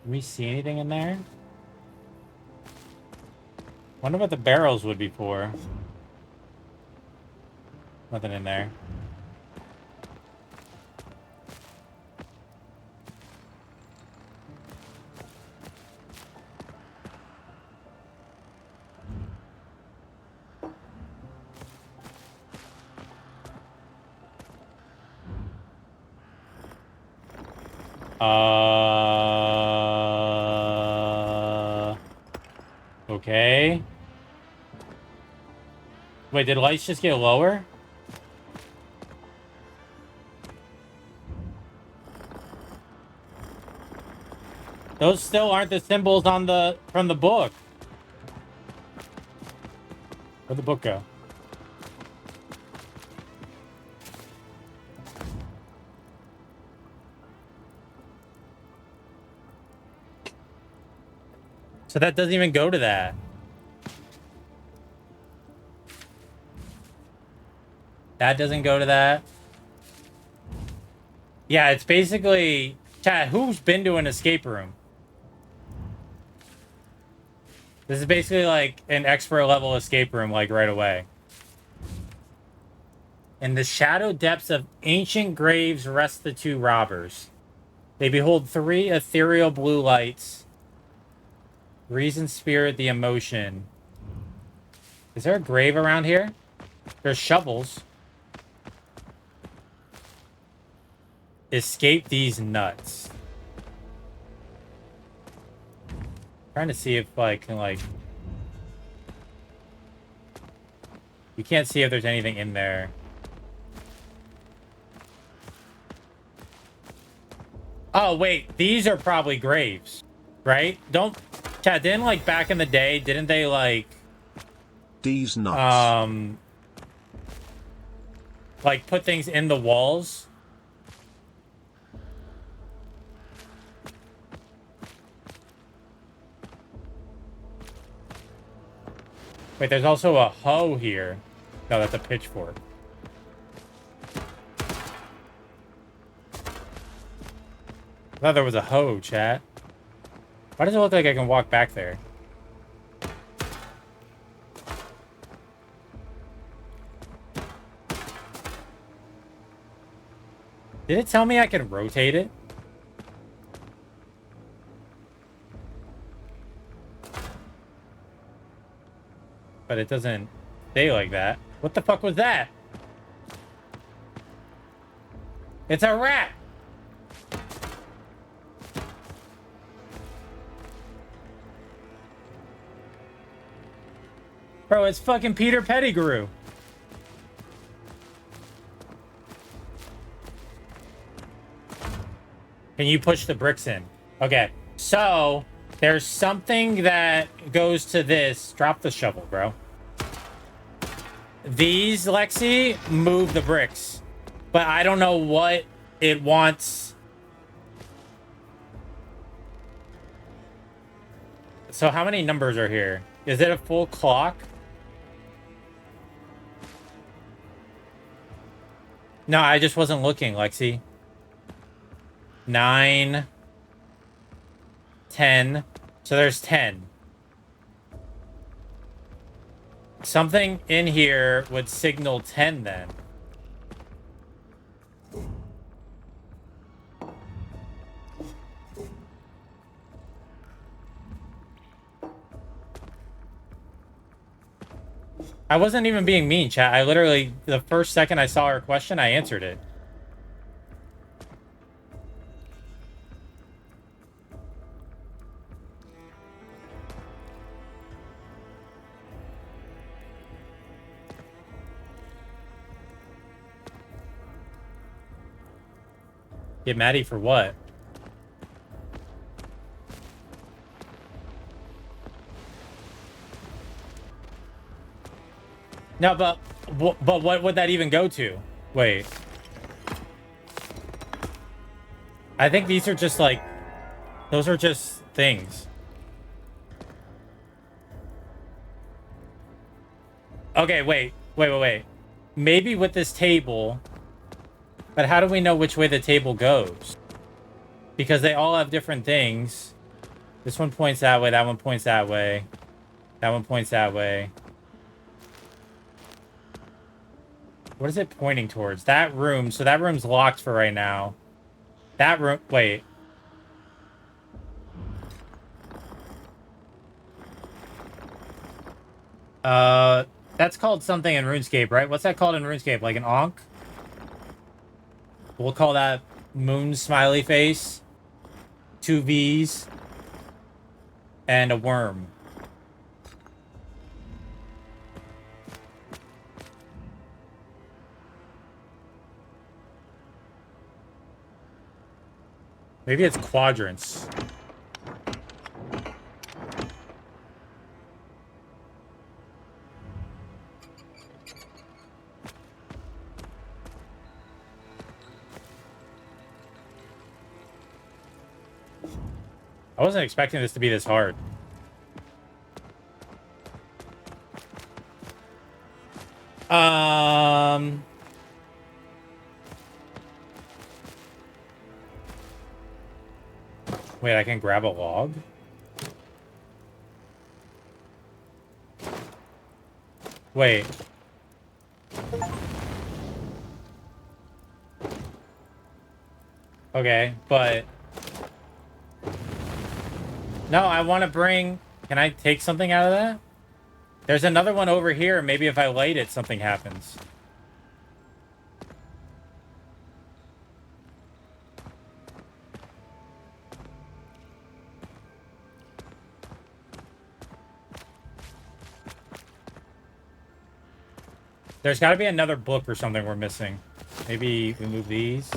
Can we see anything in there? Wonder what the barrels would be for. Nothing in there. Okay. Wait, did lights just get lower? Those still aren't the symbols on the from the book. Where'd the book go? So that doesn't even go to that. That doesn't go to that. Yeah, it's basically... Chat, who's been to an escape room? This is basically like an expert level escape room, like right away. In the shadow depths of ancient graves rest the 2 robbers. They behold 3 ethereal blue lights. Reason, spirit, the emotion. Is there a grave around here? There's shovels. Escape these nuts. Trying to see if I can, like... You can't see if there's anything in there. Oh, wait. These are probably graves. Right? Don't... Chat, didn't, like, back in the day, didn't they, like... These nuts. Like, put things in the walls? Wait, there's also a hoe here. No, that's a pitchfork. I thought there was a hoe, chat. Why does it look like I can walk back there? Did it tell me I can rotate it? but it doesn't stay like that. What the fuck was that? It's a rat! Bro, it's fucking Peter Pettigrew. Can you push the bricks in? Okay, so there's something that goes to this. Drop the shovel, bro. These, Lexi, move the bricks. But I don't know what it wants. So how many numbers are here? Is it a full clock? No, I just wasn't looking, Lexi. 9, 10. So there's 10. Something in here would signal 10 then. I wasn't even being mean, chat. I literally, the first second I saw her question, I answered it. Get Maddie for what? No, but what would that even go to? Wait. I think these are just like, those are just things. Okay, wait. Maybe with this table, but how do we know which way the table goes? Because they all have different things. This one points that way, that one points that way. That one points that way. What is it pointing towards? That room. So that room's locked for right now. That room... Wait. That's called something in RuneScape, right? What's that called in RuneScape? Like an Ankh? We'll call that moon smiley face. 2 V's. And a worm. Maybe it's quadrants. I wasn't expecting this to be this hard. Wait, I can grab a log? Wait. Okay, but... No, I want to bring... Can I take something out of that? There's another one over here. Maybe if I light it, something happens. There's got to be another book or something we're missing. Maybe we move these.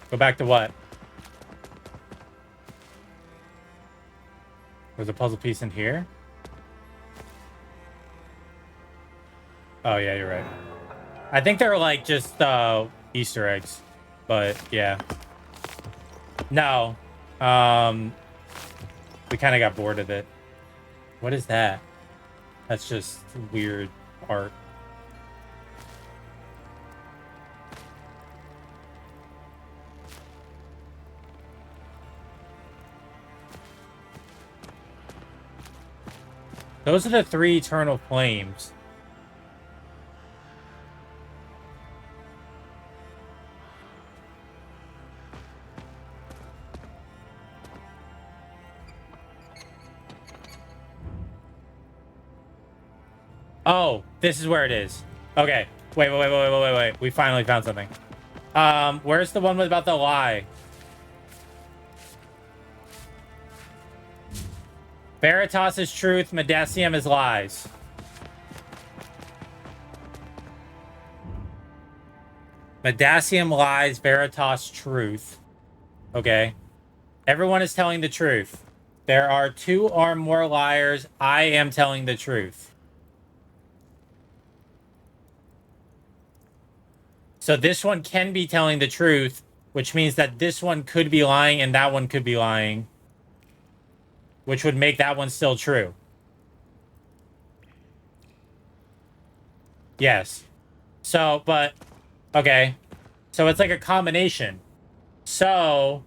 Go back to what? There's a puzzle piece in here? Oh, yeah, you're right. I think they're like just Easter eggs. But, yeah. No. We kind of got bored of it. What is that? That's just weird art. Those are the 3 eternal flames. Oh, this is where it is. Okay. Wait. We finally found something. Where's the one about the lie? Veritas is truth, Medasium is lies. Medasium lies, Veritas truth. Okay. Everyone is telling the truth. There are 2 or more liars. I am telling the truth. So this one can be telling the truth, which means that this one could be lying and that one could be lying, which would make that one still true. Yes. So, but, okay. So it's like a combination. So,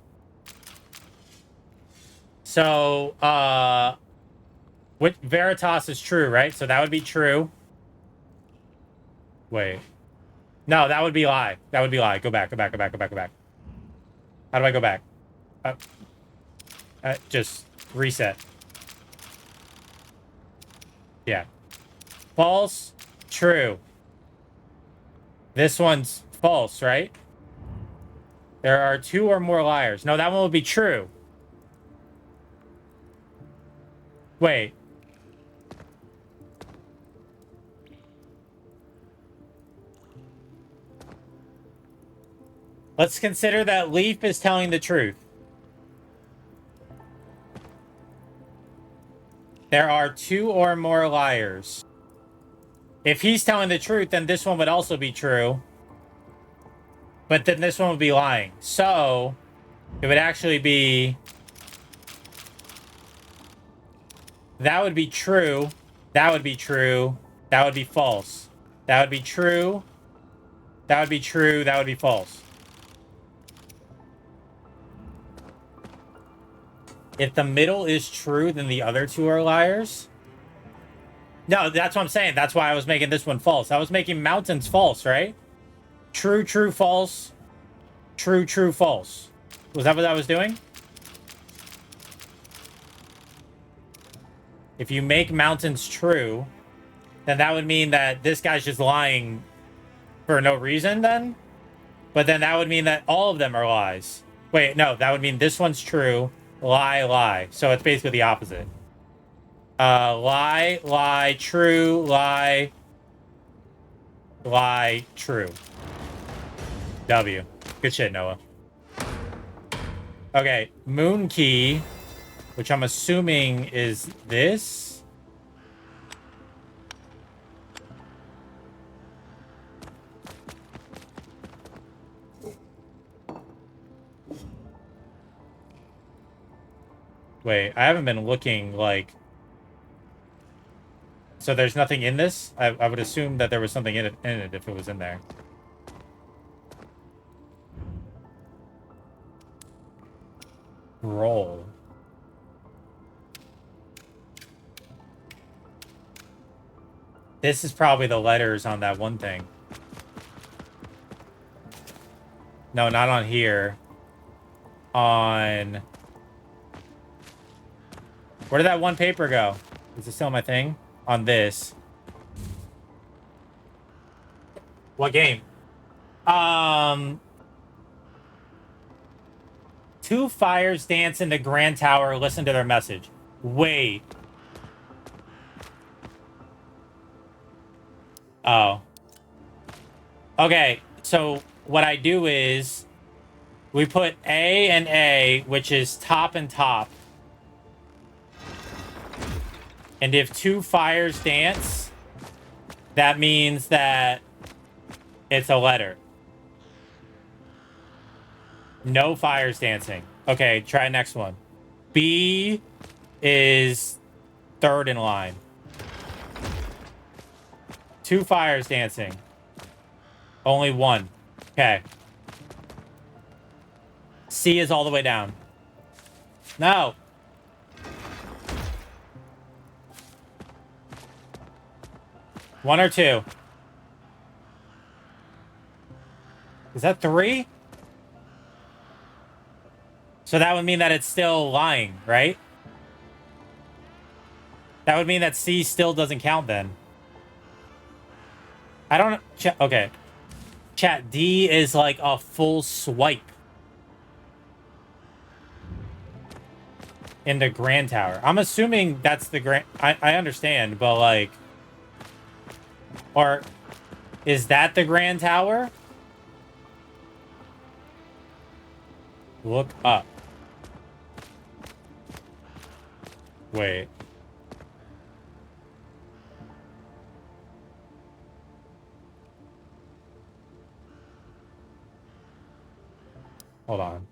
what Veritas is true, right? So that would be true. Wait. No, that would be lie. That would be lie. Go back. How do I go back? Just reset. Yeah. False, true. This one's false, right? There are 2 or more liars. No, that one would be true. Wait. Let's consider that Leaf is telling the truth. There are 2 or more liars. If he's telling the truth, then this one would also be true. But then this one would be lying. So, it would actually be... That would be true. That would be true. That would be false. That would be true. That would be true. That would be false. If the middle is true, then the other 2 are liars. No, that's what I'm saying. That's why I was making this one false. I was making mountains false, right? True, true, false. True, true, false. Was that what I was doing? If you make mountains true, then that would mean that this guy's just lying for no reason then? But then that would mean that all of them are lies. Wait, no, that would mean this one's true. Lie, lie. So it's basically the opposite. Lie, lie, true, lie, lie, true. W. Good shit, Noah. Okay, moon key, which I'm assuming is this. Wait, I haven't been looking, like... So there's nothing in this? I would assume that there was something in it if it was in there. Roll. This is probably the letters on that one thing. No, not on here. On... Where did that one paper go? Is it still my thing? On this. What game? 2 fires dance in the Grand Tower. Listen to their message. Wait. Oh. Okay, so what I do is we put A and A, which is top and top. And if 2 fires dance, that means that it's a letter. No fires dancing. Okay, try next one. B is 3rd in line. 2 fires dancing. Only 1. Okay. C is all the way down. No. One or 2? Is that 3? So that would mean that it's still lying, right? That would mean that C still doesn't count then. I don't know. Okay. Chat, D is like a full swipe into Grand Tower. I'm assuming that's the Grand... I understand, but like... Or is that the Grand Tower? Look up. Wait. Hold on.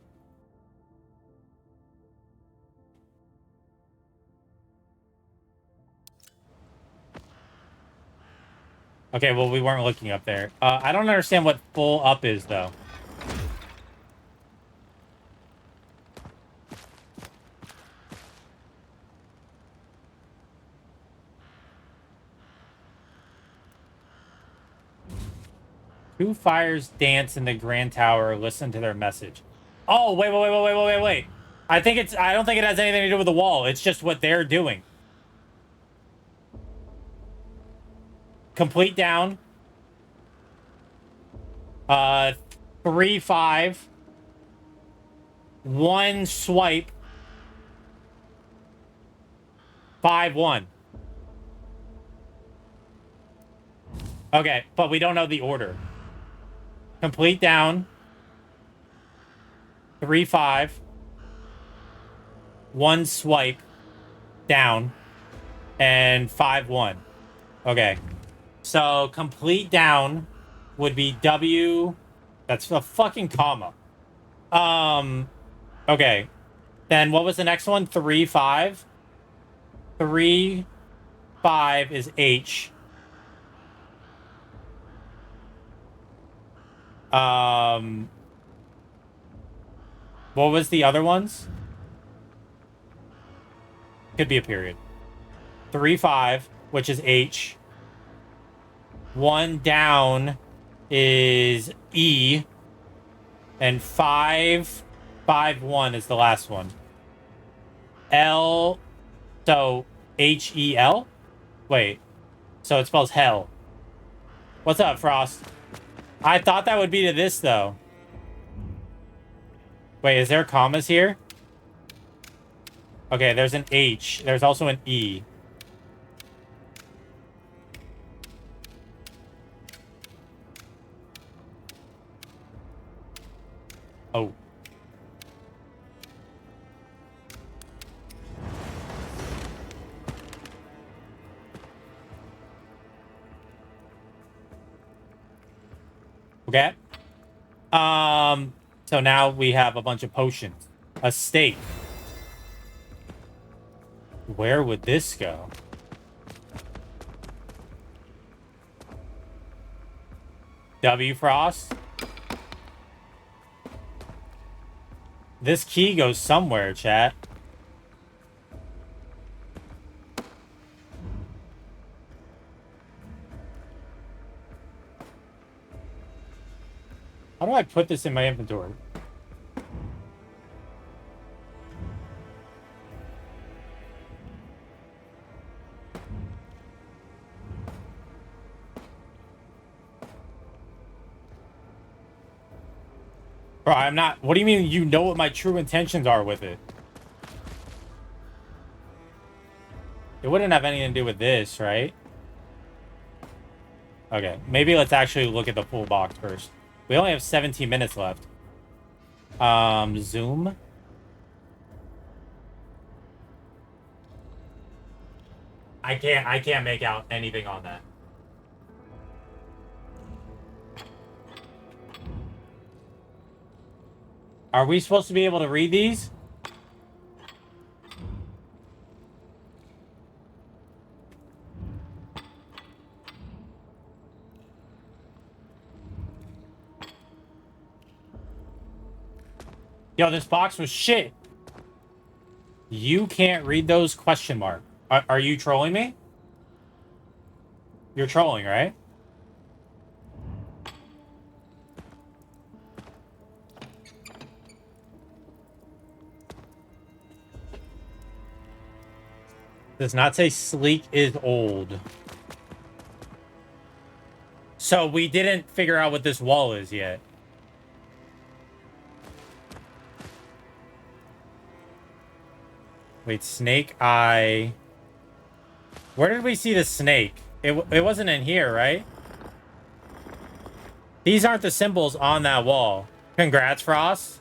Okay, well, we weren't looking up there. I don't understand what full up is, though. Two fires dance in the Grand Tower. Listen to their message. Oh, wait. I don't think it has anything to do with the wall. It's just what they're doing. Complete down. 3-5. 1 swipe. 5-1. Okay, but we don't know the order. Complete down. 3-5. 1 swipe down. And 5-1. Okay. So complete down would be W. That's a fucking comma. Okay. Then what was the next one? 3-5. 3-5 is H. What was the other ones? Could be a period. 3-5, which is H. 1 down is E. And 5-5-1 is the last one. L. So H-E-L? Wait. So it spells hell. What's up, Frost? I thought that would be to this, though. Wait, is there commas here? Okay, there's an H. There's also an E. Oh. Okay. So now we have a bunch of potions. A steak. Where would this go? W Frost. This key goes somewhere, chat. How do I put this in my inventory? Bro, I'm not... What do you mean you know what my true intentions are with it? It wouldn't have anything to do with this, right? Okay, maybe let's actually look at the full box first. We only have 17 minutes left. Zoom. I can't make out anything on that. Are we supposed to be able to read these? Yo, this box was shit. You can't read those question mark. Are you trolling me? You're trolling, right? Does not say Sleek is old. So we didn't figure out what this wall is yet. Wait, snake eye. Where did we see the snake? It wasn't in here, right? These aren't the symbols on that wall. Congrats, Frost.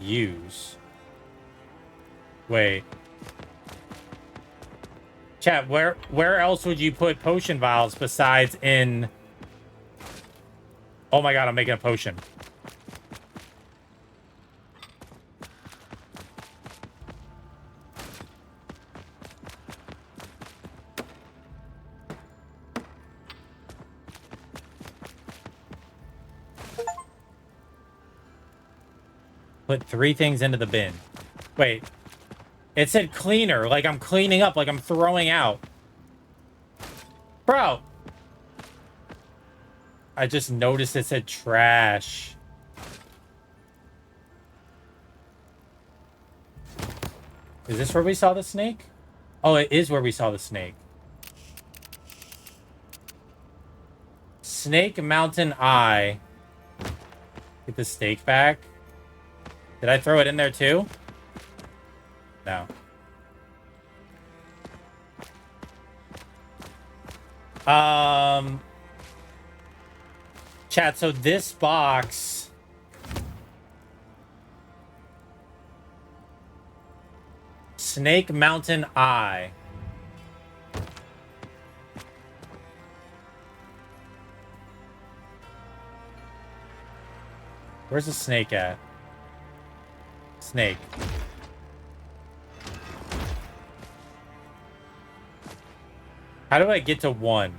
Use. Wait. Chat, where else would you put potion vials besides in... Oh my god, I'm making a potion. Put 3 things into the bin. Wait. It said cleaner, like I'm cleaning up, like I'm throwing out. Bro! I just noticed it said trash. Is this where we saw the snake? Oh, it is where we saw the snake. Snake Mountain Eye. Get the steak back. Did I throw it in there too? No. Chat, so this box... Snake Mountain Eye. Where's the snake at? Snake. How do I get to 1?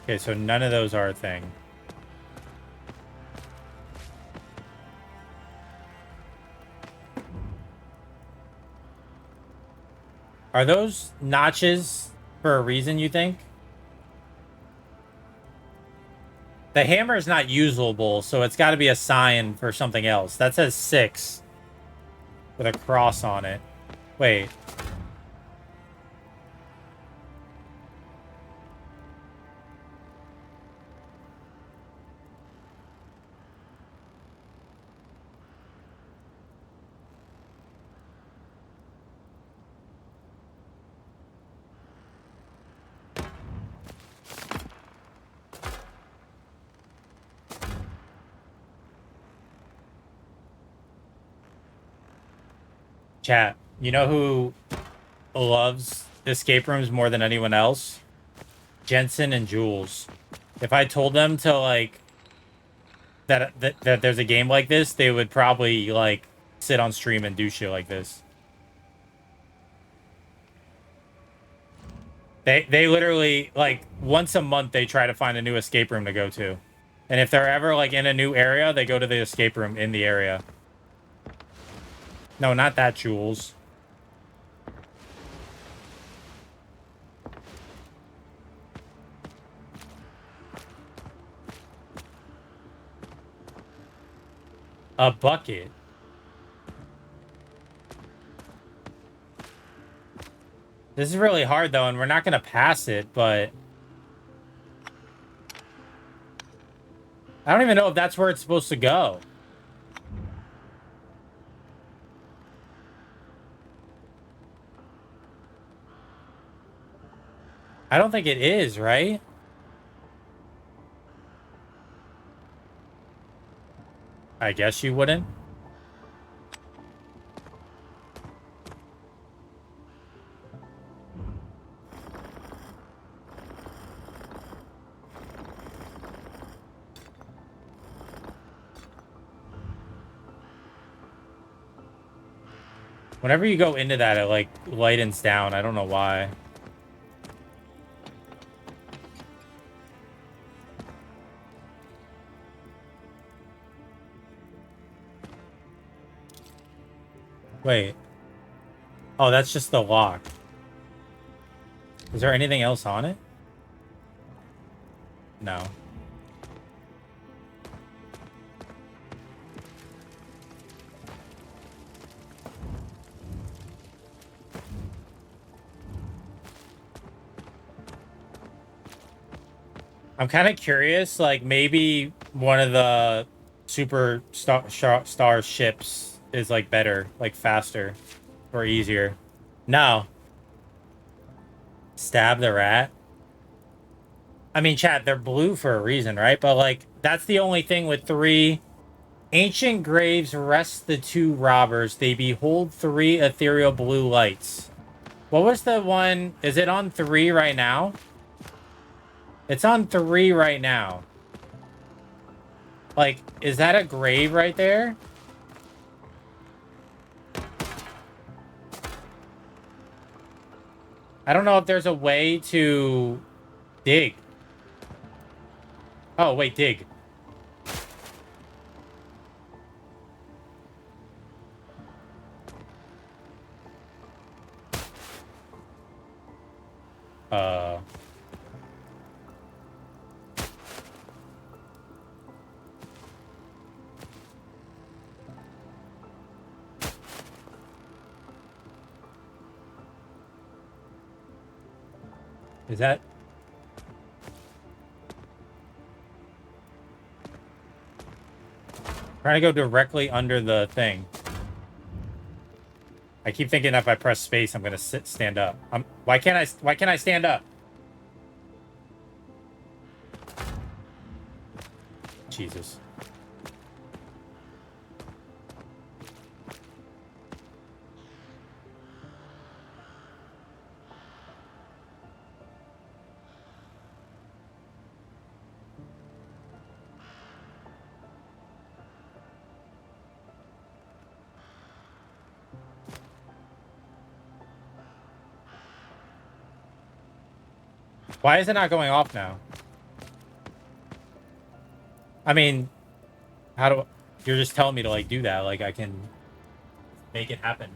Okay, so none of those are a thing. Are those notches for a reason, you think? The hammer is not usable, so it's got to be a sign for something else. That says 6 with a cross on it. Wait. Chat, you know who loves escape rooms more than anyone else? Jensen and Jules. If I told them to, like, that there's a game like this, they would probably, like, sit on stream and do shit like this. They literally, like, once a month they try to find a new escape room to go to. And if they're ever, like, in a new area, they go to the escape room in the area. No, not that, Jules. A bucket. This is really hard, though, and we're not going to pass it, but... I don't even know if that's where it's supposed to go. I don't think it is, right? I guess you wouldn't. Whenever you go into that, it, like, lightens down. I don't know why. Wait. Oh, that's just the lock. Is there anything else on it? No. I'm kind of curious, like maybe one of the super star ships is like better, like faster or easier. No. Stab the rat. I mean, chat, they're blue for a reason, right? But like, that's the only thing with 3. Ancient graves rest the 2 robbers. They behold 3 ethereal blue lights. What was the one? Is it on 3 right now? It's on 3 right now. Like, is that a grave right there? I don't know if there's a way to dig. Oh, wait, dig. Is that... Trying to go directly under the thing. I keep thinking if I press space, I'm gonna stand up. Why can't I stand up? Jesus. Why is it not going off now? I mean, how do... You're just telling me to, like, do that. Like, I can make it happen.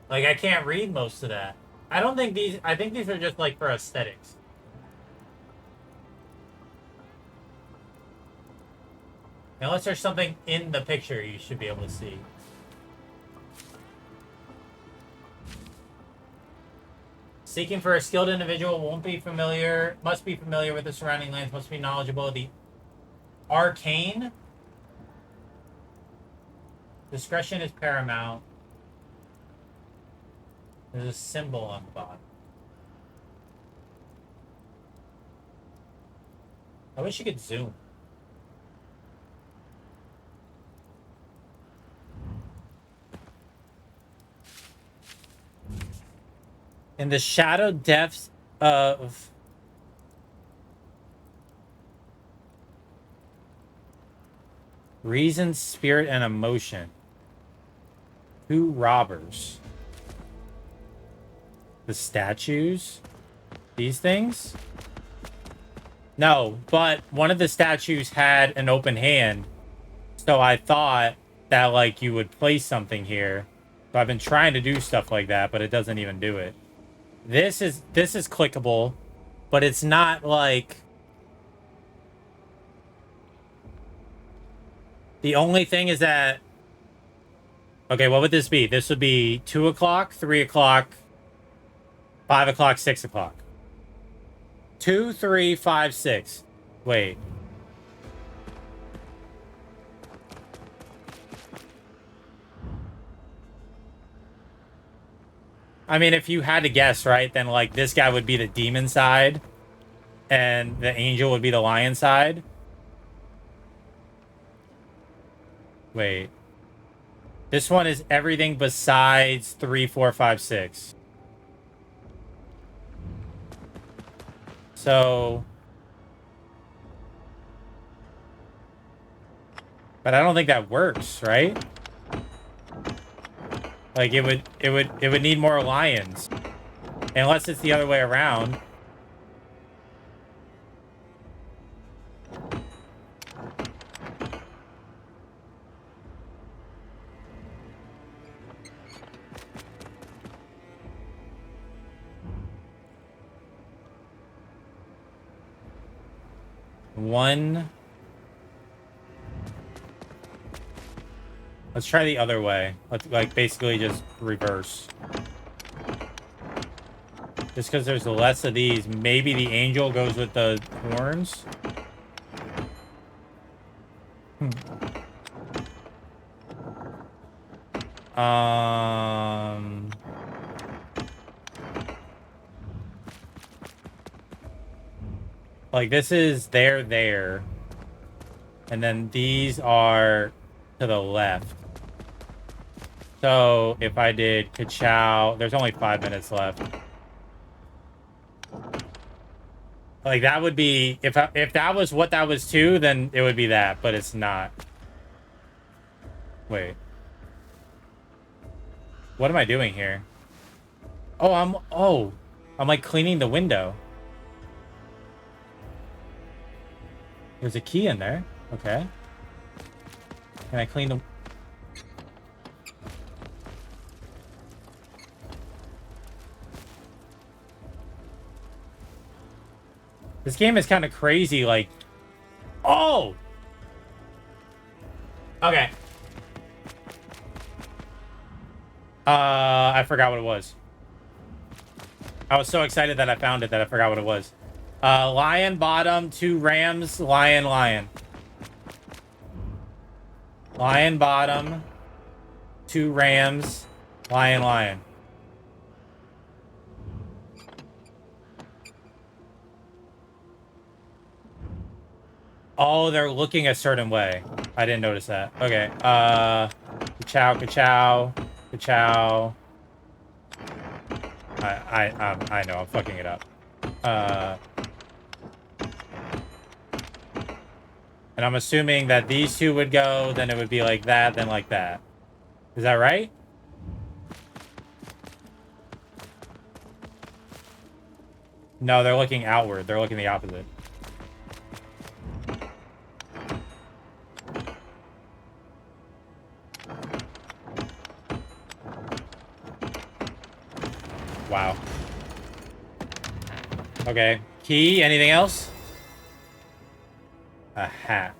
Like, I can't read most of that. I don't think these... I think these are just, like, for aesthetics. Unless there's something in the picture you should be able to see. Seeking for a skilled individual must be familiar with the surrounding lands, must be knowledgeable of the arcane. Discretion is paramount. There's a symbol on the bottom. I wish you could zoom. In the shadow depths of reason, spirit, and emotion. 2 robbers. The statues? These things? No, but one of the statues had an open hand. So I thought that, like, you would place something here. So I've been trying to do stuff like that, but it doesn't even do it. This is clickable, but it's not like... The only thing is that... Okay, what would this be? This would be 2 o'clock, 3 o'clock, 5 o'clock, 6 o'clock. 2, 3, 5, 6. Wait. I mean, if you had to guess, right, then, like, this guy would be the demon side, and the angel would be the lion side. Wait. This one is everything besides 3, 4, 5, 6. So... But I don't think that works, right? Like, it would need more lions. Unless it's the other way around. One. Let's try the other way. Let's, like, basically just reverse. Just because there's less of these. Maybe the angel goes with the horns. Like this is there. And then these are to the left. So if I did ka-chow, there's only 5 minutes left. Like that would be, if that was what that was too, then it would be that, but it's not. Wait. What am I doing here? Oh, I'm like cleaning the window. There's a key in there. Okay. Can I clean the... This game is kind of crazy, like... Oh! Okay. I forgot what it was. I was so excited that I found it that I forgot what it was. Lion, bottom, 2 rams, lion, lion. Lion, bottom, 2 rams, lion, lion. Oh, they're looking a certain way. I didn't notice that. Okay. Ka-chow, ka-chow, ka-chow. I know, I'm fucking it up. And I'm assuming that these two would go, then it would be like that, then like that. Is that right? No, they're looking outward. They're looking the opposite. Wow. Okay. Key, anything else? A hat.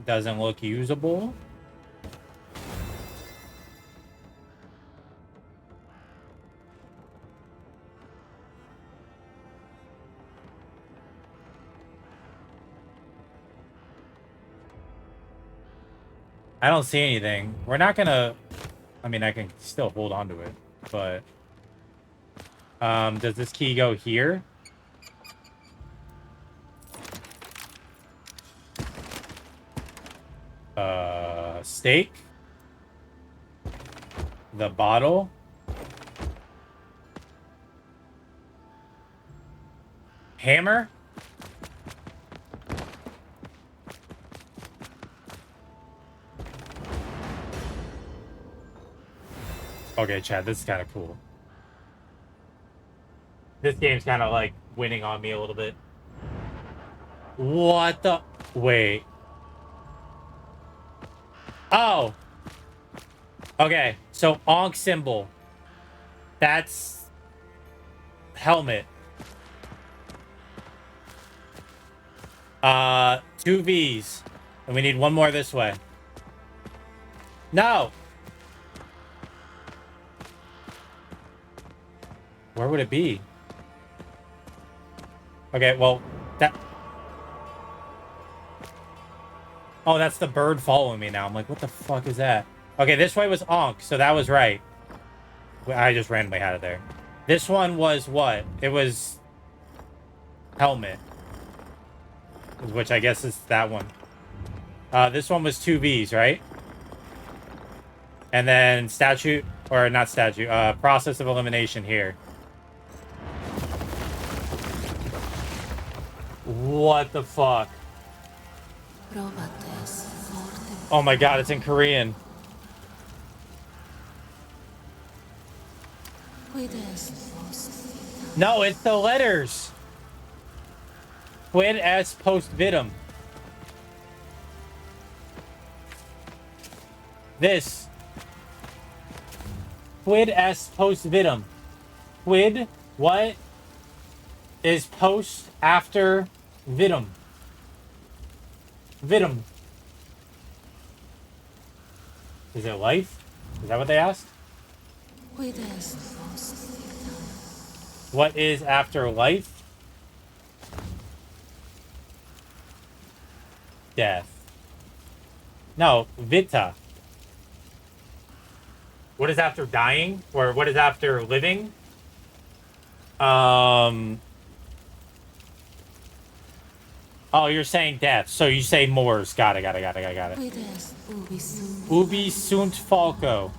Doesn't look usable. I don't see anything. We're not gonna... I mean, I can still hold on to it, but... does this key go here? Steak? The bottle? Hammer? Okay, Chad, this is kind of cool. This game's kind of like winning on me a little bit. What the... Wait. Oh. Okay, so Onk symbol. That's... helmet. 2 V's. And we need one more this way. No! Where would it be? Okay, well, that... Oh, that's the bird following me now. I'm like, what the fuck is that? Okay, this way was Onk, so that was right. I just randomly had it there. This one was what? It was... helmet. Which I guess is that one. This one was 2 V's, right? And then statute... Or not statute. Process of elimination here. What the fuck? Oh my god, it's in Korean. No, it's the letters. VODS post vitam. This. VODS post vitam. Quid, what is post after vitam? Vitam. Is it life? Is that what they asked? What is after life? Death. No, vita. What is after dying? Or what is after living? Oh, you're saying death. So you say Moors. Got it. Ubi sunt falco.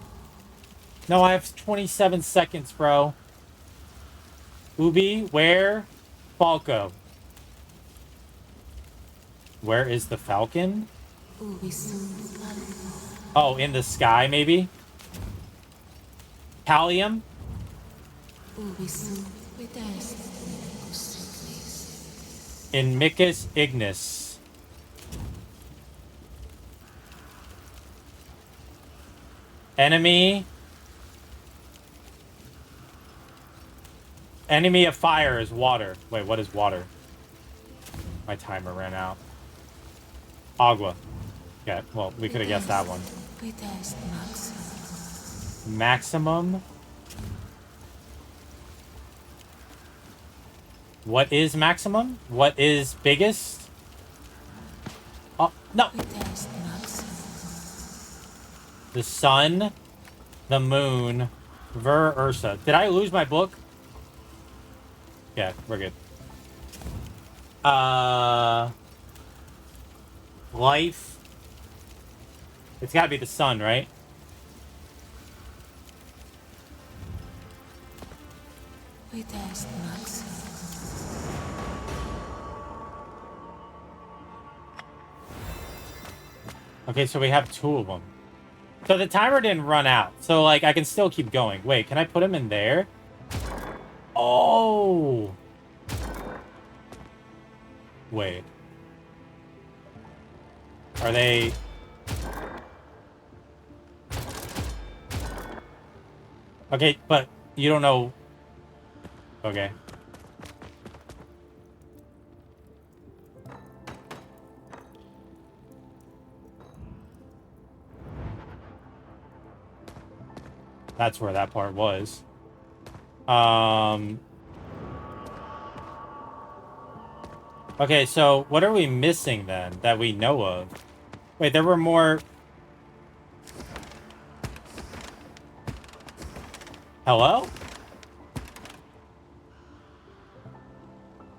No, I have 27 seconds, bro. Ubi, where? Falco. Where is the falcon? Oh, in the sky, maybe? Callium? In Micus Ignis. Enemy. Enemy of fire is water. Wait, what is water? My timer ran out. Agua. Yeah, well, we could have guessed that one. Maximum. What is maximum? What is biggest? Oh, no. The sun, the moon, Ver Ursa. Did I lose my book? Yeah, we're good. Life. It's gotta be the sun, right? Okay, so we have 2 of them. So the timer didn't run out. So, like, I can still keep going. Wait, can I put him in there? Oh! Wait. Are they... Okay, but you don't know... Okay. That's where that part was. Okay, so what are we missing then that we know of? Wait, there were more... Hello?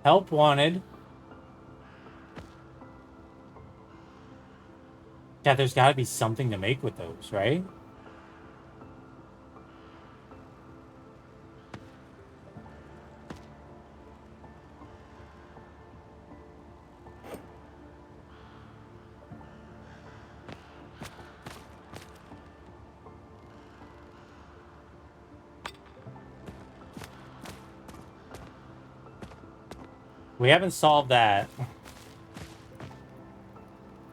Help wanted. Yeah, there's got to be something to make with those, right? We haven't solved that.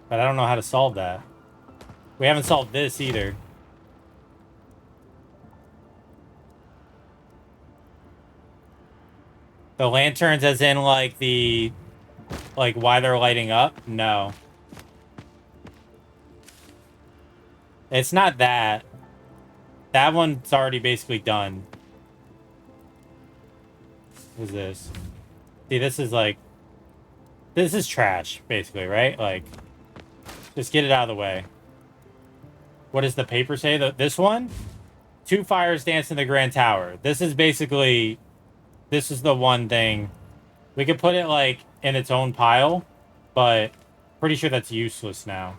But I don't know how to solve that. We haven't solved this either. The lanterns as in, like, the... Like, why they're lighting up? No. It's not that. That one's already basically done. What is this? See, this is like... This is trash, basically, right? Like, just get it out of the way. What does the paper say? This one? 2 fires dance in the Grand Tower. This is basically... This is the one thing. We could put it, like, in its own pile, but pretty sure that's useless now.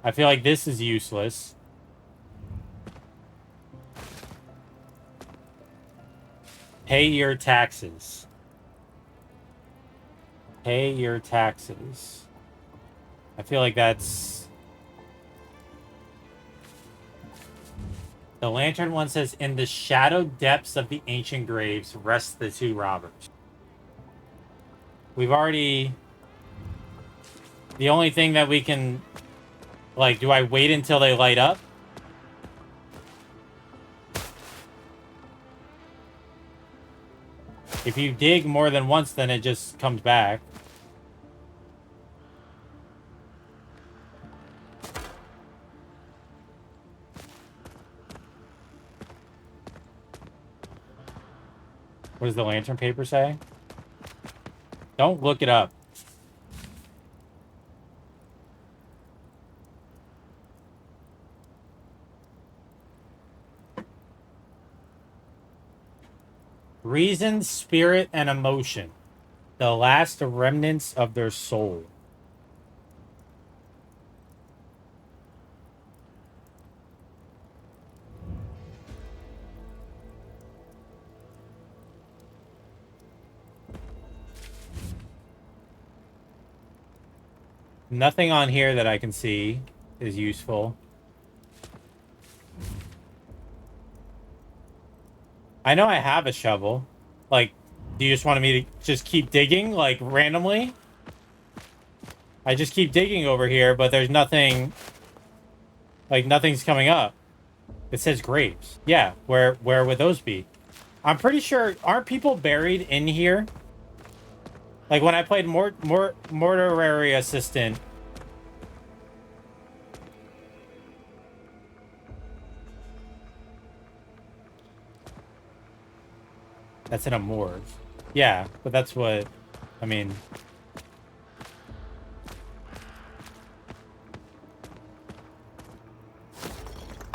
I feel like this is useless. Pay your taxes. Pay your taxes. I feel like that's... The lantern one says, in the shadowed depths of the ancient graves rest the 2 robbers. We've already... The only thing that we can... Like, do I wait until they light up? If you dig more than once, then it just comes back. What does the lantern paper say? Don't look it up. Reason, spirit, and emotion. The last remnants of their soul. Nothing on here that I can see is useful. I know I have a shovel. Like, do you just want me to just keep digging, like, randomly? I just keep digging over here, but there's nothing... Like, nothing's coming up. It says graves. Yeah, where would those be? I'm pretty sure... Aren't people buried in here? Like, when I played Mortuary Assistant... That's in a morgue. Yeah, but that's what... I mean...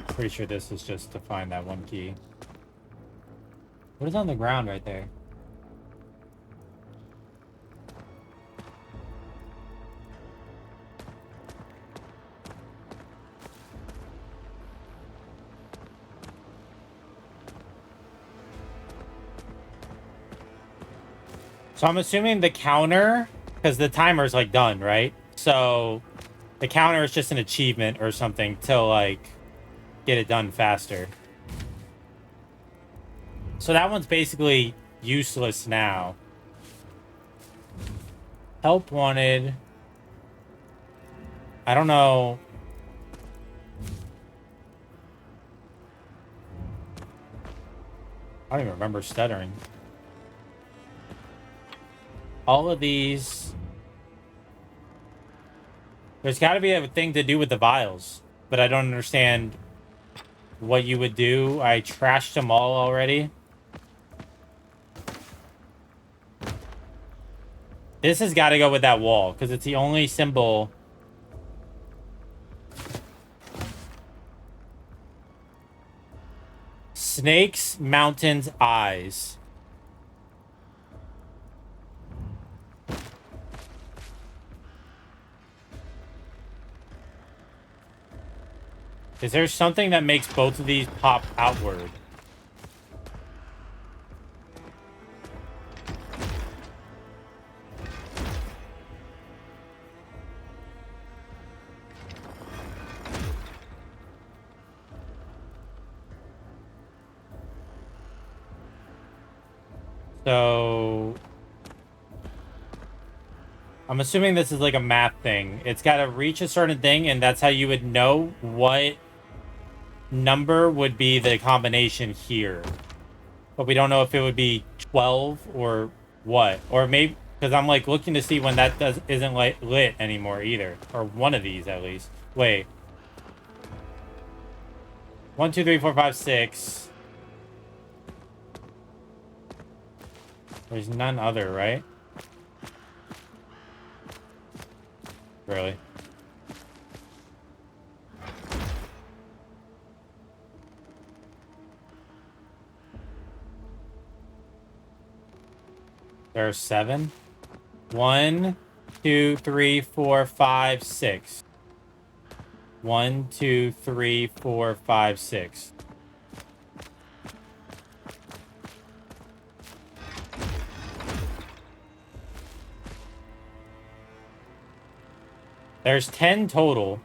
Pretty sure this is just to find that one key. What is on the ground right there? So I'm assuming the counter, because the timer's like done, right? So the counter is just an achievement or something to like get it done faster. So that one's basically useless now. Help wanted. I don't know. I don't even remember stuttering. All of these. There's got to be a thing to do with the vials, but I don't understand what you would do. I trashed them all already. This has got to go with that wall because it's the only symbol. Snakes, mountains, eyes. Is there something that makes both of these pop outward? So I'm assuming this is like a math thing. It's got to reach a certain thing, and that's how you would know what number would be the combination here. But we don't know if it would be 12 or what. Or maybe, because I'm like looking to see when that isn't lit anymore either. Or one of these at least. Wait. 1, 2, 3, 4, 5, 6. There's none other, right? Really? There are 7. 1, 2, 3, 4, 5, 6. 1, 2, 3, 4, 5, 6. There's 10 total.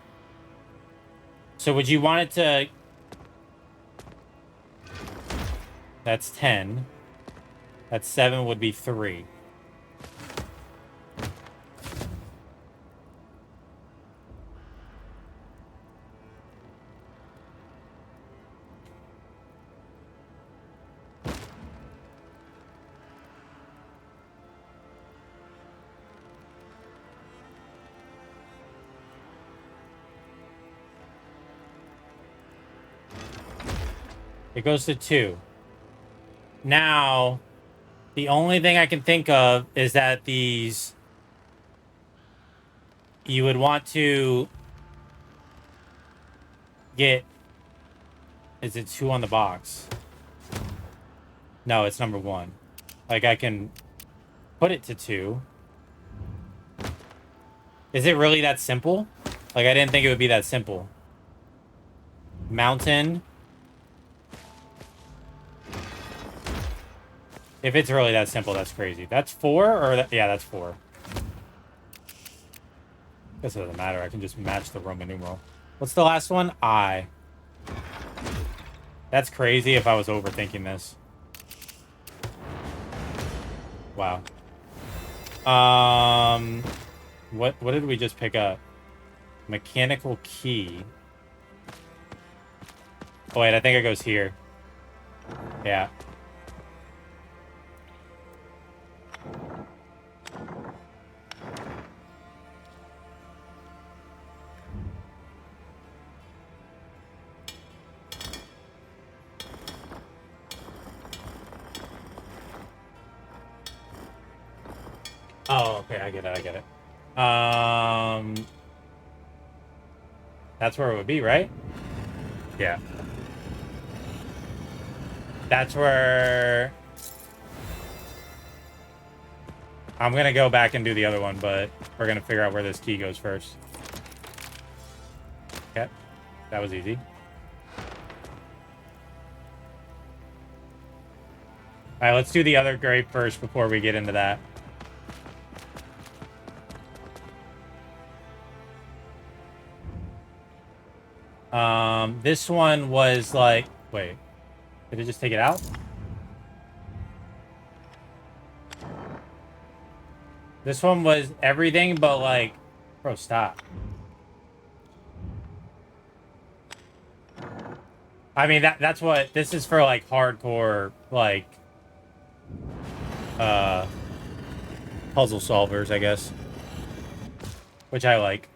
So would you want it to... That's 10. That's 7 would be 3. It goes to 2. Now, The only thing I can think of is that these... You would want to get... Is it 2 on the box? No, it's number 1. Like, I can put it to 2. Is it really that simple? Like, I didn't think it would be that simple. Mountain. If it's really that simple, that's crazy. That's 4? Or yeah, that's 4. Guess it doesn't matter. I can just match the Roman numeral. What's the last one? I. That's crazy if I was overthinking this. Wow. What did we just pick up? Mechanical key. Oh wait, I think it goes here. Yeah. Oh, okay, I get it. That's where it would be, right? Yeah. That's where... I'm gonna go back and do the other one, but we're gonna figure out where this key goes first. Okay. That was easy. Alright, let's do the other grape first before we get into that. This one was like... Wait. Did it just take it out? This one was everything but like... Bro, stop. I mean, that's what... This is for like hardcore, like... puzzle solvers, I guess. Which I like.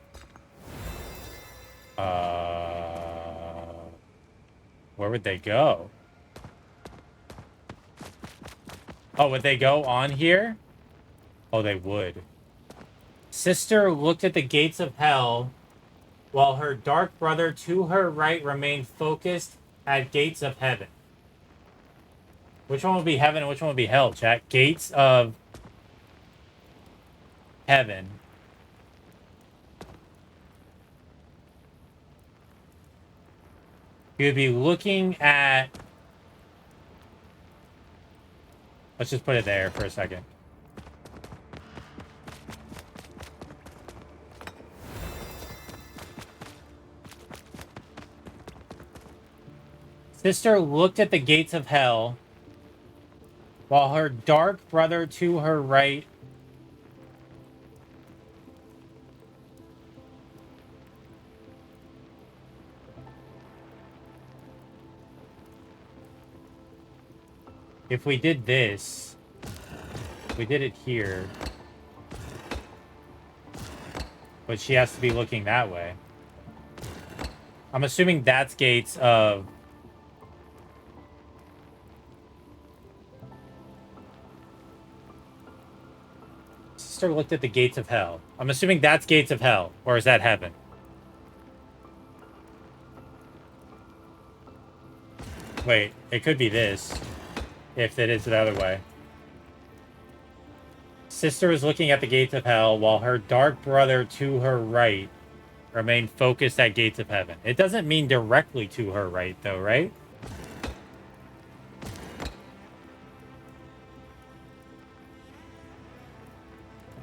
Where would they go? Oh, would they go on here? Oh, they would. Sister looked at the gates of hell while her dark brother to her right remained focused at gates of heaven. Which one would be heaven and which one would be hell, chat? Gates of heaven. You would be looking at... Let's just put it there for a second. Sister looked at the gates of hell while her dark brother to her right if we did this, we did it here, but she has to be looking that way. I'm assuming that's gates of... Sister looked at the gates of hell. I'm assuming that's gates of hell, or is that heaven? Wait, it could be this. If it is the other way. Sister was looking at the gates of hell while her dark brother to her right remained focused at gates of heaven. It doesn't mean directly to her right, though, right?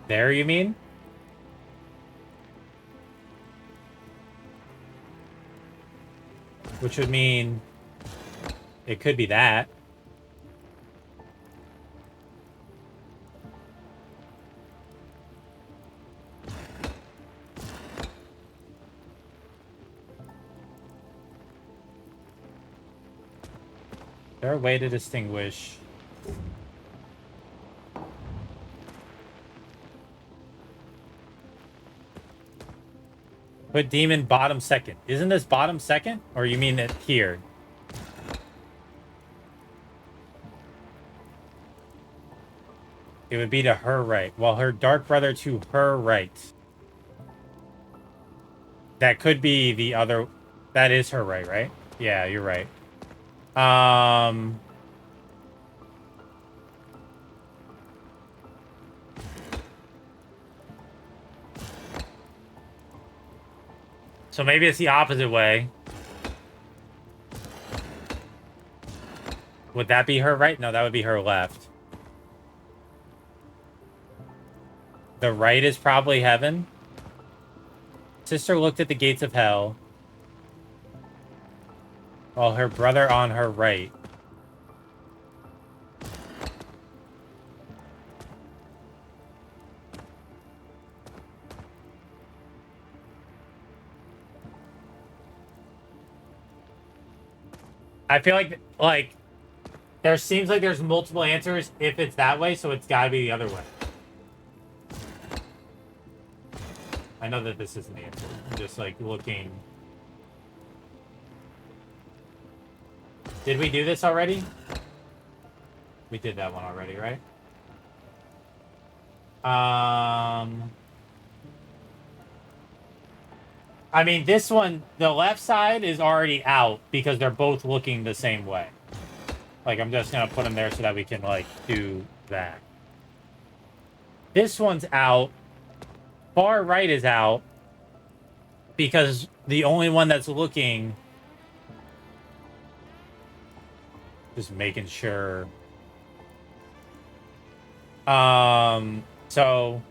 There, you mean? Which would mean it could be that. Is there a way to distinguish? Put demon bottom second. Isn't this bottom second? Or you mean it here? It would be to her right. Well, her dark brother to her right. That could be the other... That is her right, right? Yeah, you're right. So maybe it's the opposite way. Would that be her right? No, that would be her left. The right is probably heaven. Sister looked at the gates of hell, while her brother on her right. I feel like there seems like there's multiple answers if it's that way, so it's gotta be the other way. I know that this isn't the answer. I'm just like looking. Did we do this already? We did that one already, right? I mean, this one, the left side is already out because they're both looking the same way. Like, I'm just gonna put them there so that we can, like, do that. This one's out. Far right is out because the only one that's looking... Just making sure. So...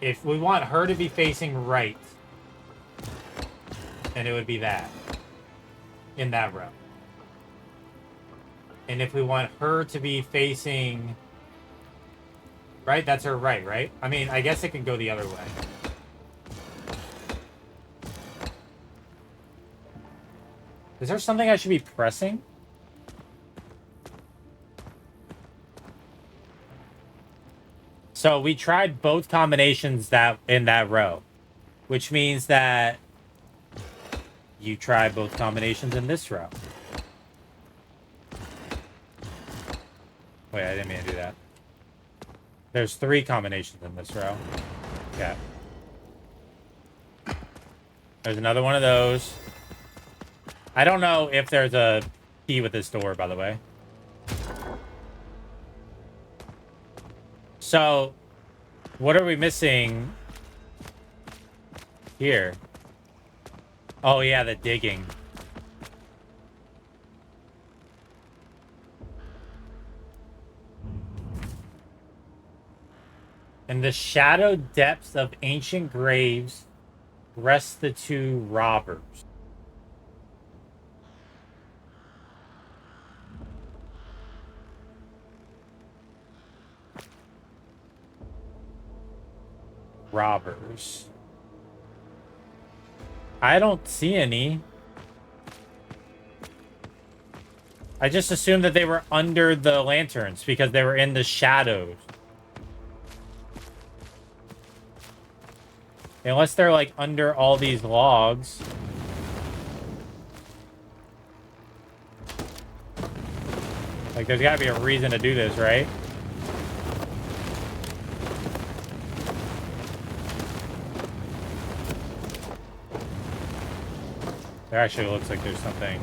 If we want her to be facing right, then it would be that. In that row. And if we want her to be facing... Right? That's her right, right? I mean, I guess it can go the other way. Is there something I should be pressing? So we tried both combinations that in that row, which means that you try both combinations in this row. Wait, I didn't mean to do that. There's 3 combinations in this row. Okay. There's another one of those. I don't know if there's a key with this door, by the way. So, what are we missing here? Oh, yeah, the digging. In the shadow depths of ancient graves rest the 2 robbers. Robbers. I don't see any. I just assumed that they were under the lanterns because they were in the shadows. Unless they're like under all these logs. Like there's gotta be a reason to do this, right? There actually looks like there's something.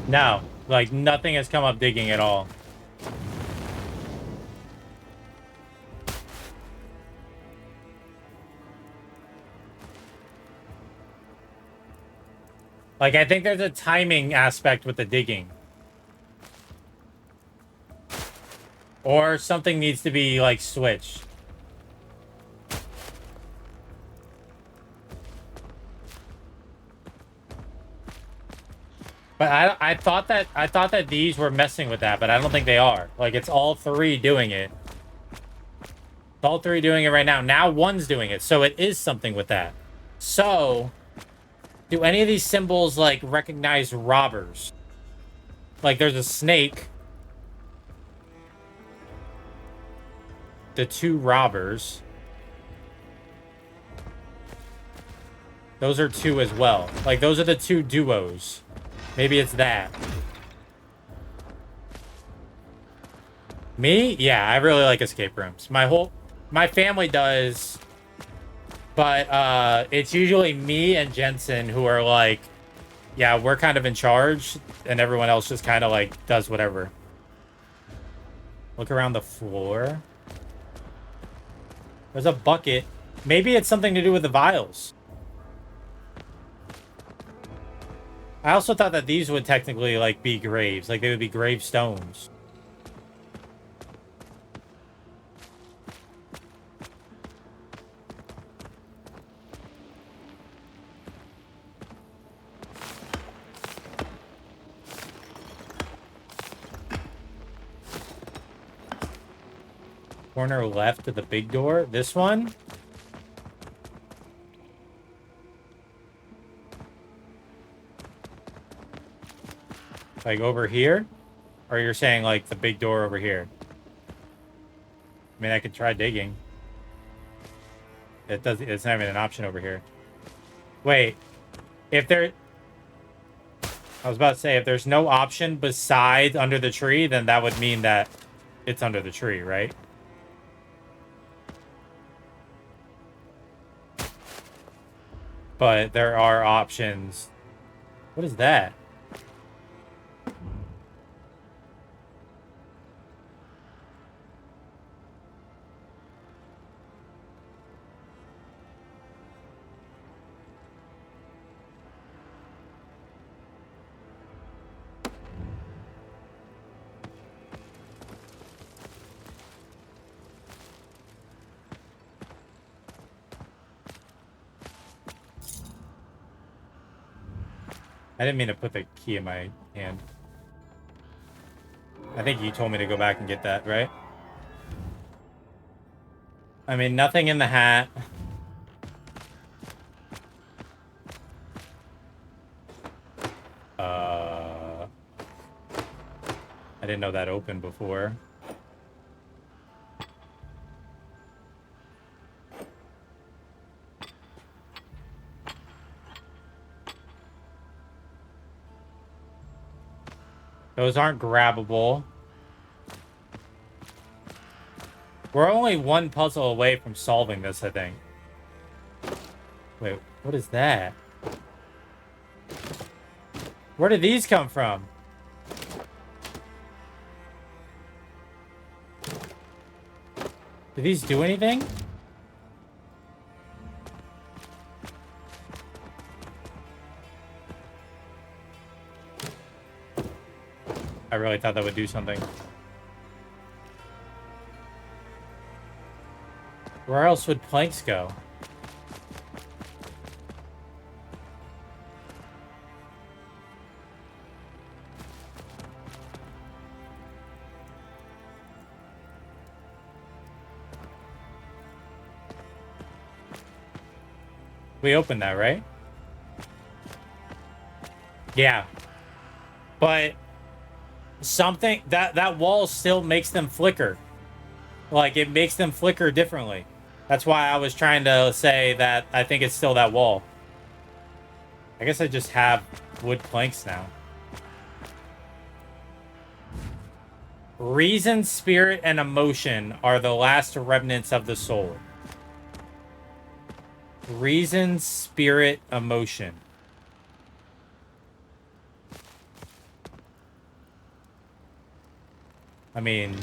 No, like nothing has come up digging at all. Like, I think there's a timing aspect with the digging. Or something needs to be, like, switched. But I thought that these were messing with that, but I don't think they are. Like, it's all three doing it. It's all three doing it right now. Now one's doing it, so it is something with that. So, do any of these symbols, like, recognize robbers? Like, there's a snake. The two robbers. Those are two as well. Like, those are the two duos. Maybe it's that. Me? Yeah, I really like escape rooms. My family does. But it's usually me and Jensen who are like, yeah, we're kind of in charge, and everyone else just kind of like does whatever. Look around the floor. There's a bucket. Maybe it's something to do with the vials. I also thought that these would technically, like, be graves. Like, they would be gravestones. Corner left of the big door. This one? Like over here? Or you're saying like the big door over here? I mean, I could try digging. It's not even an option over here. Wait. If there... I was about to say, if there's no option besides under the tree, then that would mean that it's under the tree, right? But there are options. What is that? I didn't mean to put the key in my hand. I think you told me to go back and get that, right? I mean, nothing in the hat. I didn't know that opened before. Those aren't grabbable. We're only one puzzle away from solving this, I think. Wait, what is that? Where did these come from? Do these do anything? I really thought that would do something. Where else would planks go? We opened that, right? Yeah. But something that wall still makes them flicker. Like, it makes them flicker differently. That's why I was trying to say that I think it's still that wall. I guess I just have wood planks now. Reason, spirit, and emotion are the last remnants of the soul. Reason, spirit, emotion. I mean...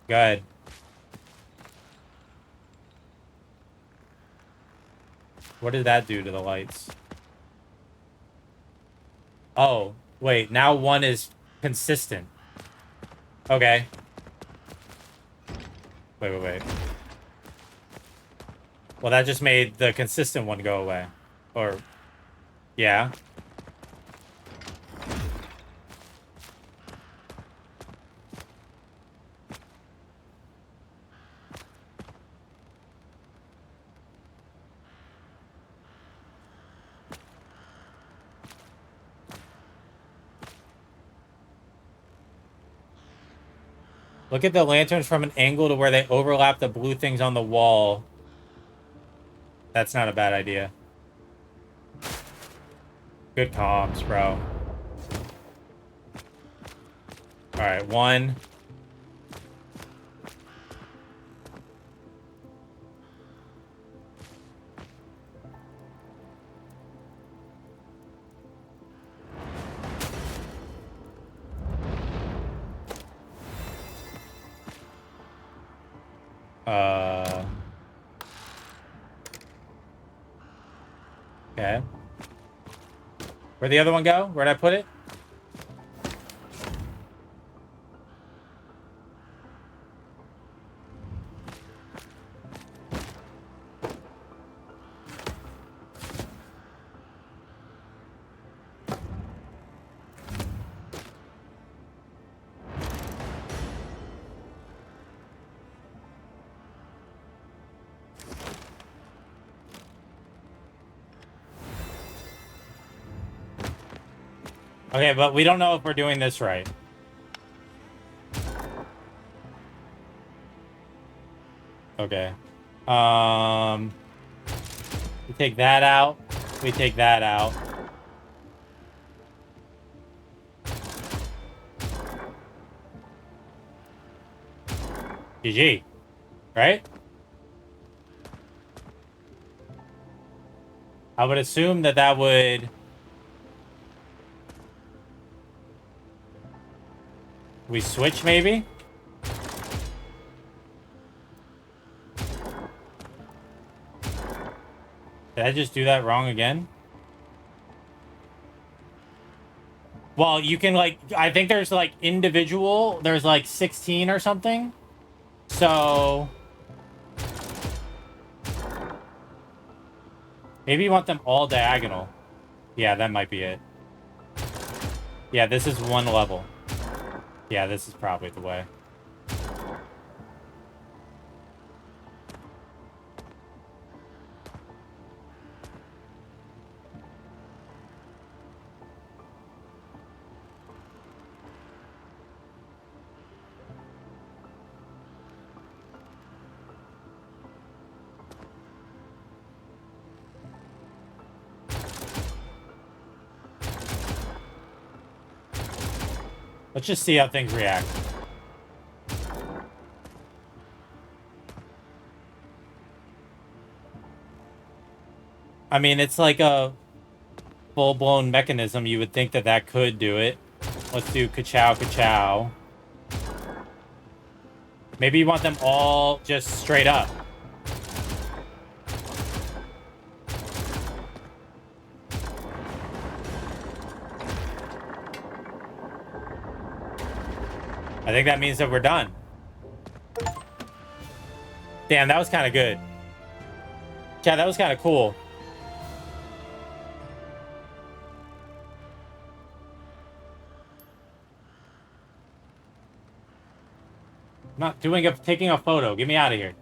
Go ahead. What did that do to the lights? Oh, wait. Now one is consistent. Okay. Wait. Well, that just made the consistent one go away. Or... Yeah. Look at the lanterns from an angle to where they overlap the blue things on the wall. That's not a bad idea. Good comms, bro. Alright, 1. Okay. Where'd the other one go? Where'd I put it? Okay, but we don't know if we're doing this right. Okay. We take that out. We take that out. GG. Right? I would assume that that would... We switch, maybe? Did I just do that wrong again? Well, you can, like... I think there's, like, individual... There's, like, 16 or something. So... Maybe you want them all diagonal. Yeah, that might be it. Yeah, this is one level. Yeah, this is probably the way. Let's just see how things react. I mean, it's like a full-blown mechanism. You would think that that could do it. Let's do ka-chow, ka-chow. Maybe you want them all just straight up. I think that means that we're done. Damn, that was kind of good. Chad, that was kind of cool. I'm not doing taking a photo. Get me out of here.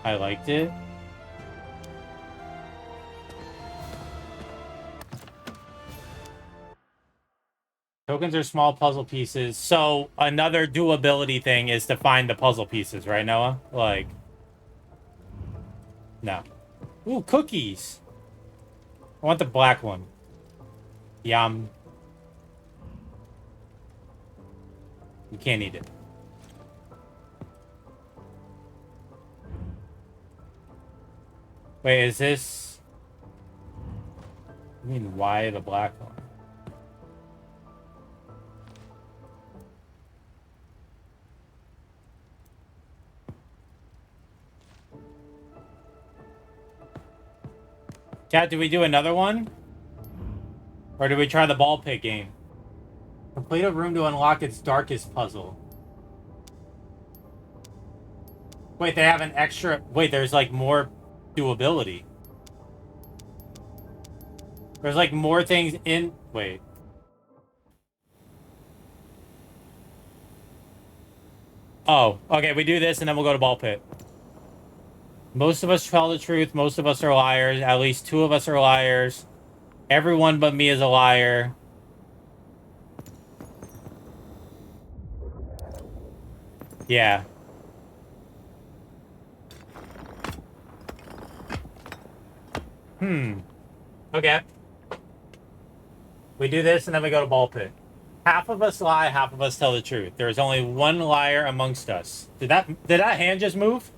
I liked it. Tokens are small puzzle pieces. So another doability thing is to find the puzzle pieces, right, Noah? Like, no. Ooh, cookies. I want the black one. Yum. You can't eat it. Wait, is this... I mean, why the black one? Cat, do we do another one? Or do we try the ball pit game? Complete a room to unlock its darkest puzzle. Wait, they have an extra... Wait, there's like more doability. There's like more things in... Wait. Oh, okay, we do this and then we'll go to ball pit. Most of us tell the truth. Most of us are liars. At least 2 of us are liars. Everyone but me is a liar. Yeah. Okay. We do this and then we go to ball pit. Half of us lie, half of us tell the truth. There is only one liar amongst us. Did that hand just move?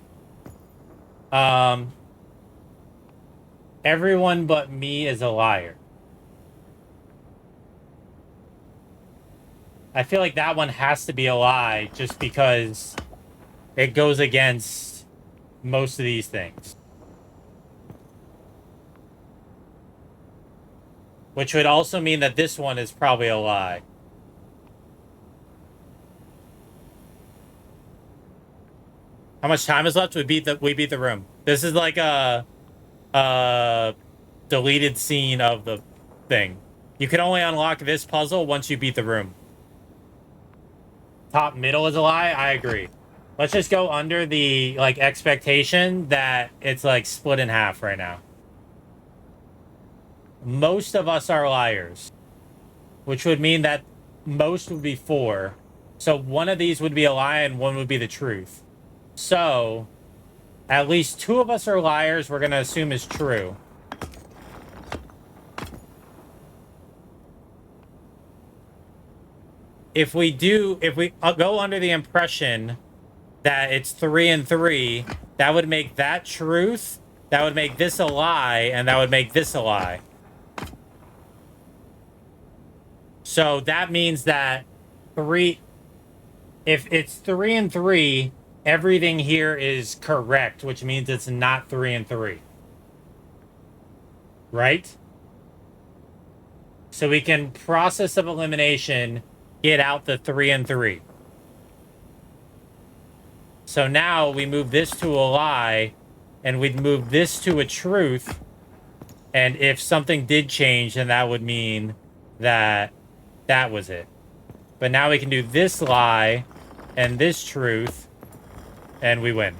Everyone but me is a liar. I feel like that one has to be a lie just because it goes against most of these things. Which would also mean that this one is probably a lie. How much time is left? We beat the room. This is like a deleted scene of the thing. You can only unlock this puzzle once you beat the room. Top middle is a lie? I agree. Let's just go under the like expectation that it's like split in half right now. Most of us are liars, which would mean that most would be 4. So one of these would be a lie and one would be the truth. So at least 2 of us are liars. We're going to assume is true. If we go under the impression that it's 3 and 3, that would make that truth, that would make this a lie, and that would make this a lie. So that means that if it's 3 and 3, everything here is correct, which means it's not 3 and 3. Right? So we can, process of elimination, get out the 3 and 3. So now we move this to a lie, and we'd move this to a truth. And if something did change, then that would mean that that was it. But now we can do this lie and this truth, and we win.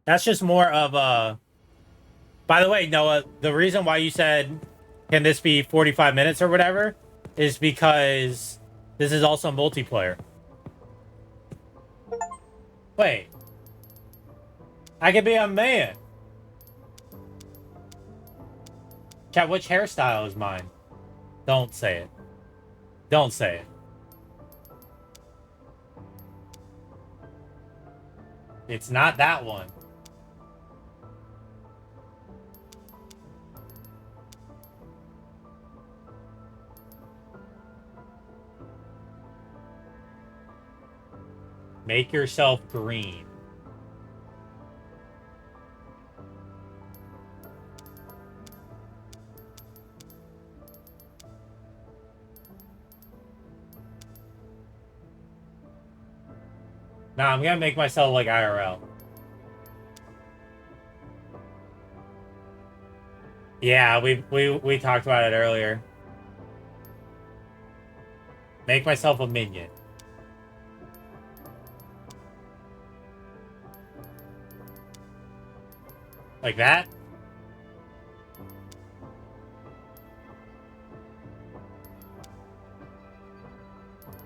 That's just more of a... By the way, Noah, the reason why you said, can this be 45 minutes or whatever, is because this is also multiplayer. Wait. I could be a man. Chat, which hairstyle is mine? Don't say it. Don't say it. It's not that one. Make yourself green. Nah, I'm gonna make myself like IRL. Yeah, we talked about it earlier. Make myself a minion. Like that?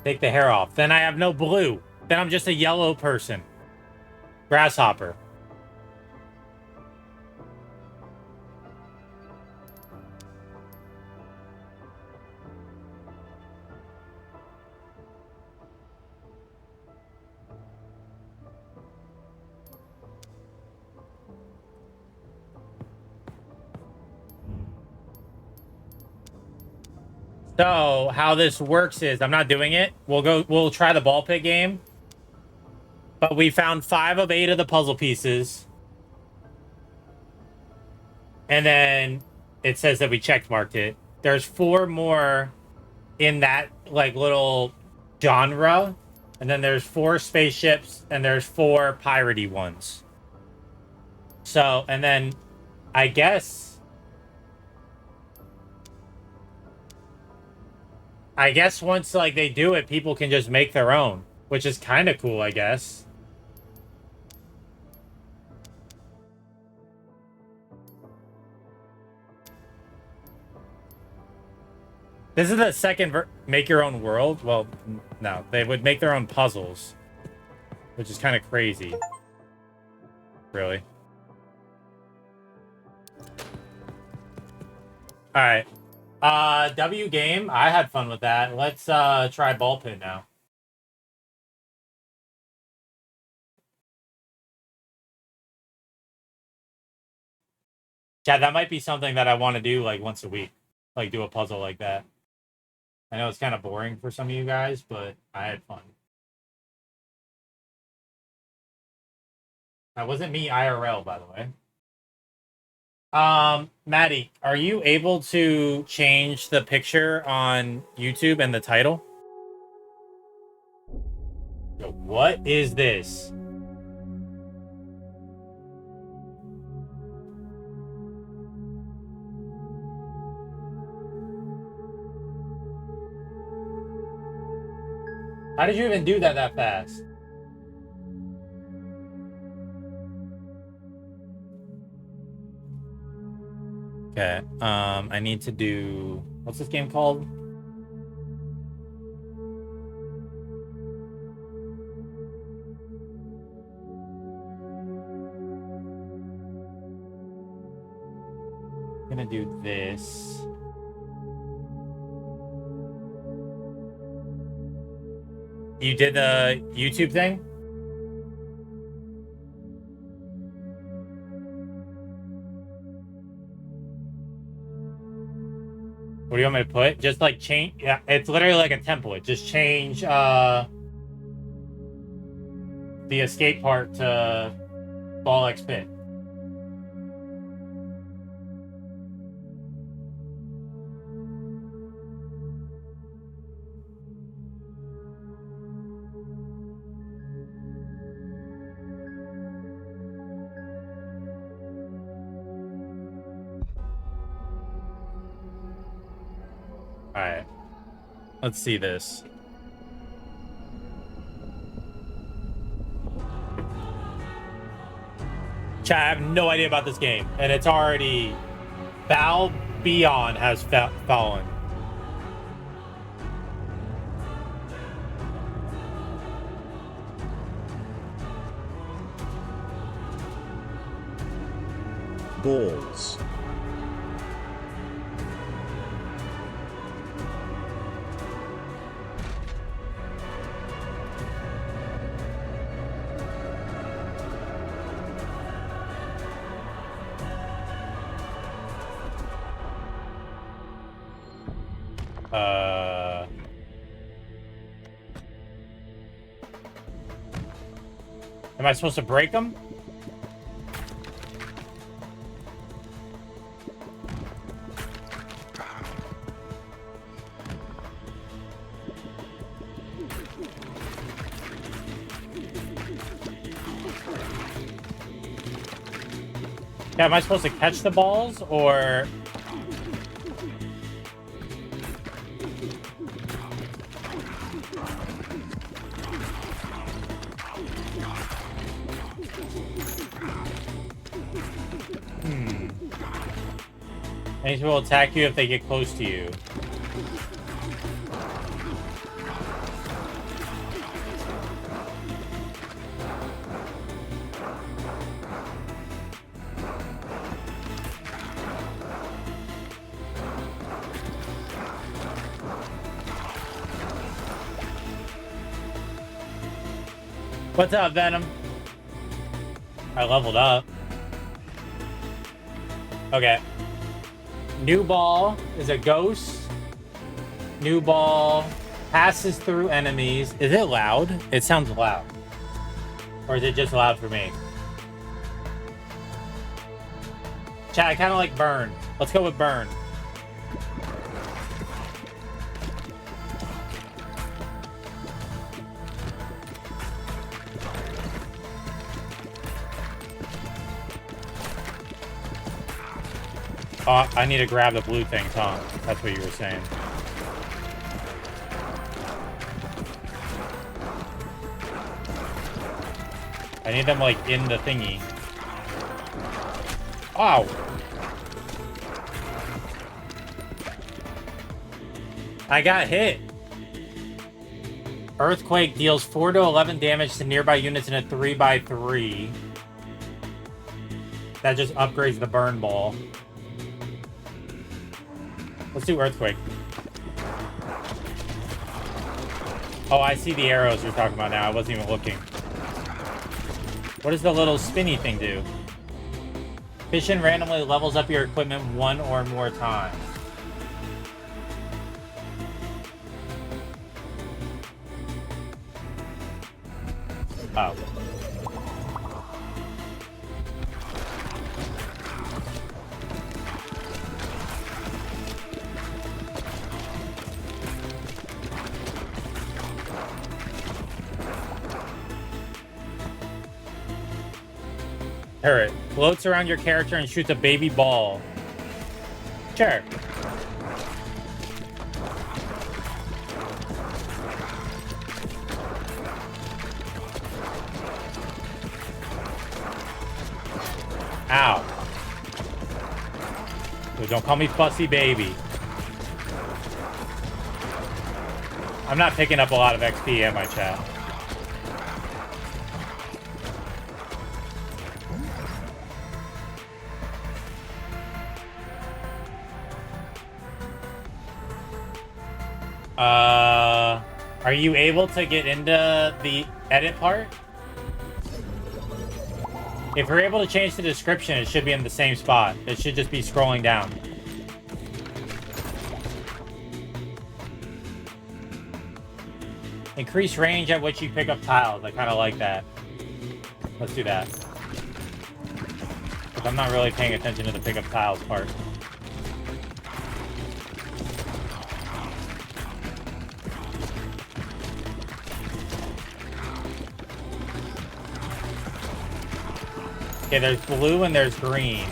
Take the hair off. Then I have no blue. Then I'm just a yellow person. Grasshopper. So how this works is, I'm not doing it. We'll try the ball pit game. But But we found 5 of 8 of the puzzle pieces. And then it says that we checkmarked it. There's 4 more in that like little genre. And then there's 4 spaceships and there's 4 piratey ones. So, and then I guess once like they do it, people can just make their own, which is kind of cool, I guess. This is the second make your own world. Well, no, they would make their own puzzles, which is kind of crazy. Really. All right. W game. I had fun with that. Let's try ball pit now. Yeah, that might be something that I want to do like once a week. Like do a puzzle like that. I know it's kind of boring for some of you guys, but I had fun. That wasn't me IRL, by the way. Maddie, are you able to change the picture on YouTube and the title? Yo, what is this? How did you even do that fast? Okay, I need to do... What's this game called? I'm gonna do this. You did the YouTube thing? What do you want me to put? Just like change. Yeah, it's literally like a template. Just change the escape part to ball X pit. Alright. Let's see this. Chat, I have no idea about this game. And it's already... Beyond has fallen. Balls. Am I supposed to break them? Yeah, am I supposed to catch the balls or... Enemies will attack you if they get close to you. What's up, Venom? I leveled up. Okay. New ball is a ghost. New ball passes through enemies. Is it loud? It sounds loud. Or is it just loud for me? Chat, I kind of like burn. Let's go with burn. Oh, I need to grab the blue thing, Tom. That's what you were saying. I need them, like, in the thingy. Ow! I got hit. Earthquake deals 4 to 11 damage to nearby units in a 3x3. That just upgrades the burn ball. Let's do Earthquake. Oh, I see the arrows you're talking about now. I wasn't even looking. What does the little spinny thing do? Fission randomly levels up your equipment 1 or more times. Oh. Turret. Floats around your character and shoots a baby ball. Sure. Ow. So don't call me fussy baby. I'm not picking up a lot of XP in my chat. Are you able to get into the edit part? If you're able to change the description, it should be in the same spot. It should just be scrolling down. Increase range at which you pick up tiles. I kind of like that. Let's do that. 'Cause I'm not really paying attention to the pick up tiles part. Okay, there's blue and there's green.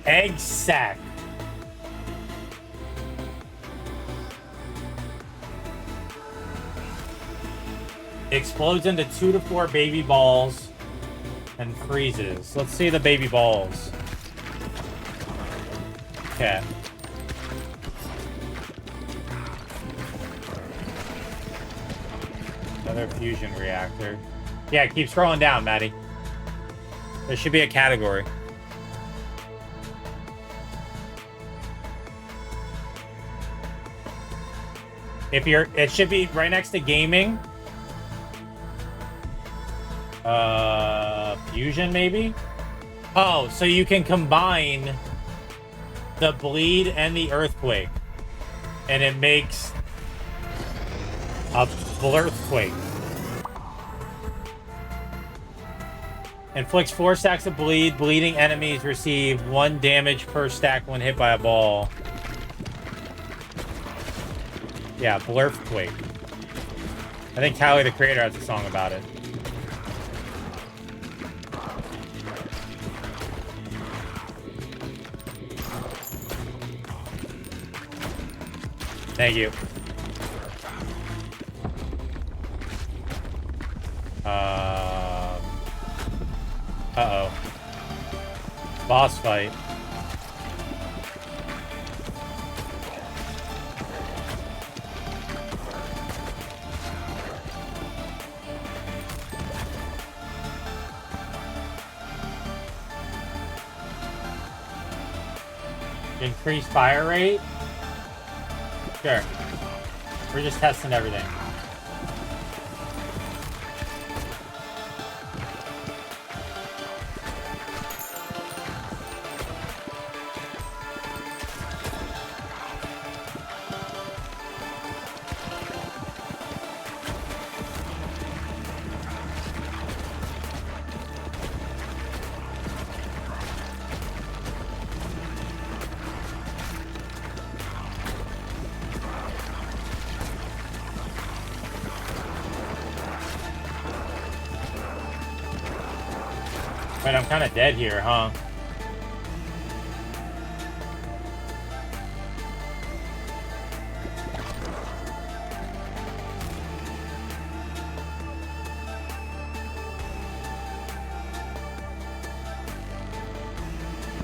Egg sack. Explodes into 2 to 4 baby balls and freezes. Let's see the baby balls. Okay. Another fusion reactor. Yeah, keep scrolling down, Maddie. There should be a category. If you're, it should be right next to gaming. Fusion maybe? Oh, so you can combine the bleed and the earthquake. And it makes a blurthquake. Inflicts 4 stacks of bleed. Bleeding enemies receive 1 damage per stack when hit by a ball. Yeah, blurthquake. I think Tyler, the creator, has a song about it. Thank you. Uh-oh. Boss fight. Increase fire rate? Sure. We're just testing everything. Wait, I'm kind of dead here, huh?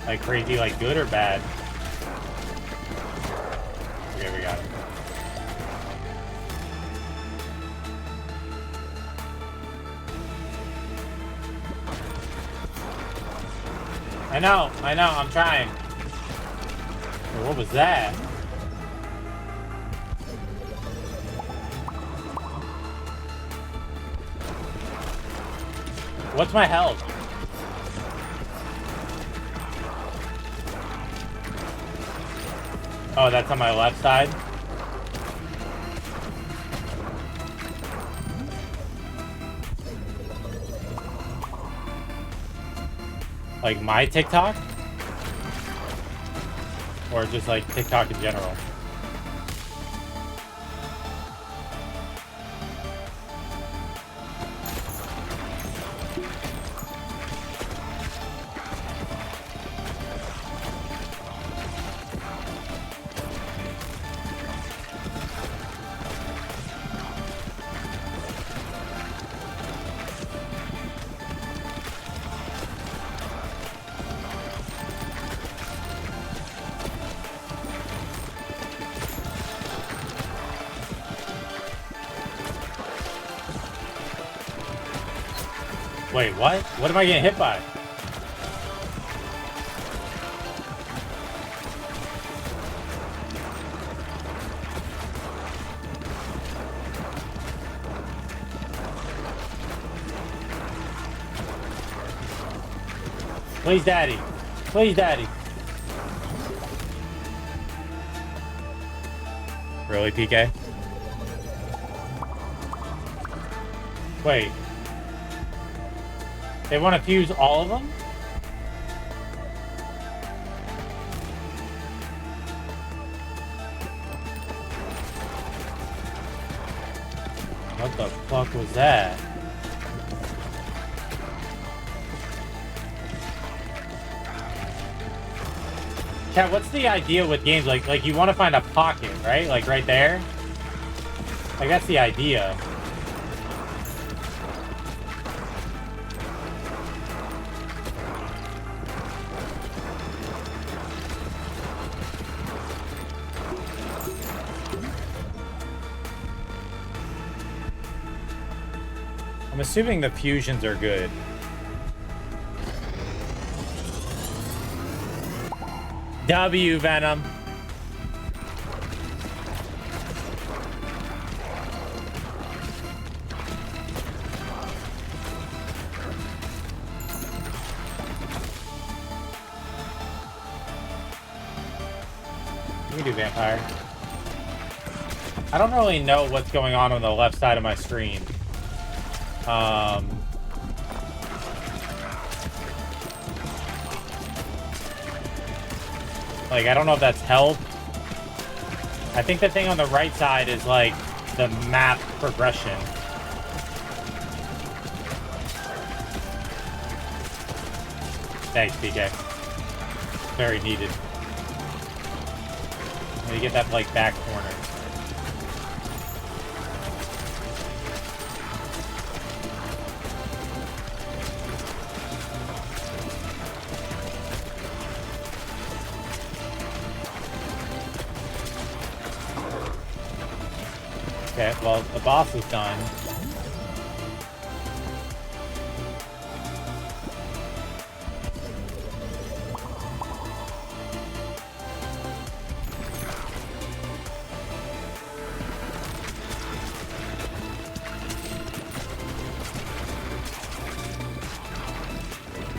Like crazy, like good or bad? Okay, we got it. I know, I'm trying. What was that? What's my health? Oh, that's on my left side? Like my TikTok? Or just like TikTok in general? Wait, what? What am I getting hit by? Please, Daddy. Please, Daddy. Really, PK? Wait. They want to fuse all of them? What the fuck was that? Chat, what's the idea with games? Like you want to find a pocket, right? Like right there? Like that's the idea. I'm assuming the fusions are good. W, Venom. We can do vampire. I don't really know what's going on the left side of my screen. Like, I don't know if that's health. I think the thing on the right side is, like, the map progression. Thanks, PK. Very needed. Let me get that, like, back corner. Okay, well, the boss is done.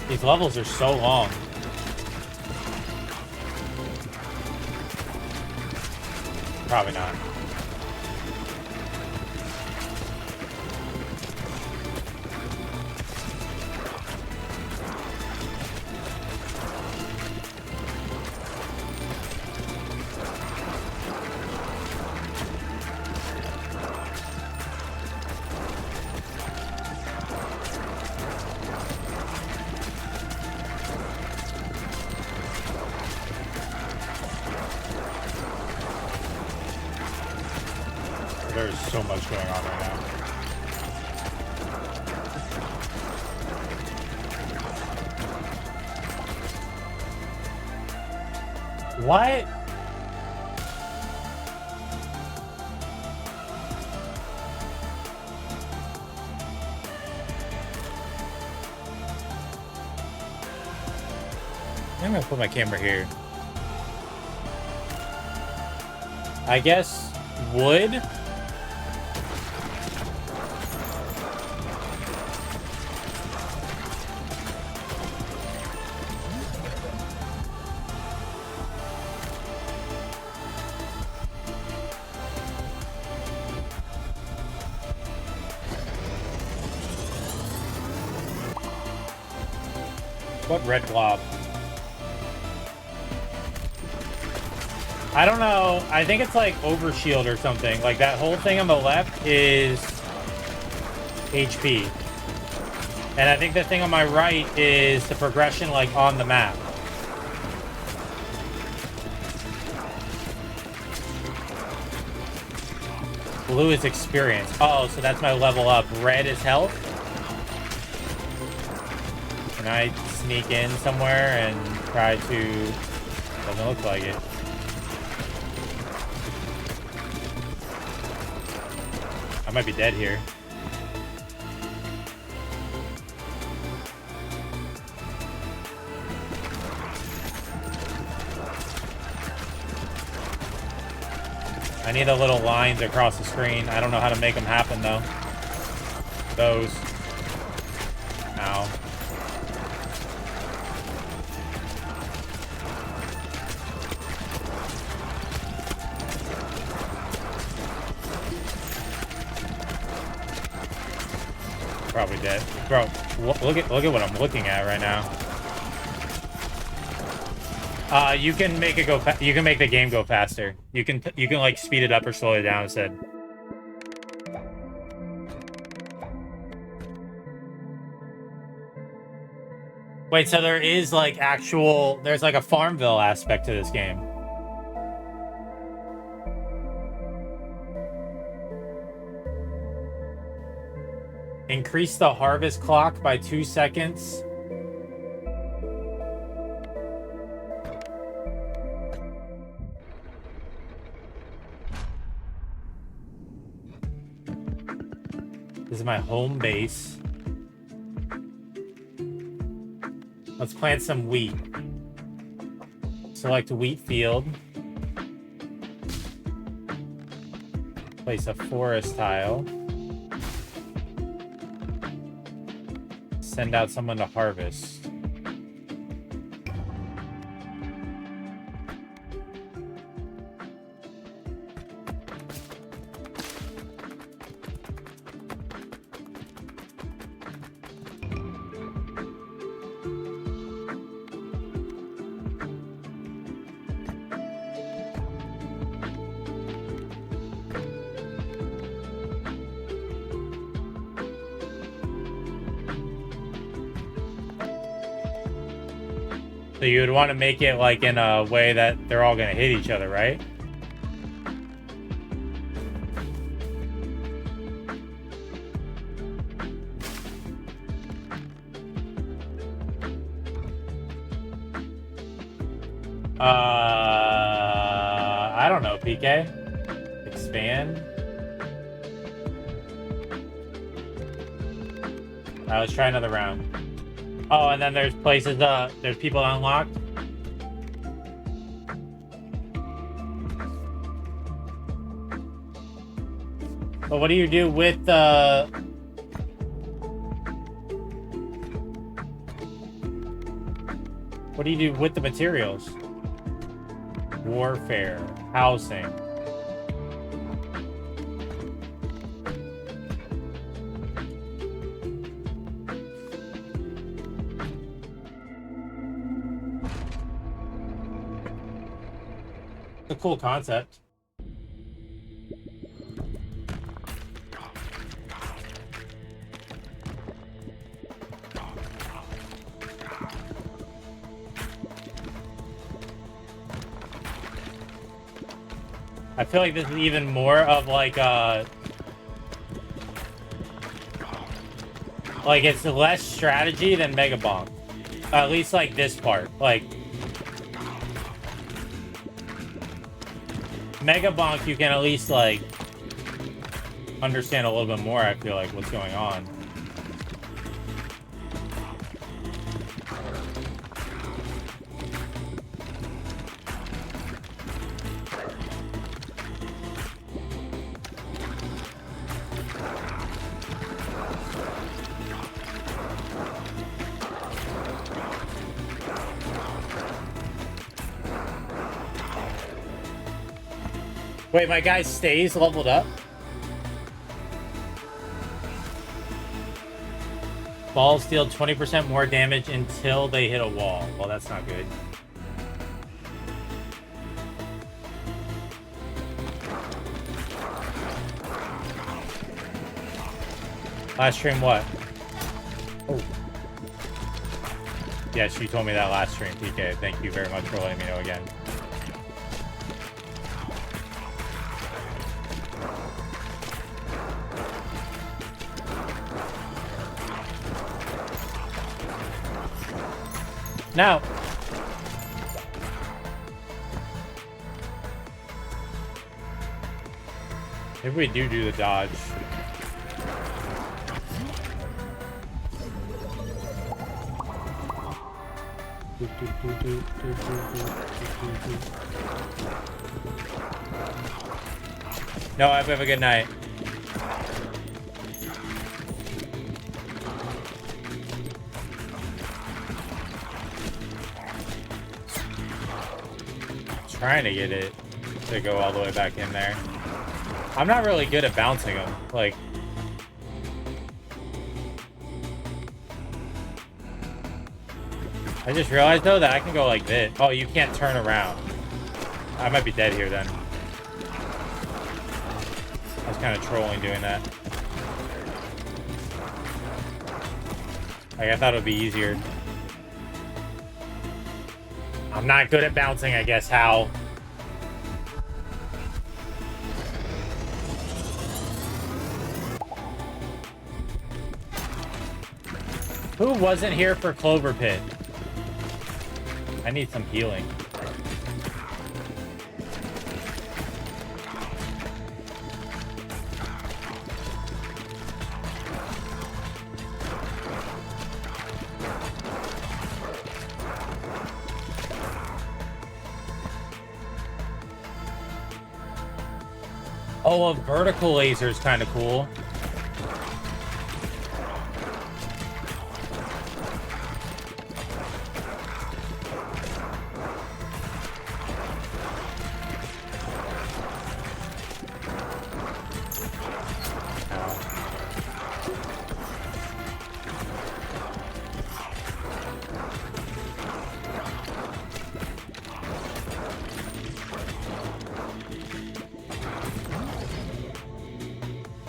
These levels are so long. Probably not. There's so much going on right now. What? I'm gonna put my camera here. I guess wood. What red blob? I don't know. I think it's like overshield or something. Like that whole thing on the left is HP. And I think the thing on my right is the progression like on the map. Blue is experience. Oh, so that's my level up. Red is health. Can I sneak in somewhere and try to... Doesn't look like it. I might be dead here. I need the little lines across the screen. I don't know how to make them happen though. Those. Ow. Probably dead. Bro, look at what I'm looking at right now. You can make it go. You can make the game go faster. You can like speed it up or slow it down instead. Wait, so there is like actual. There's like a Farmville aspect to this game. Increase the harvest clock by 2 seconds. This is my home base. Let's plant some wheat. Select wheat field. Place a forest tile. Send out someone to harvest. So you would want to make it like in a way that they're all going to hit each other, right? I don't know, PK. Expand. Alright, let's try another round. Oh, and then there's places, there's people unlocked. But what do you do with the... What do you do with the materials? Warfare, housing. A cool concept. I feel like this is even more of like it's less strategy than Megabonk. At least like this part. Like Megabonk, you can at least like understand a little bit more, I feel like, what's going on. Wait, my guy stays leveled up? Balls deal 20% more damage until they hit a wall. Well, that's not good. Last stream what? Oh. Yes, you told me that last stream, PK. Thank you very much for letting me know again. Now, maybe we do the dodge. No, have a good night. Trying to get it to go all the way back in there. I'm not really good at bouncing them. Like, I just realized though that I can go like this. Oh, you can't turn around. I might be dead here then. I was kind of trolling doing that. Like, I thought it would be easier. I'm not good at bouncing, I guess, Hal. Who wasn't here for Clover Pit? I need some healing. Oh, a vertical laser is kind of cool.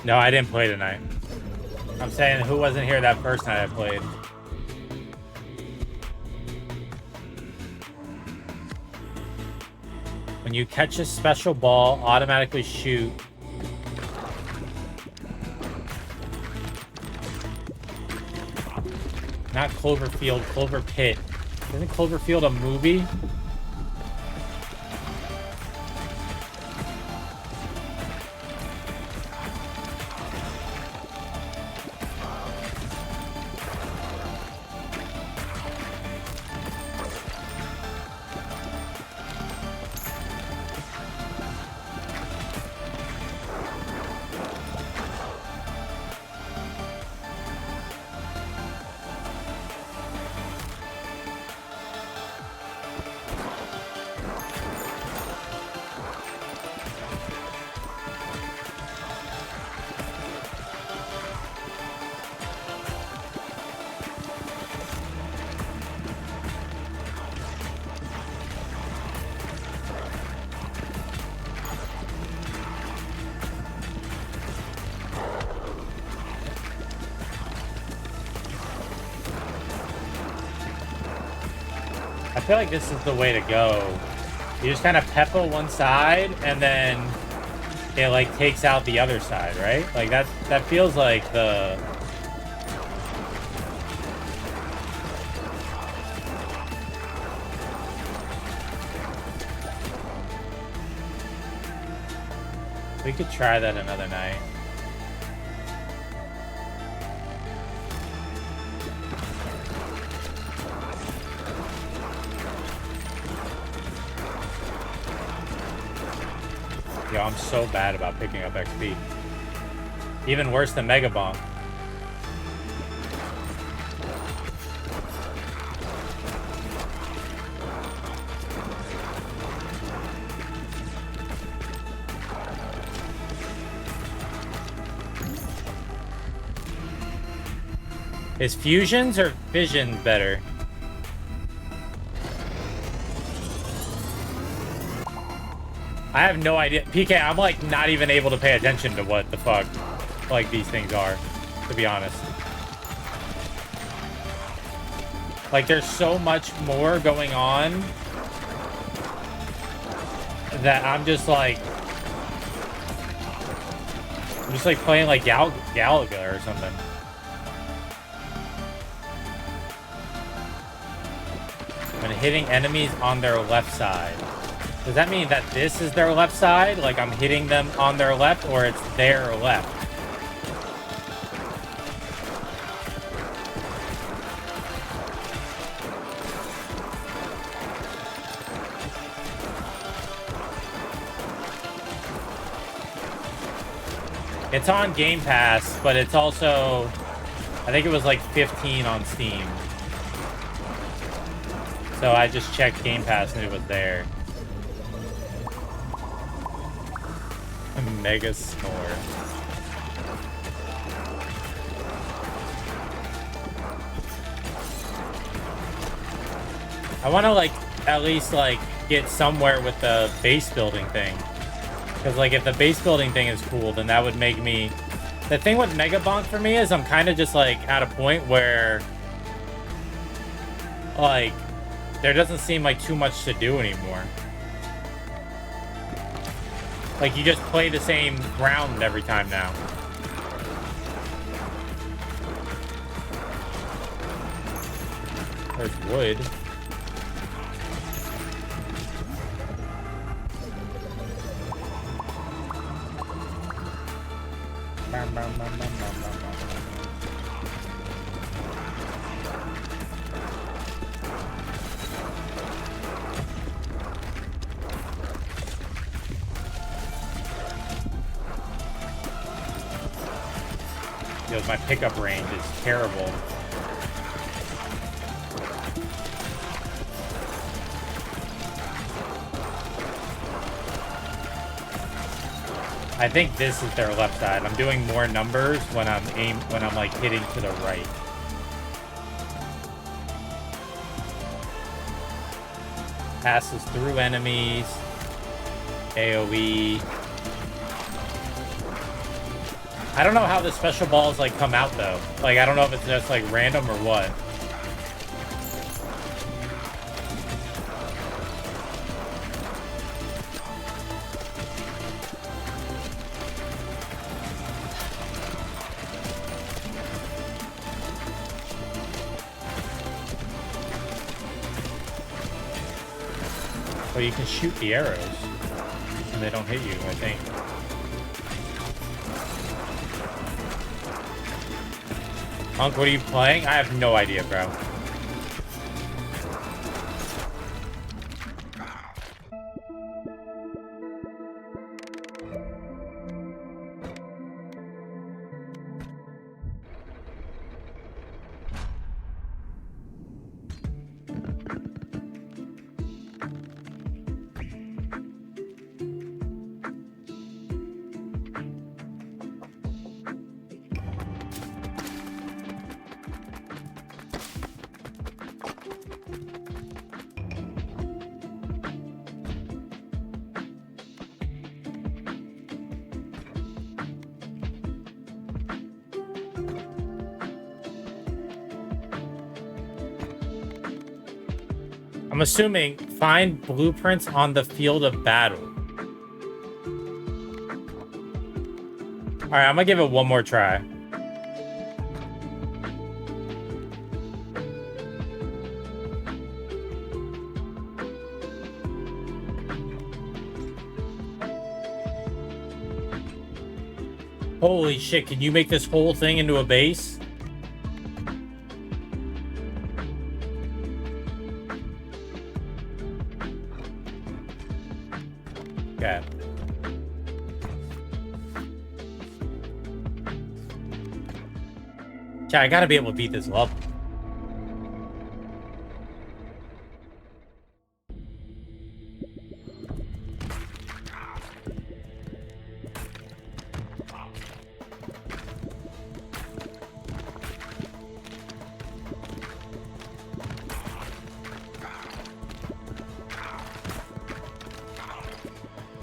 No, I didn't play tonight. I'm saying who wasn't here that first night I played. When you catch a special ball, automatically shoot. Not Cloverfield, Clover Pit. Isn't Cloverfield a movie? I feel like this is the way to go. You just kind of pepper one side and then it like takes out the other side, right? Like that feels like the... We could try that another night. Yo, I'm so bad about picking up XP. Even worse than Megabonk. Is fusions or vision better? I have no idea. PK, I'm like not even able to pay attention to what the fuck like these things are, to be honest. Like there's so much more going on that I'm just like playing like Galaga or something. And hitting enemies on their left side. Does that mean that this is their left side? Like I'm hitting them on their left, or it's their left? It's on Game Pass, but it's also, I think it was like 15 on Steam. So I just checked Game Pass and it was there. Mega snore. I want to like at least like get somewhere with the base building thing, because like if the base building thing is cool, then that would make me... The thing with Megabonk for me is I'm kind of just like at a point where like there doesn't seem like too much to do anymore. Like, you just play the same ground every time now. There's wood. Yo, my pickup range is terrible. I think this is their left side. I'm doing more numbers when I'm like hitting to the right. Passes through enemies. AoE. I don't know how the special balls like come out though. Like I don't know if it's just like random or what. Well, you can shoot the arrows and they don't hit you, I think. Monk, what are you playing? I have no idea, bro. I'm assuming find blueprints on the field of battle. All right, I'm gonna give it one more try. Holy shit, can you make this whole thing into a base? Okay. Chat, I gotta be able to beat this level.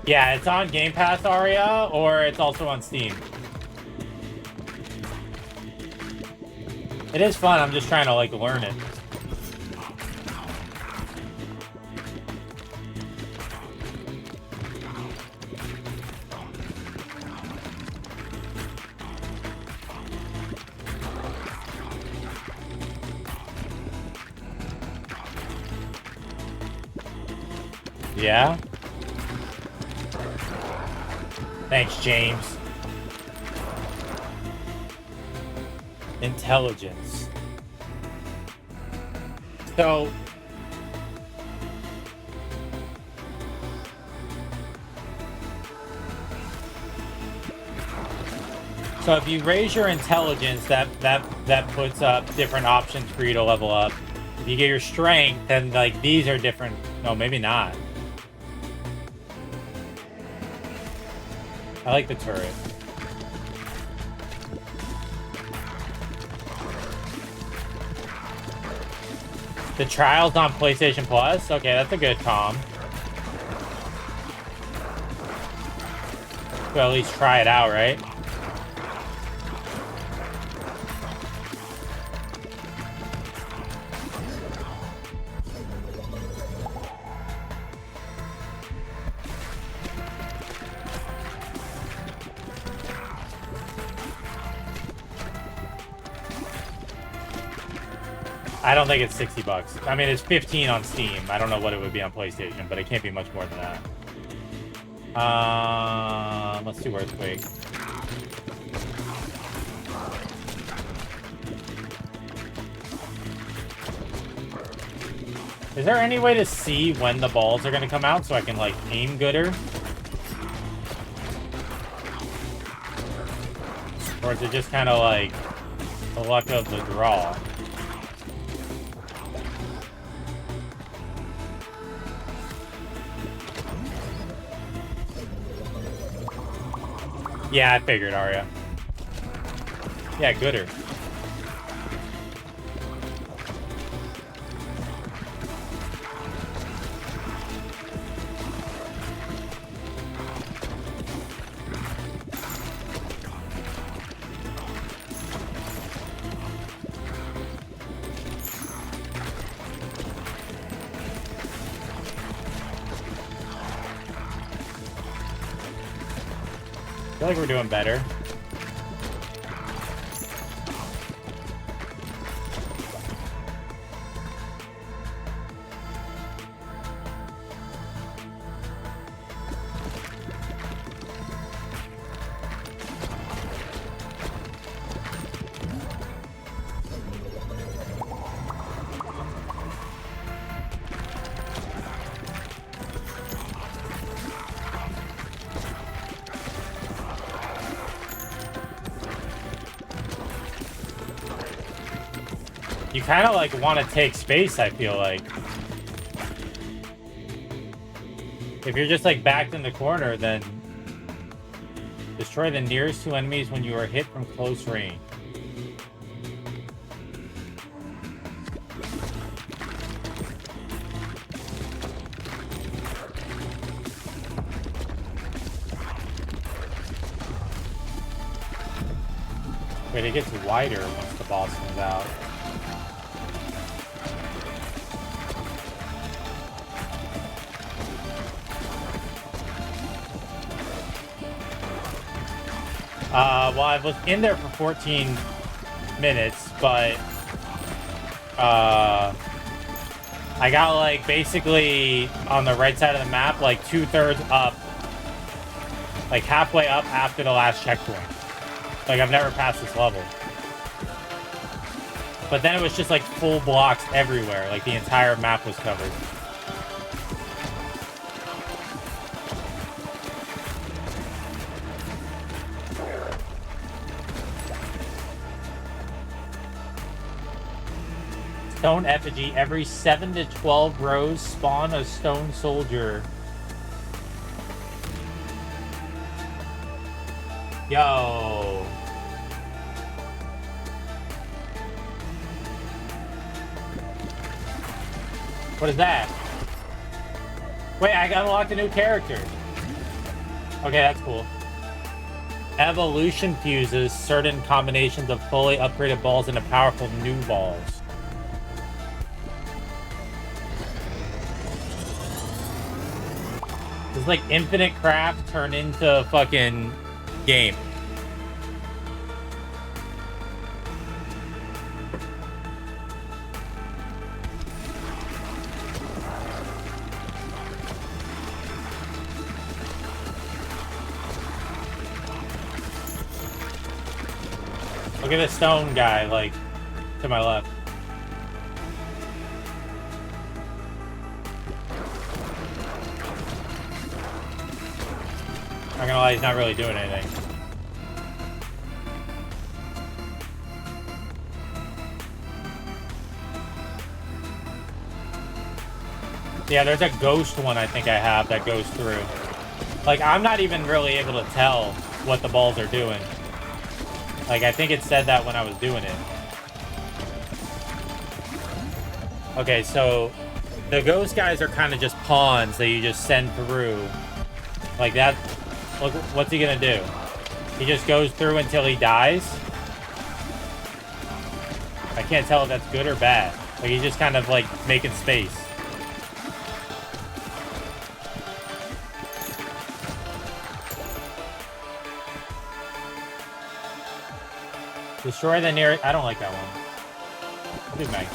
Yeah, it's on Game Pass, Aria, or it's also on Steam. It is fun, I'm just trying to, like, learn it. Yeah? Thanks, James. Intelligence. So if you raise your intelligence, that puts up different options for you to level up. If you get your strength, then like these are different. No, maybe not. I like the turret. The trial's on PlayStation Plus? Okay, that's a good comm. We'll at least try it out, right? I don't think it's 60 bucks. I mean, it's 15 on Steam. I don't know what it would be on PlayStation, but it can't be much more than that. Let's do Earthquake. Is there any way to see when the balls are gonna come out so I can, like, aim gooder? Or is it just kind of like the luck of the draw? Yeah, I figured, Arya. Yeah, gooder. I feel like we're doing better. You kind of like want to take space, I feel like. If you're just like backed in the corner, then destroy the nearest two enemies when you are hit from close range. Wait, it gets wider once the boss comes out. Well, I was in there for 14 minutes, but I got like basically on the right side of the map, like 2/3 up, like halfway up after the last checkpoint. Like I've never passed this level. But then it was just like full blocks everywhere, like the entire map was covered. Stone effigy. Every 7 to 12 rows spawn a stone soldier. Yo. What is that? Wait, I unlocked a new character. Okay, that's cool. Evolution fuses certain combinations of fully upgraded balls into powerful new balls. It's like Infinite Craft turned into fucking game. Look at the stone guy, like, to my left. Not gonna lie, he's not really doing anything. Yeah, there's a ghost one I think I have that goes through. Like, I'm not even really able to tell what the balls are doing. Like, I think it said that when I was doing it. Okay, so the ghost guys are kind of just pawns that you just send through. Like that. Look, what's he gonna do? He just goes through until he dies? I can't tell if that's good or bad. Like, he's just kind of like making space. Destroy the nearest... I don't like that one. I'll do Magnet.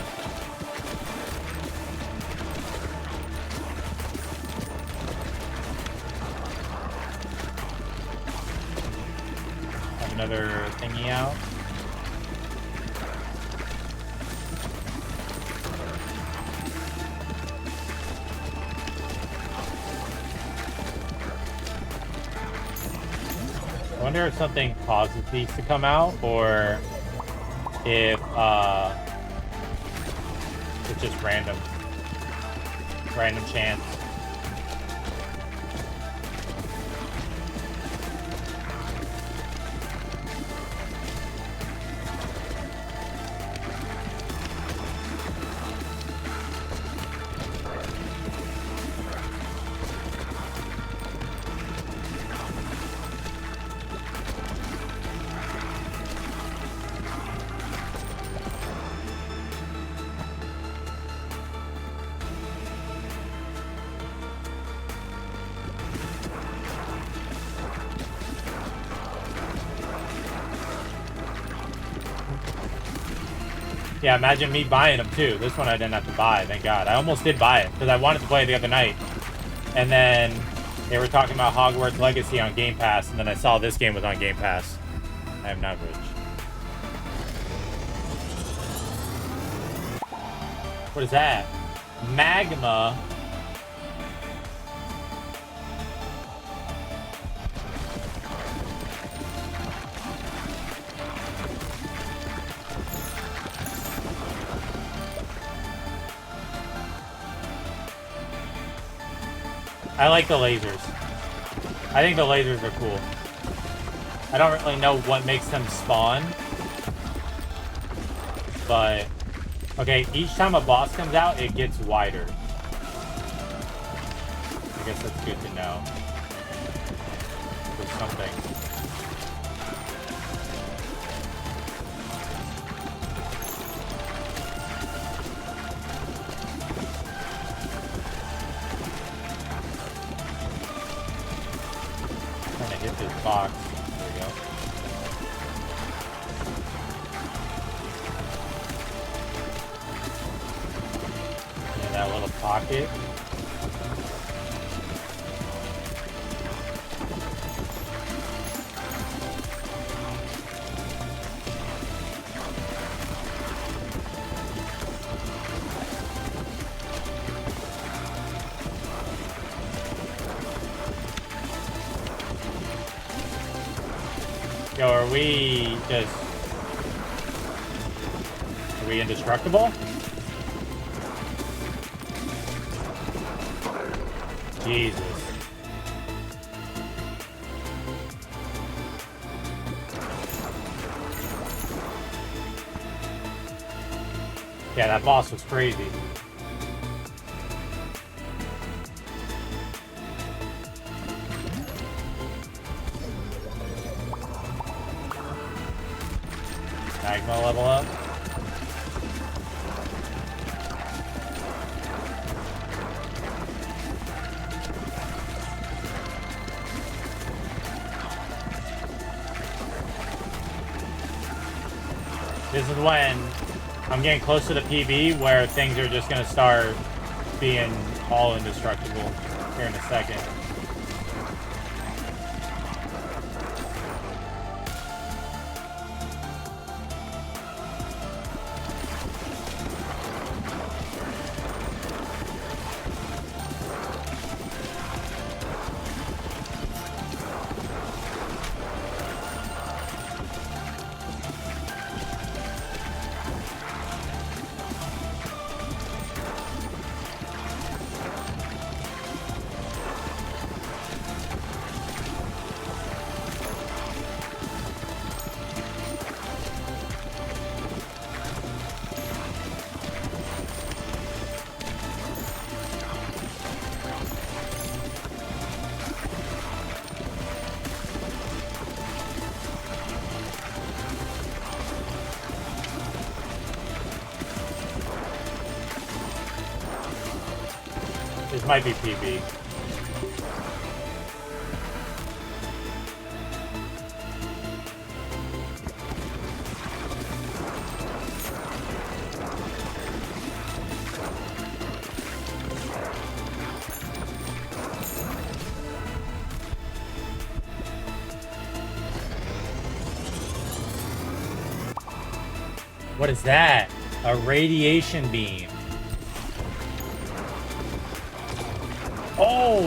Have another thingy out. I wonder if something causes these to come out, or if it's just random chance. Yeah, imagine me buying them too. This one I didn't have to buy, thank God. I almost did buy it because I wanted to play it the other night. And then they were talking about Hogwarts Legacy on Game Pass, and then I saw this game was on Game Pass. I am not rich. What is that? Magma. I like the lasers. I think the lasers are cool. I don't really know what makes them spawn. But, okay, each time a boss comes out, it gets wider. I guess that's good to know. There's something. Hit this box. There we go. that little pocket. Yo, are we indestructible? Jesus. Yeah, that boss was crazy. Magma level up. This is when I'm getting close to the PB where things are just going to start being all indestructible here in a second. This might be PB. What is that? A radiation beam. Oh!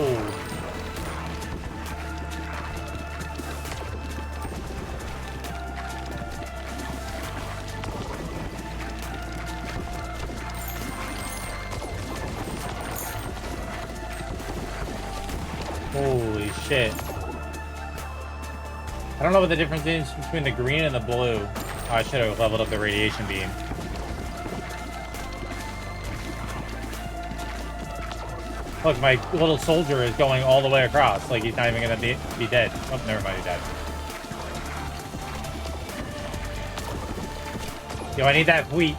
Holy shit. I don't know what the difference is between the green and the blue. Oh, I should have leveled up the radiation beam. Look, my little soldier is going all the way across. Like, he's not even gonna be dead. Oh, never mind, he died. Yo, I need that wheat.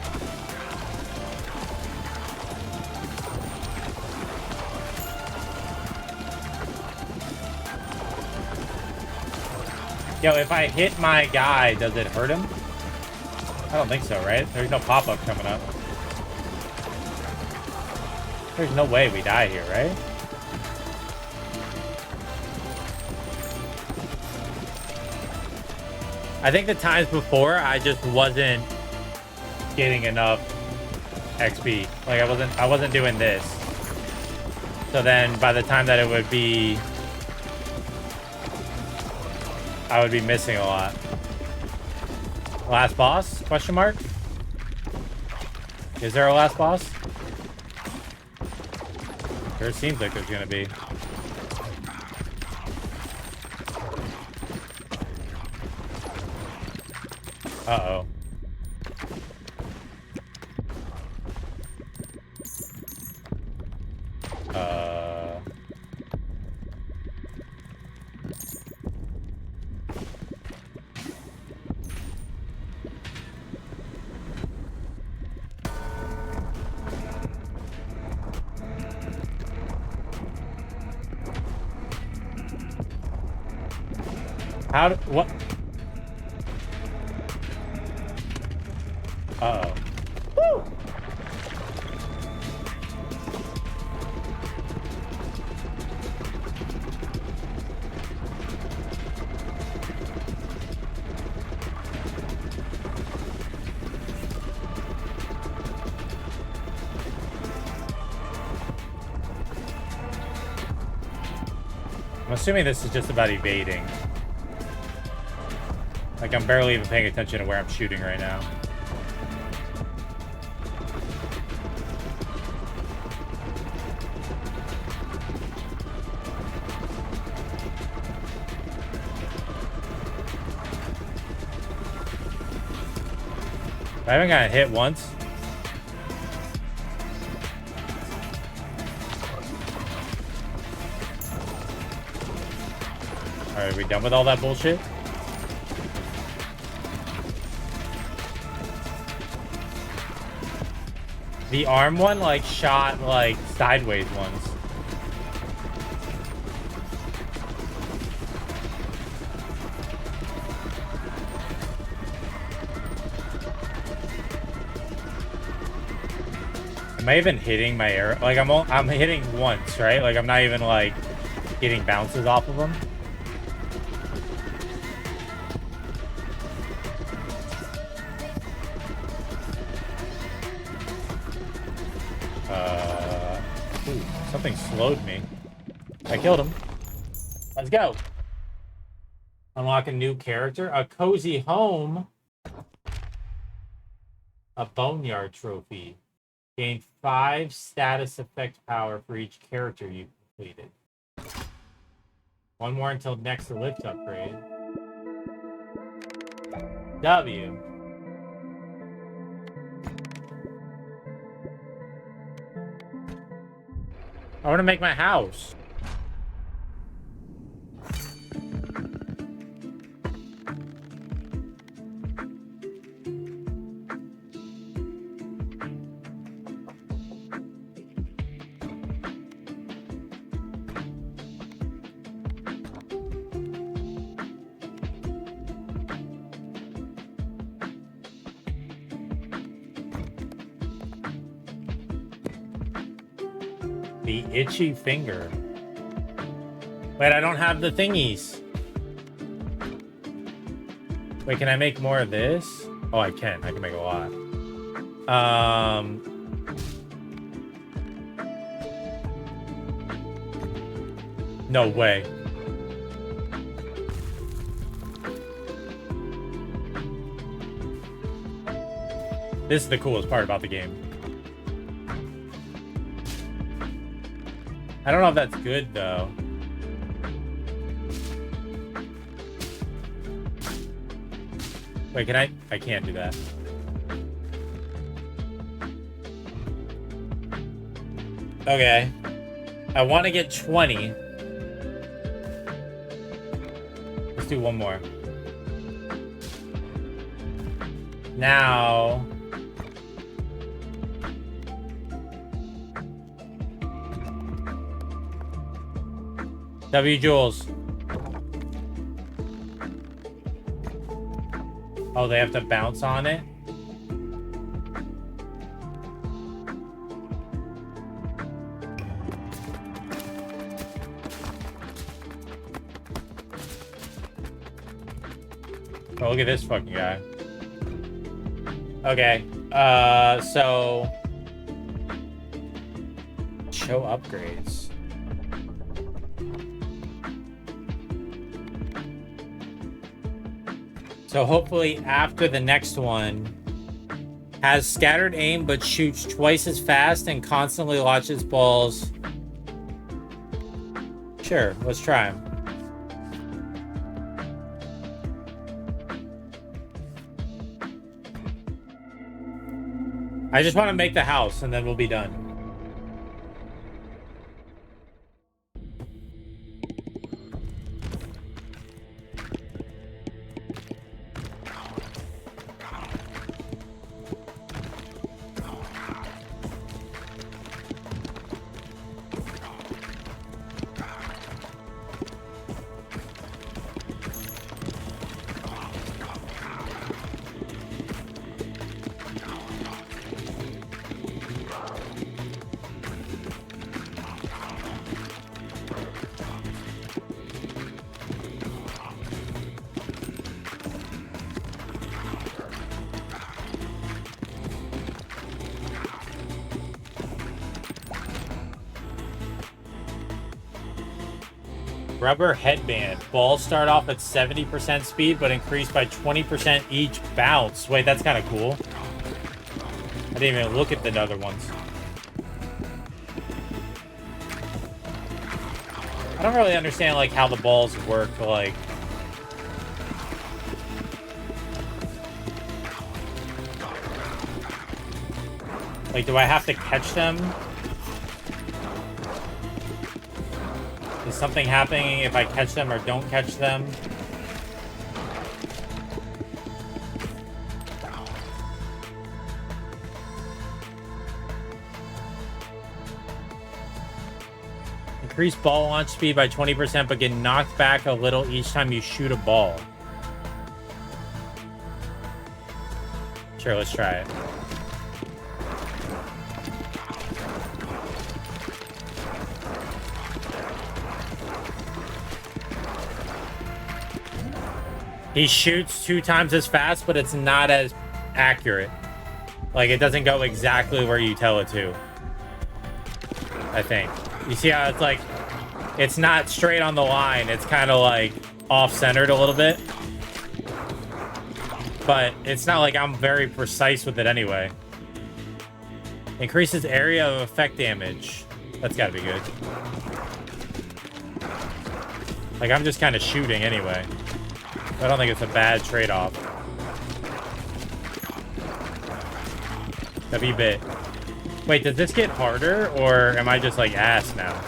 Yo, if I hit my guy, does it hurt him? I don't think so, right? There's no pop-up coming up. There's no way we die here, right? I think the times before, I just wasn't getting enough XP. Like, I wasn't doing this. So then, by the time that it would be... I would be missing a lot. Last boss? Question mark? Is there a last boss? Sure seems like there's gonna be. Uh-oh. How do, what? Uh-oh. Woo! I'm assuming this is just about evading. Like, I'm barely even paying attention to where I'm shooting right now. I haven't gotten hit once. Alright, are we done with all that bullshit? The arm one, like, shot, like, sideways ones. Am I even hitting my arrow? Like, I'm hitting once, right? Like, I'm not even, like, getting bounces off of them. Ooh, something slowed me. I killed him. Let's go. Unlock a new character. A cozy home. A boneyard trophy. Gain 5 status effect power for each character you completed. One more until next lift upgrade. W. I want to make my house. The itchy finger. Wait, I don't have the thingies. Wait, can I make more of this? Oh, I can. I can make a lot. No way. This is the coolest part about the game. I don't know if that's good, though. Wait, can I? I can't do that. Okay. I want to get 20. Let's do one more. Now... W Jules. Oh, they have to bounce on it? Oh, look at this fucking guy. Okay. So... Show upgrades. So hopefully after the next one, has scattered aim but shoots twice as fast and constantly launches balls. Sure, let's try him. I just want to make the house and then we'll be done. Rubber headband. Balls start off at 70% speed, but increase by 20% each bounce. Wait, that's kind of cool. I didn't even look at the other ones. I don't really understand, like, how the balls work, like... Like, do I have to catch them? Is something happening if I catch them or don't catch them? Increase ball launch speed by 20%, but get knocked back a little each time you shoot a ball. Sure, let's try it. He shoots 2 times as fast, but it's not as accurate. Like, it doesn't go exactly where you tell it to. I think. You see how it's like, it's not straight on the line. It's kind of like off-centered a little bit. But it's not like I'm very precise with it anyway. Increases area of effect damage. That's gotta be good. Like, I'm just kind of shooting anyway. I don't think it's a bad trade-off. W bit. Wait, does this get harder, or am I just like ass now?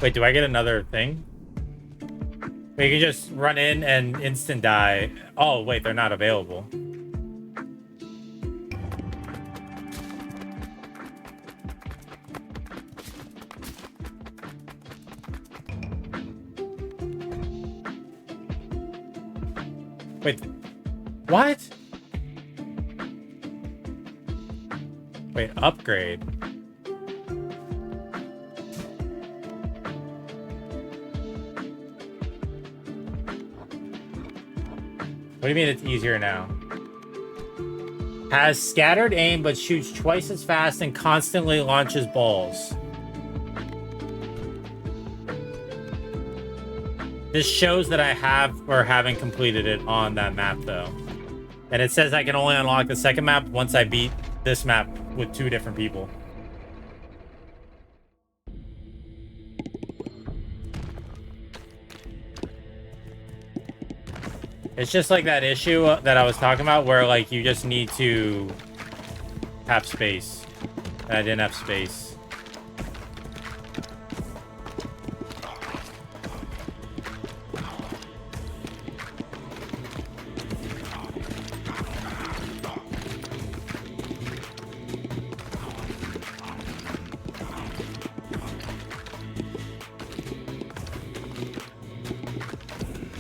Wait, do I get another thing? Wait, you can just run in and instant die. Oh, wait, they're not available. Wait, what? Wait, upgrade. What do you mean it's easier now? Has scattered aim, but shoots twice as fast and constantly launches balls. This shows that I have or haven't completed it on that map, though. And it says I can only unlock the second map once I beat this map with 2 different people. It's just like that issue that I was talking about where, like, you just need to have space. And I didn't have space.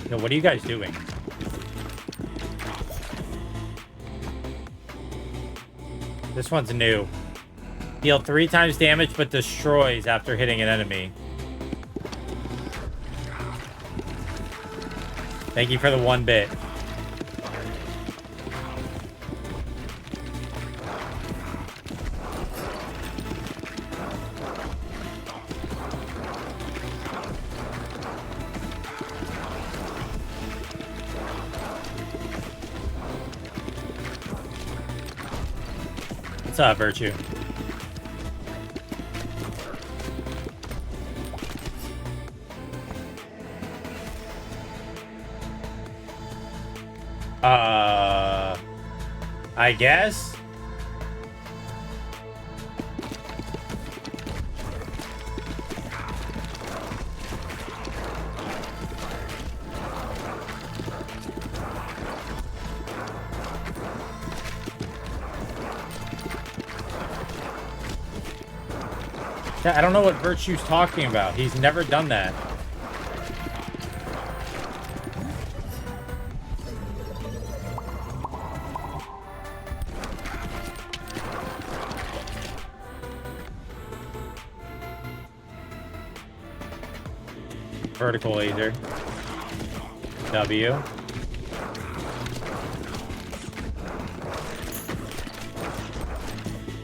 Yo, what are you guys doing? This one's new. Deal 3 times damage, but destroys after hitting an enemy. Thank you for the 1 bit. What's up, Virtue? I guess? I don't know what Virtue's talking about. He's never done that. Vertical laser. W.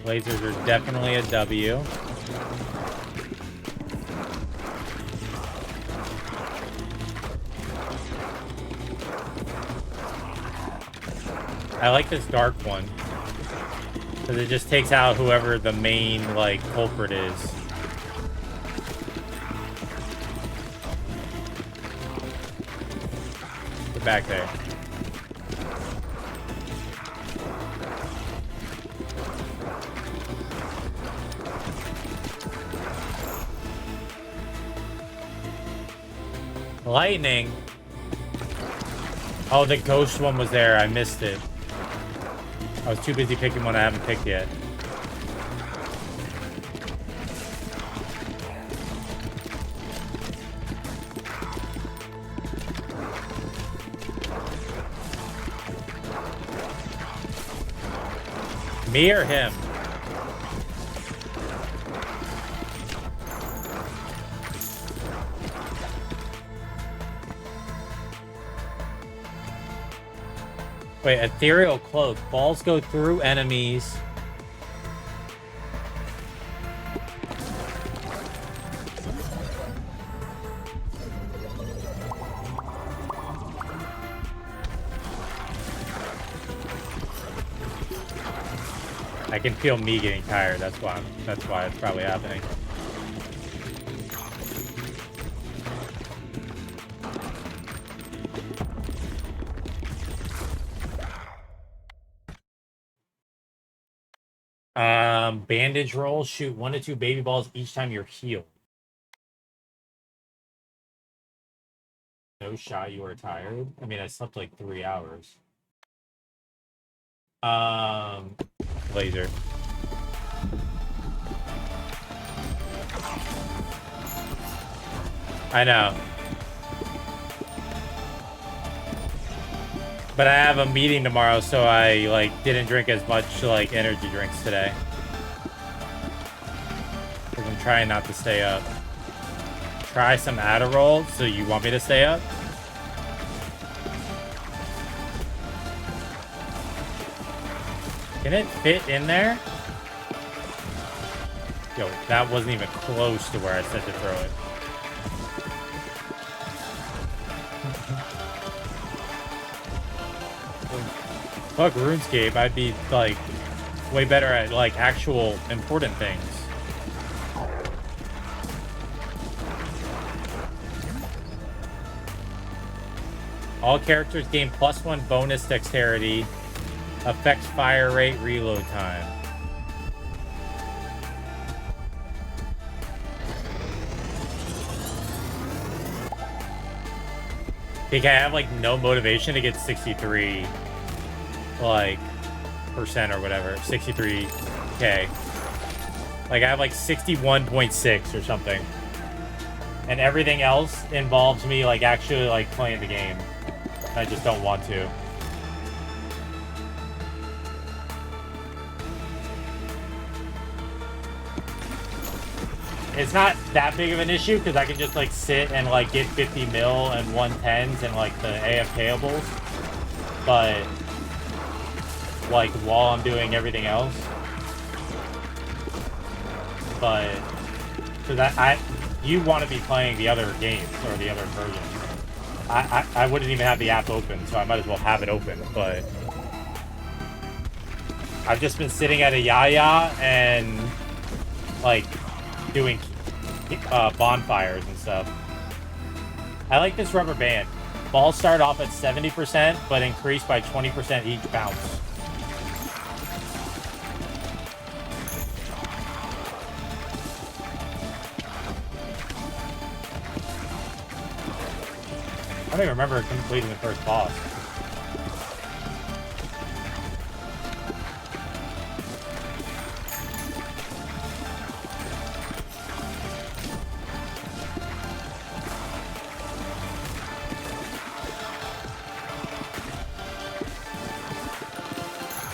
Lasers are definitely a W. I like this dark one. Because it just takes out whoever the main, like, culprit is. Get back there. Lightning. Oh, the ghost one was there. I missed it. I was too busy picking one I haven't picked yet. Me or him? Wait, ethereal cloak. Balls go through enemies. I can feel me getting tired. That's why it's probably happening. Bandage roll. Shoot 1 to 2 baby balls each time you're healed. No shot, you are tired. I mean, I slept like 3 hours. Laser. I know. But I have a meeting tomorrow, so I like didn't drink as much like energy drinks today. Because I'm trying not to stay up. Try some Adderall, so you want me to stay up? Can it fit in there? Yo, that wasn't even close to where I said to throw it. Fuck RuneScape, I'd be like way better at like actual important things. All characters gain +1 bonus dexterity. Affects fire rate, reload time. I think I have like no motivation to get 63 like percent or whatever. 63k. Like I have like 61.6 or something. And everything else involves me like actually like playing the game. I just don't want to. It's not that big of an issue because I can just like sit and like get 50 mil and 110s and like the AF payables. But like while I'm doing everything else. But so that you want to be playing the other games or the other versions. I wouldn't even have the app open, so I might as well have it open, but I've just been sitting at a Yaya and like doing bonfires and stuff. I like this rubber band. Balls start off at 70%, but increase by 20% each bounce. I don't even remember completing the first boss.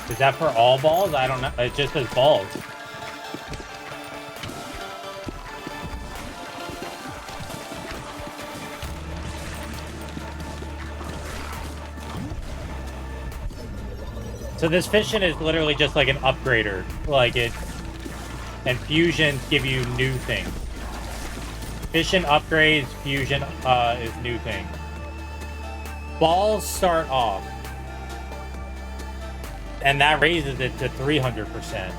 Is that for all balls? I don't know. It just says balls. So this fission is literally just like an upgrader. Like it... And fusions give you new things. Fission upgrades, fusion is new thing. Balls start off. And that raises it to 300%.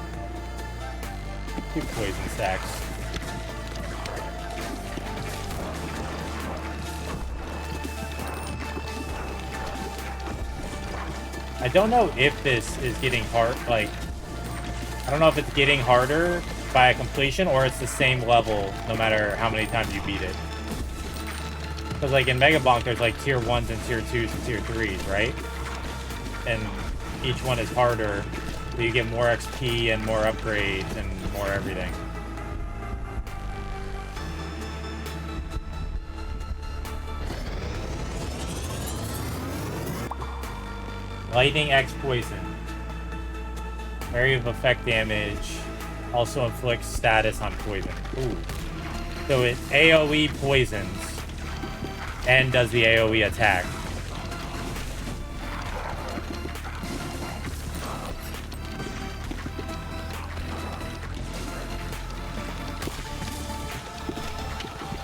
2 poison stacks. I don't know if this is getting hard, like, I don't know if it's getting harder by a completion or it's the same level no matter how many times you beat it. Because like in Megabonk, there's like tier 1s and tier 2s and tier 3s, right? And each one is harder, so you get more XP and more upgrades and more everything. Lightning X Poison. Area of effect damage. Also inflicts status on poison. Ooh. So it AoE poisons and does the AoE attack.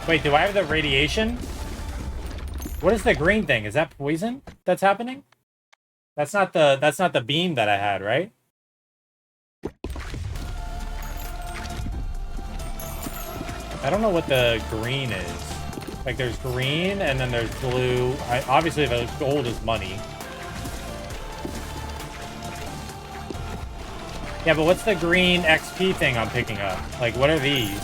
Wait, do I have the radiation? What is the green thing? Is that poison that's happening? That's not the beam that I had, right? I don't know what the green is. Like there's green and then there's blue. Obviously the gold is money. Yeah, but what's the green XP thing I'm picking up? Like what are these?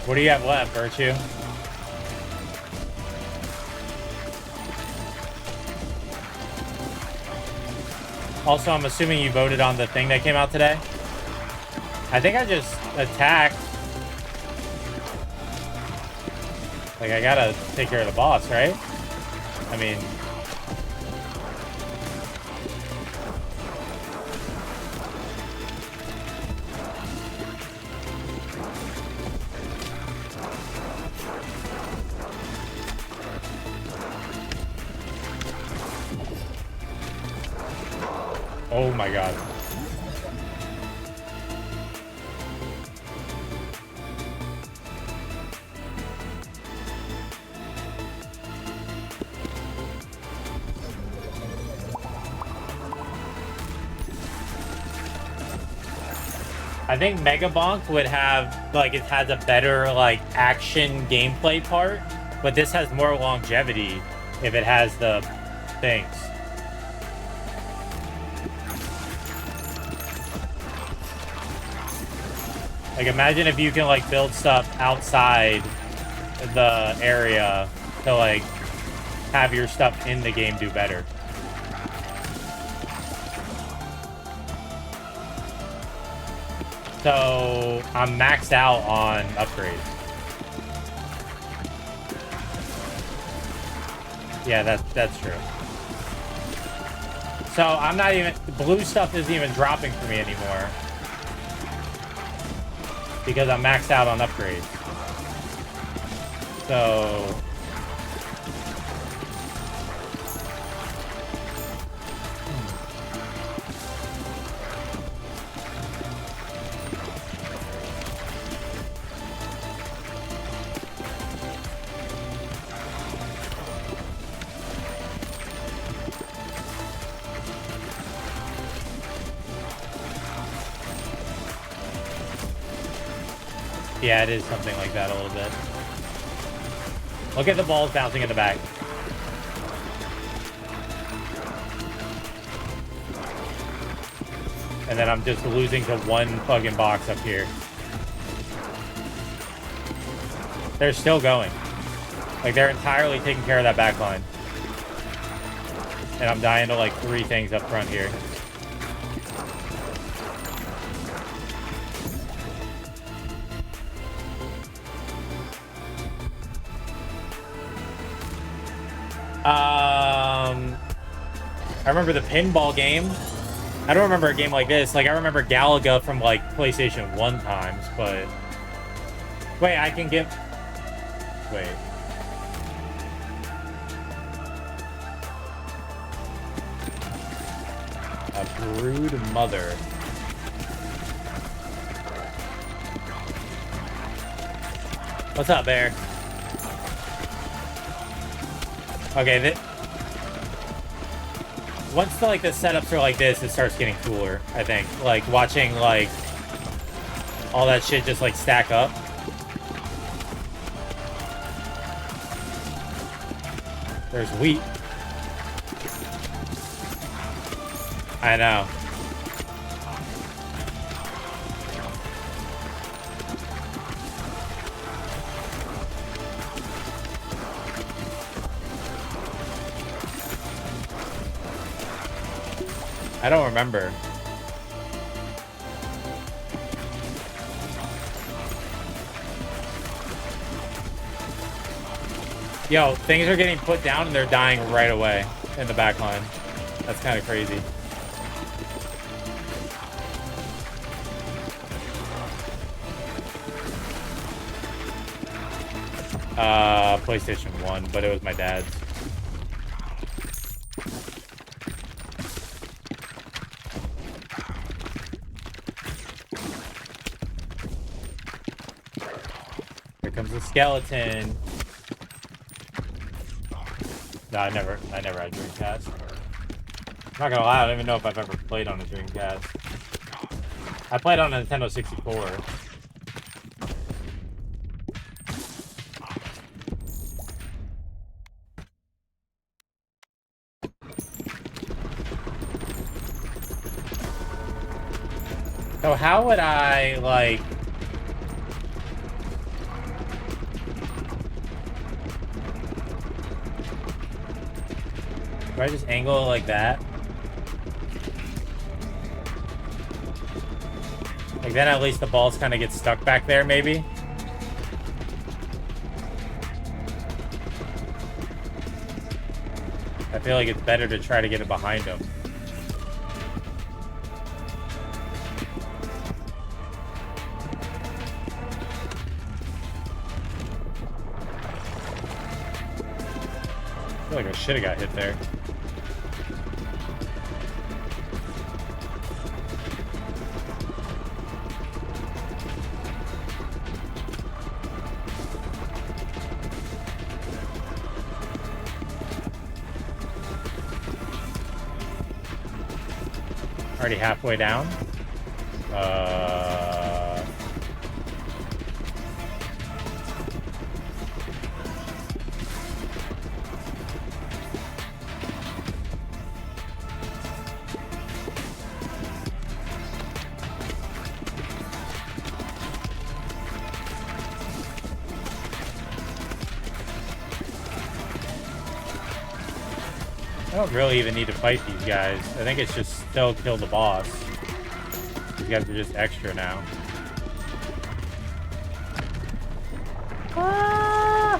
What do you have left, Virtue? Also, I'm assuming you voted on the thing that came out today? I think I just attacked. Like, I gotta take care of the boss, right? I mean... Oh my god. I think Megabonk would have, like, it has a better, like, action gameplay part, but this has more longevity if it has the things. Like, imagine if you can, like, build stuff outside the area to, like, have your stuff in the game do better. So, I'm maxed out on upgrades. Yeah, that's true. So, I'm not even... The blue stuff isn't even dropping for me anymore. Because I'm maxed out on upgrades. So... Yeah, it is something like that a little bit. Look at the balls bouncing in the back. And then I'm just losing to one fucking box up here. They're still going. Like, they're entirely taking care of that back line. And I'm dying to, like, 3 things up front here. I remember the pinball game. I don't remember a game like this. Like, I remember Galaga from, like, PlayStation 1 times, but... Wait, I can get... Wait. A brood mother. What's up, Bear? Okay, once the setups are like this, it starts getting cooler, I think. Like, watching, like, all that shit just, like, stack up. There's wheat. I know. I don't remember. Yo, things are getting put down and they're dying right away in the back line. That's kind of crazy. PlayStation 1, but it was my dad's. Here comes the skeleton. No, I never had Dreamcast. I'm not gonna lie, I don't even know if I've ever played on a Dreamcast. I played on a Nintendo 64. So how would I, like... Do I just angle it like that? Like, then at least the balls kind of get stuck back there, maybe? I feel like it's better to try to get it behind him. I feel like I should have got hit there. Already halfway down. I don't really even need to fight these guys. I think it's just still kill the boss. These guys are just extra now. Ah!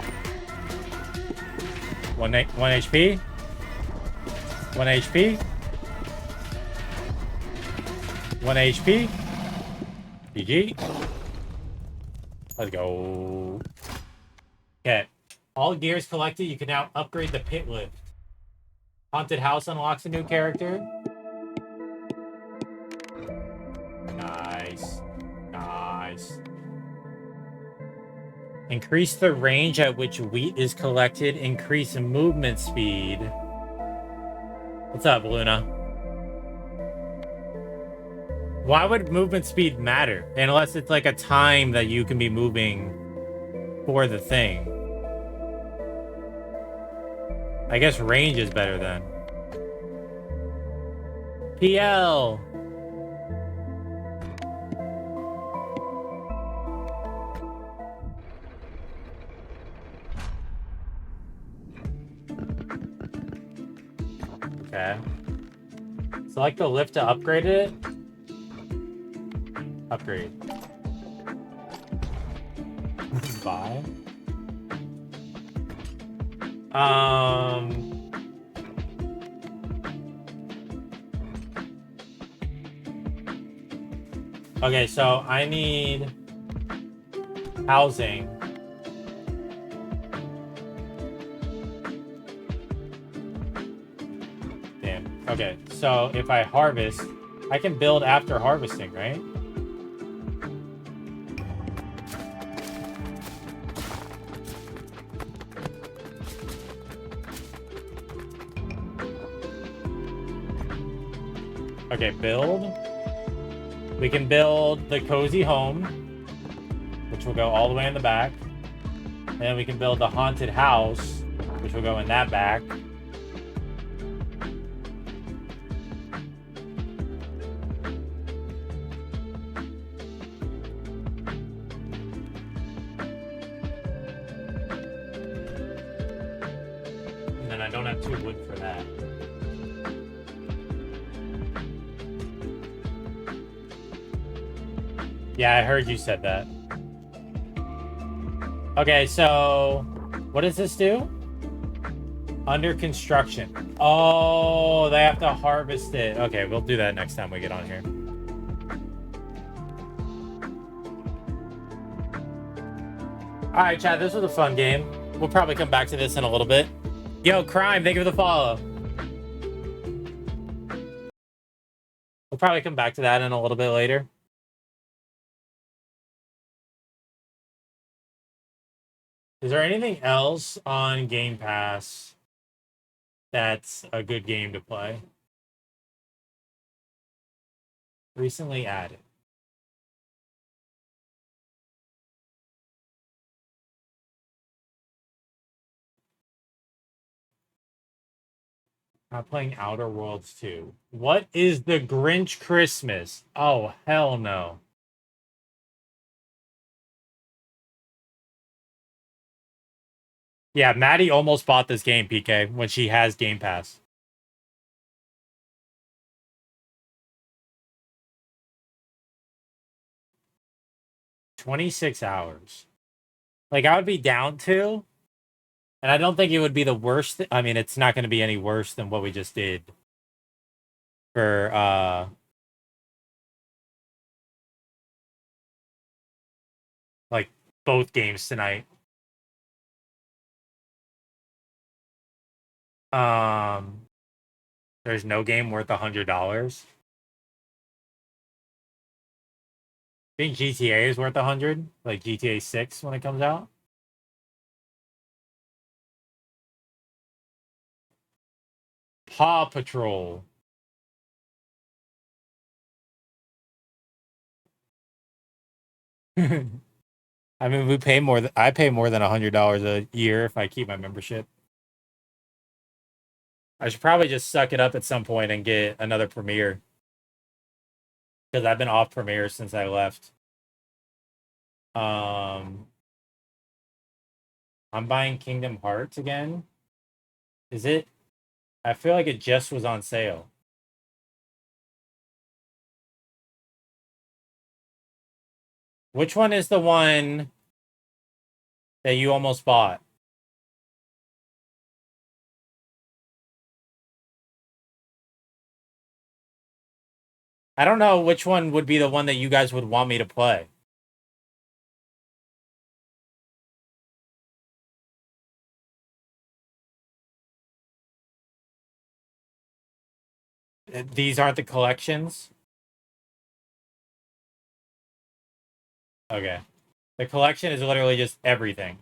One HP. 1 HP. 1 HP. GG. Let's go. Okay. All gears collected, you can now upgrade the pit lift. Haunted House unlocks a new character. Nice. Nice. Increase the range at which wheat is collected. Increase movement speed. What's up, Luna? Why would movement speed matter? Unless it's like a time that you can be moving for the thing. I guess range is better then. PL. Okay. Select the lift to upgrade it. Upgrade. Buy. Okay, so I need housing. Damn. Okay, so if I harvest, I can build after harvesting, right? Okay, build. We can build the cozy home, which will go all the way in the back. And then we can build the haunted house, which will go in that back. And then I don't have 2 wood for that. Yeah, I heard you said that. Okay, so what does this do? Under construction. Oh, they have to harvest it. Okay, we'll do that next time we get on here. All right, Chad, this was a fun game. We'll probably come back to this in a little bit. Yo, Crime, thank you for the follow. We'll probably come back to that in a little bit later. Is there anything else on Game Pass that's a good game to play? Recently added. Not playing Outer Worlds 2. What is the Grinch Christmas? Oh, hell no. Yeah, Maddie almost bought this game, PK, when she has Game Pass. $26 hours. Like, I would be down to, and I don't think it would be the worst. I mean, it's not going to be any worse than what we just did for, like, both games tonight. There's no game worth $100. I think GTA is worth 100, like GTA 6 when it comes out. Paw Patrol. I mean, we pay more. I pay more than $100 a year if I keep my membership. I should probably just suck it up at some point and get another Premiere, because I've been off Premiere since I left. I'm buying Kingdom Hearts again. Is it? I feel like it just was on sale. Which one is the one that you almost bought? I don't know which one would be the one that you guys would want me to play. These aren't the collections? Okay. The collection is literally just everything.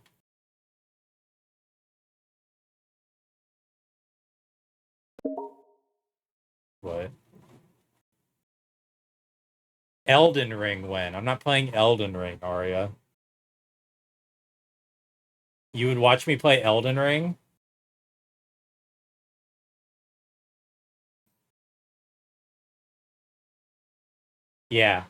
What? Elden Ring when? I'm not playing Elden Ring, Aria. You would watch me play Elden Ring? Yeah.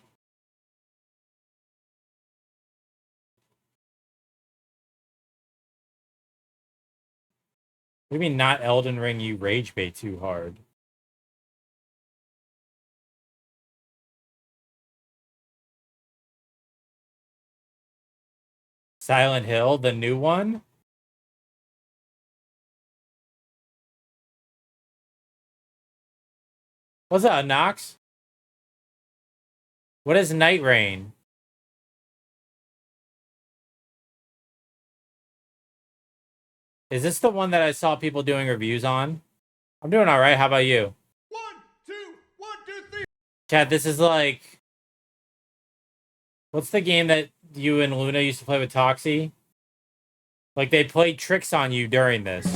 What do you mean not Elden Ring, you rage bait too hard? Silent Hill, the new one? What's that, Nox? What is Night Rain? Is this the one that I saw people doing reviews on? I'm doing all right. How about you? 1, 2, 1, 2, 3. Chad, this is like... What's the game that you and Luna used to play with Toxie? Like, they played tricks on you during this.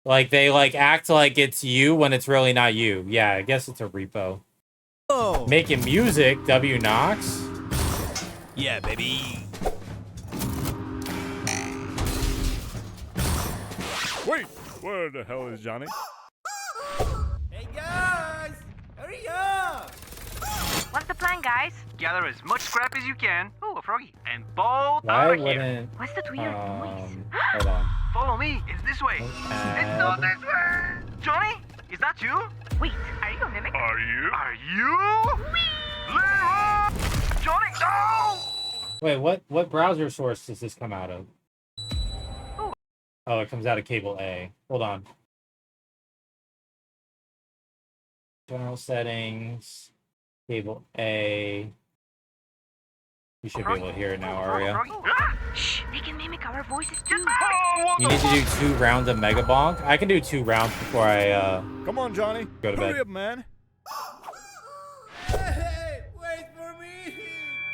Like, they, like, act like it's you when it's really not you. Yeah, I guess it's a repo. Oh. Making music, W Knox. Yeah, baby. Wait, where the hell is Johnny? Hey guys, hurry up! What's the plan, guys? Gather as much scrap as you can. Ooh, a froggy. And bolt Why over here. wouldn't... What's that weird noise? Hold on. Follow me. It's this way. It's not this way. Johnny, is that you? Wait, are you a mimic? Are you? Are you? Leroy! Johnny, no! Wait, what browser source does this come out of? Oh, it comes out of cable A. Hold on. General settings, cable A. You should be able to hear it now, Aria. Shh, they can mimic our voices too. You need to do 2 rounds of Megabonk. I can do 2 rounds before I Come on, Johnny. go to bed. Hurry up, man. Hey, wait for me!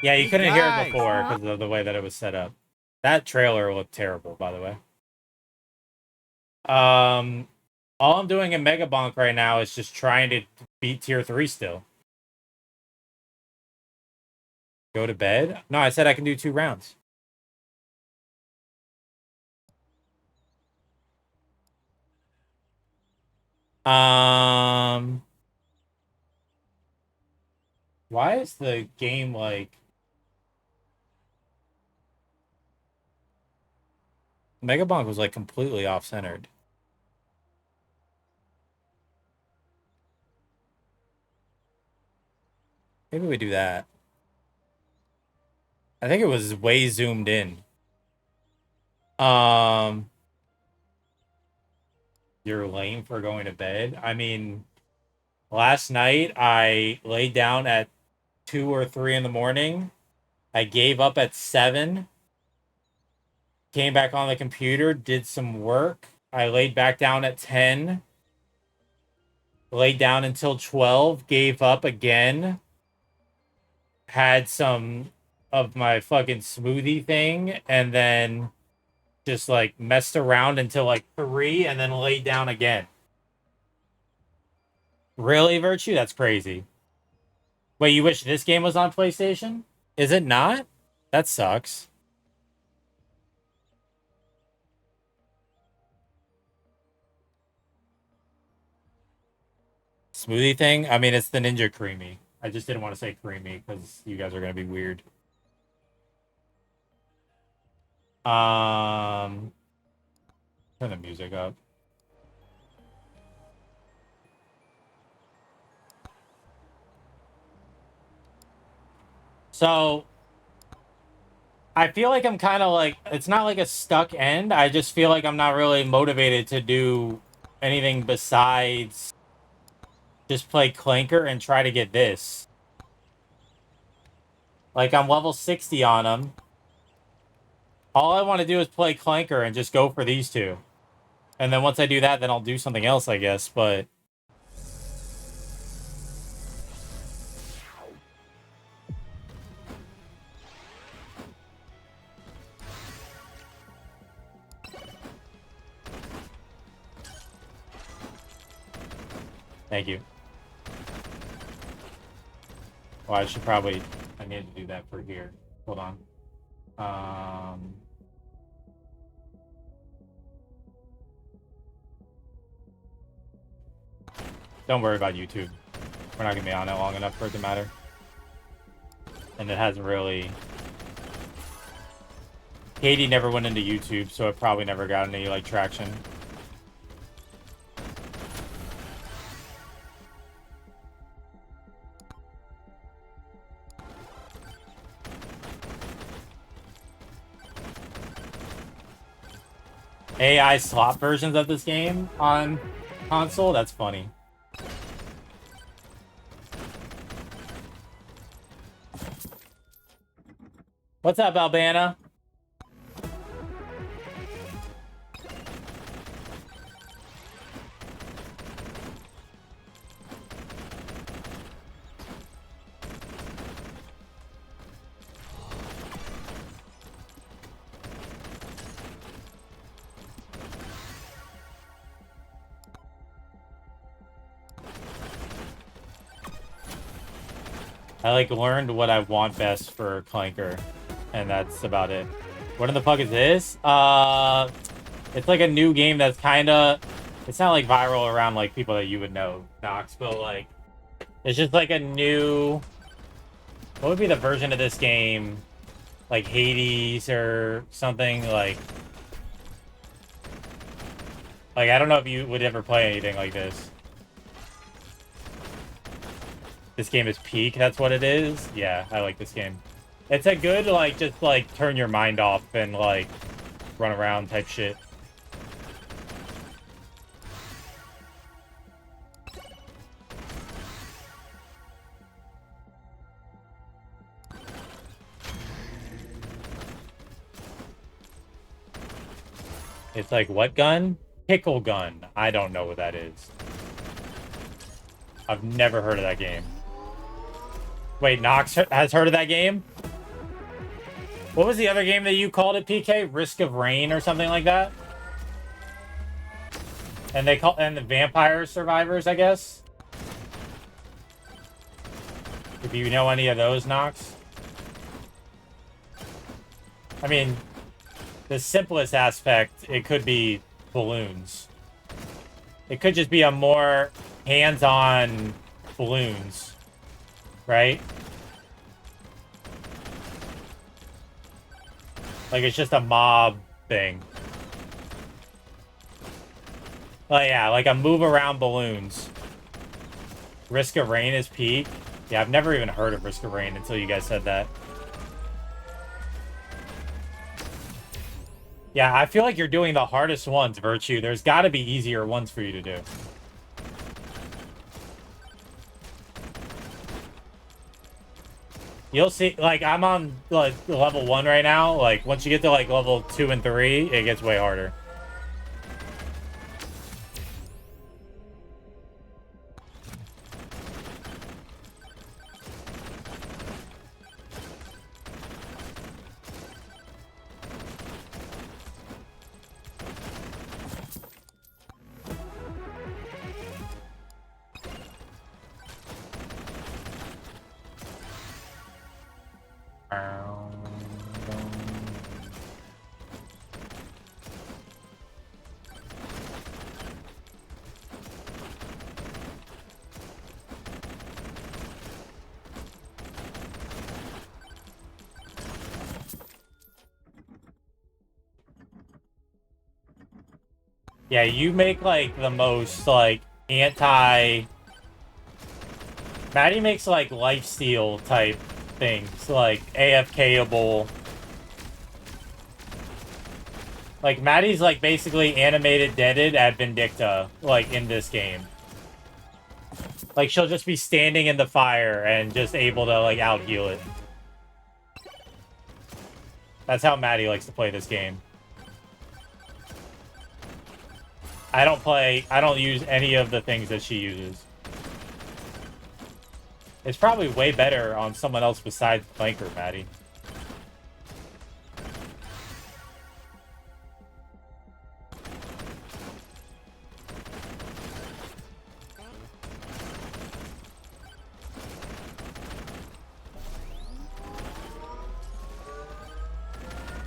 Yeah, you couldn't hear it before because of the way that it was set up. That trailer looked terrible, by the way. All I'm doing in Megabonk right now is just trying to beat tier 3 still. Go to bed? No, I said I can do 2 rounds. Why is the game like... Megabonk was like completely off-centered. Maybe we do that. I think it was way zoomed in. You're lame for going to bed. I mean, last night I laid down at 2 or 3 in the morning. I gave up at 7. Came back on the computer, did some work. I laid back down at 10. Laid down until 12, gave up again. Had some of my fucking smoothie thing, and then just like messed around until like 3 and then laid down again. Really, Virtue? That's crazy. Wait, you wish this game was on PlayStation? Is it not? That sucks. Smoothie thing? I mean, it's the Ninja Creamy. I just didn't want to say creamy because you guys are going to be weird. Turn the music up. So, I feel like I'm kind of like, it's not like a stuck end. I just feel like I'm not really motivated to do anything besides just play Clanker and try to get this. Like, I'm level 60 on him. All I want to do is play Clanker and just go for these 2. And then once I do that, then I'll do something else, I guess, but... Thank you. Well, I should probably... I need to do that for here. Hold on. Don't worry about YouTube. We're not going to be on it long enough for it to matter. And it hasn't really... Katie never went into YouTube, so it probably never got any, like, traction. AI slot versions of this game on console? That's funny. What's up, Albana? I like learned what I want best for Clanker, and that's about it. What in the fuck is this? It's like a new game that's kinda, it's not like viral around like people that you would know, Nox, but like, it's just like a new, what would be the version of this game? Like Hades or something like I don't know if you would ever play anything like this. This game is peak, that's what it is? Yeah, I like this game. It's a good, like, just, like, turn your mind off and, like, run around type shit. It's like, what gun? Pickle gun. I don't know what that is. I've never heard of that game. Wait, Nox has heard of that game? What was the other game that you called it, PK? Risk of Rain or something like that? And the Vampire Survivors, I guess? Do you know any of those, Nox? I mean, the simplest aspect, it could be balloons. It could just be a more hands-on balloons, right? Like, it's just a mob thing. Oh yeah, like a move around balloons. Risk of Rain is peak. Yeah, I've never even heard of Risk of Rain until you guys said that. Yeah, I feel like you're doing the hardest ones, Virtue. There's got to be easier ones for you to do. You'll see, like, I'm on, like, level 1 right now. Like, once you get to, like, level 2 and 3, it gets way harder. Yeah, you make, like, the most, like, Maddie makes, like, lifesteal type things, like, AFK-able. Like, Maddie's, like, basically animated deaded at Vindicta, like, in this game. Like, she'll just be standing in the fire and just able to, like, out-heal it. That's how Maddie likes to play this game. I don't use any of the things that she uses. It's probably way better on someone else besides Clanker, Maddie.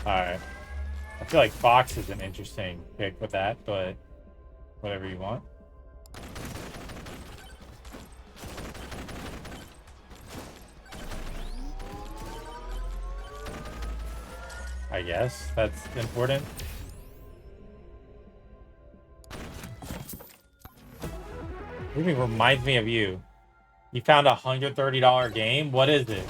Alright. I feel like Fox is an interesting pick with that, but whatever you want. I guess that's important. Really reminds me of you. You found a $130 game? What is it?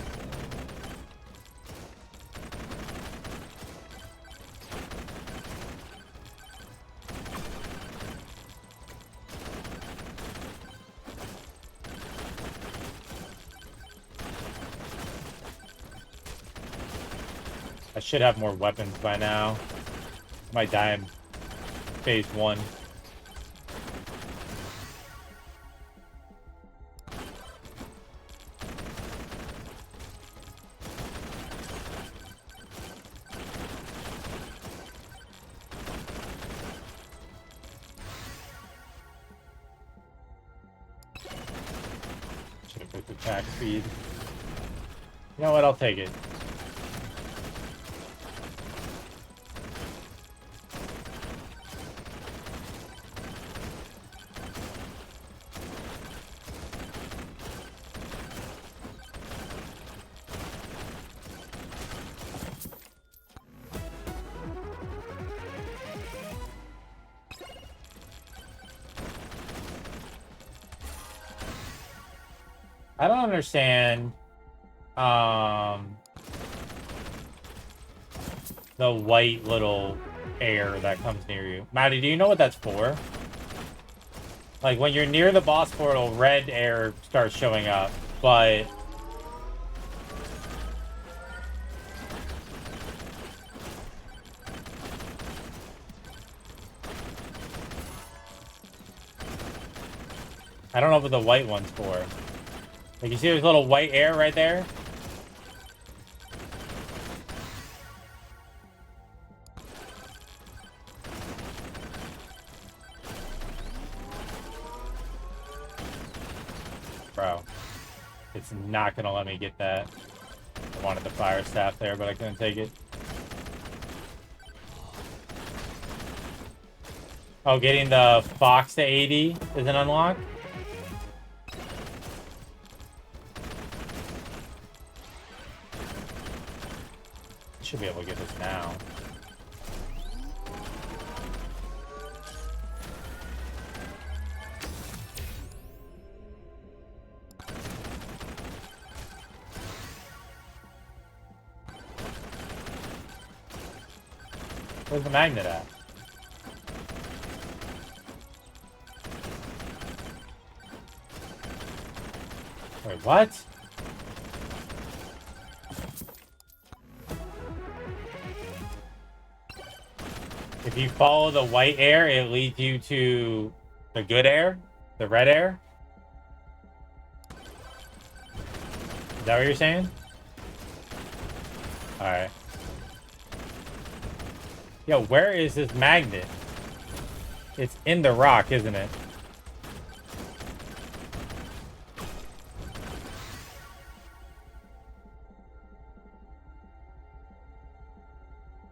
I should have more weapons by now. Might die in phase 1. Should have picked attack speed. You know what? I'll take it. I don't understand the white little air that comes near you. Maddie, do you know what that's for? Like when you're near the boss portal, red air starts showing up, but I don't know what the white one's for. Like, you see there's a little white air right there? Bro, it's not gonna let me get that. I wanted the fire staff there, but I couldn't take it. Oh, getting the Fox to 80 is an unlock? Should be able to get this now. Where's the magnet at? Wait, what? If you follow the white air, it leads you to the good air, the red air. Is that what you're saying? Alright. Yo, where is this magnet? It's in the rock, isn't it?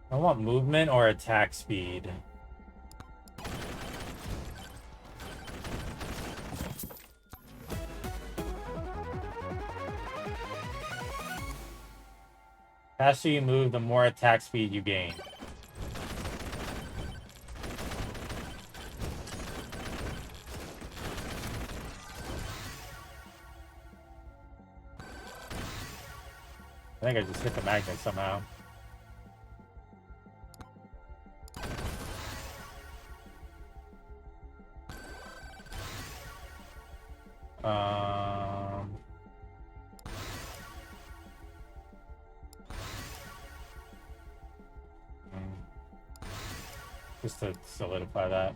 I want movement or attack speed. The faster you move, the more attack speed you gain. I think I just hit the magnet somehow. Just to solidify that.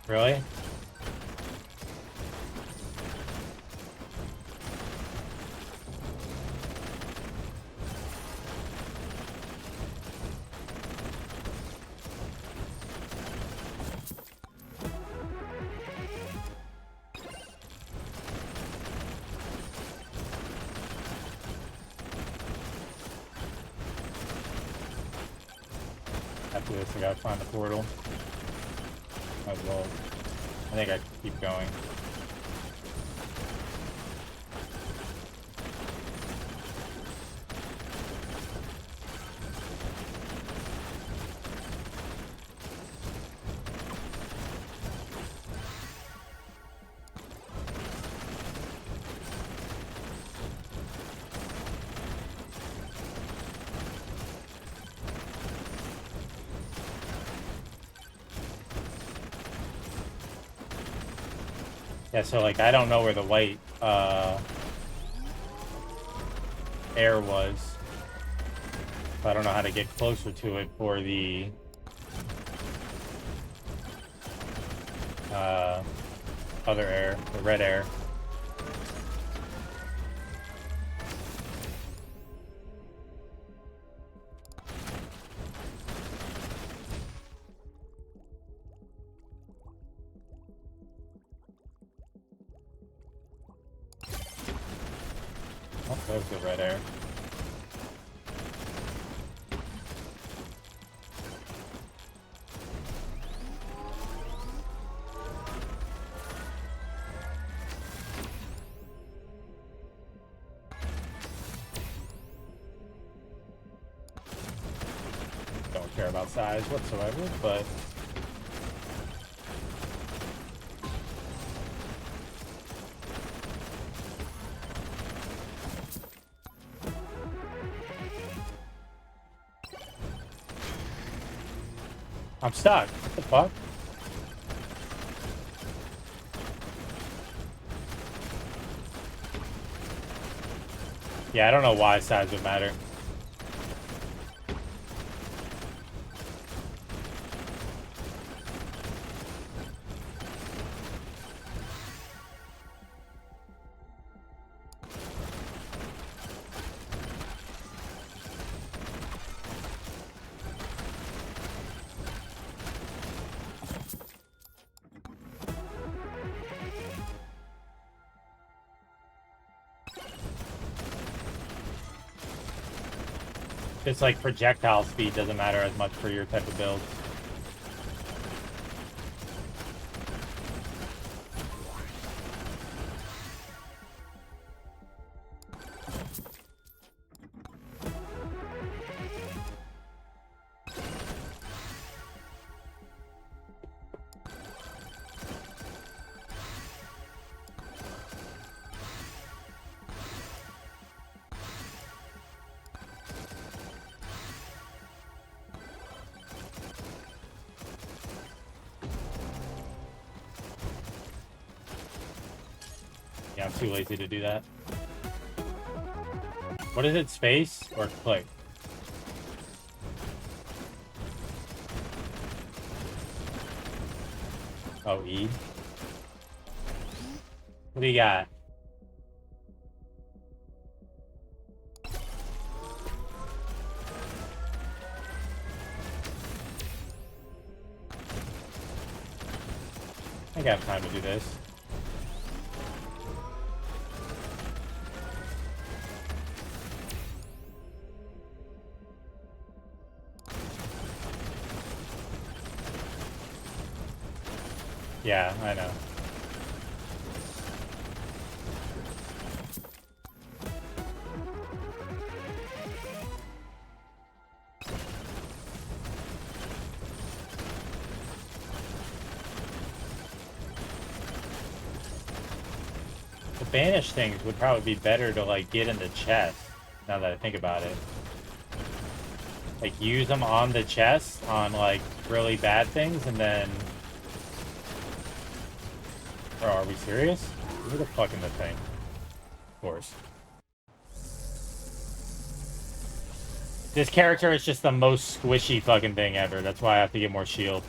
Really? After this, I gotta find the portal. Might as well. I think I can keep going. Yeah, so like I don't know where the white air was. I don't know how to get closer to it for the other air, the red air. Oh, there's the red air. Don't care about size whatsoever, but I'm stuck. What the fuck? Yeah, I don't know why size would matter. It's like projectile speed doesn't matter as much for your type of build. Yeah, I'm too lazy to do that. What is it, space or click? Oh, E. What do you got? I think I have time to do this. Yeah, I know. The banish things would probably be better to like get in the chest, now that I think about it. Like use them on the chest on like really bad things and then... Bro, are we serious? Who the fuck in the thing? Of course. This character is just the most squishy fucking thing ever. That's why I have to get more shield.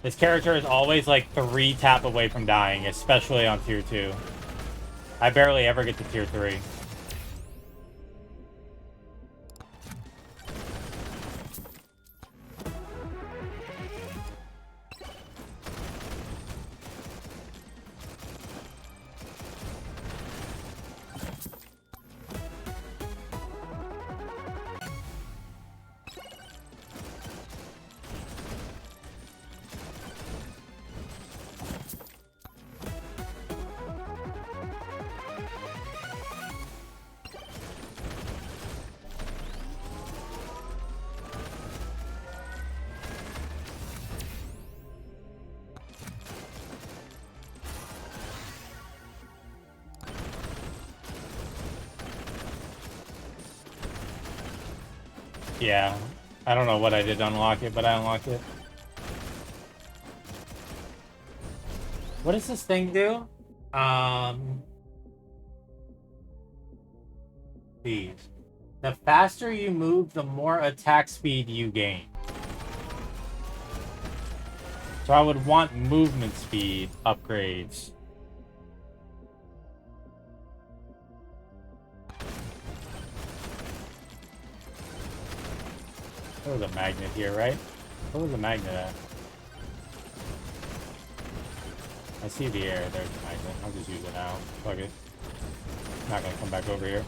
This character is always like 3 tap away from dying, especially on tier 2. I barely ever get to tier 3. Yeah, I don't know what I did to unlock it, but I unlocked it. What does this thing do? Speed. The faster you move, the more attack speed you gain. So I would want movement speed upgrades. There was a magnet here, right? Where was the magnet at? I see the air. There's the magnet. I'll just use it now. Fuck it. Not gonna come back over here.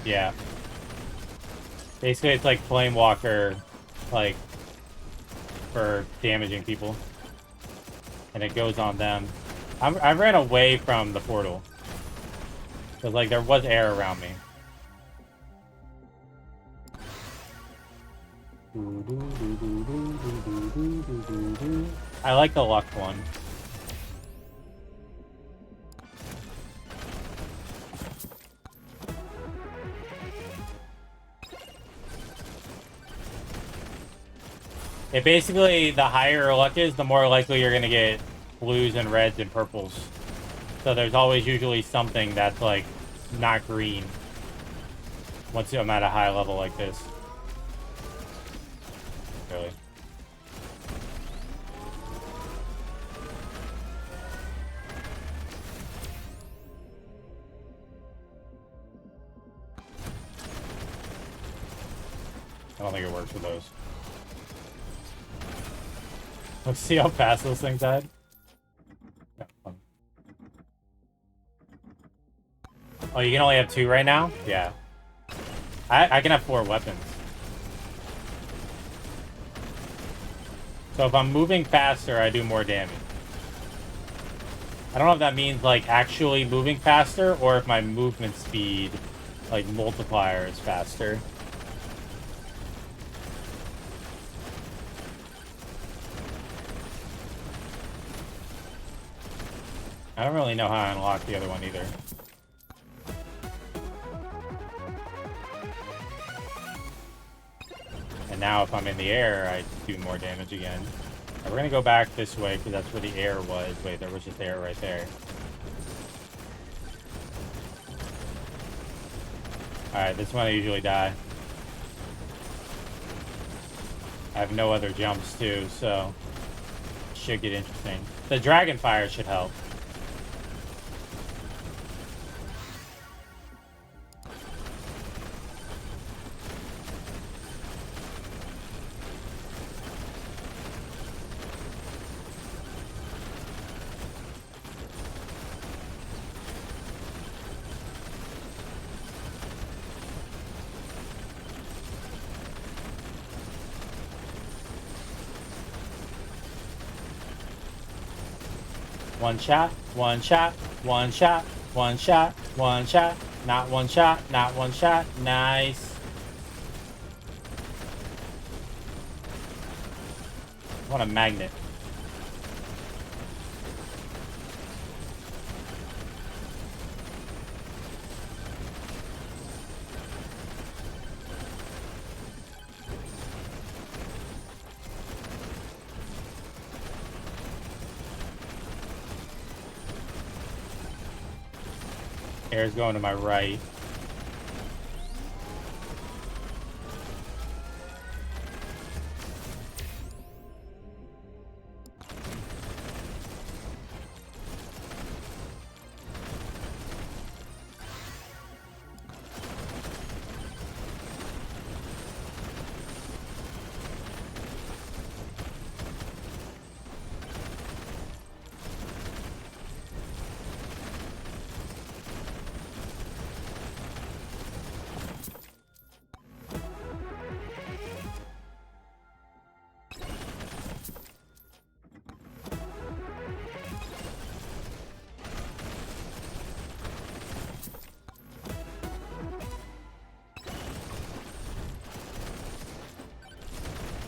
Yeah. Basically, it's like Flame Walker, like, for damaging people. And it goes on them. I ran away from the portal. Because, like, there was air around me. I like the luck one. It basically, the higher your luck is, the more likely you're going to get blues and reds and purples. So there's always usually something that's, like, not green once I'm at a high level like this. Really. I don't think it works for those. Let's see how fast those things died. Oh, you can only have 2 right now? Yeah. I can have 4 weapons. So if I'm moving faster, I do more damage. I don't know if that means, like, actually moving faster, or if my movement speed, like, multiplier is faster. I don't really know how I unlock the other one either. And now if I'm in the air, I do more damage again. Right, we're gonna go back this way because that's where the air was. Wait, there was just air right there. Alright, this one I usually die. I have no other jumps too, so it should get interesting. The dragon fire should help. One shot, one shot, one shot, one shot, one shot, not one shot, not one shot. Nice. I want a magnet. Air's going to my right.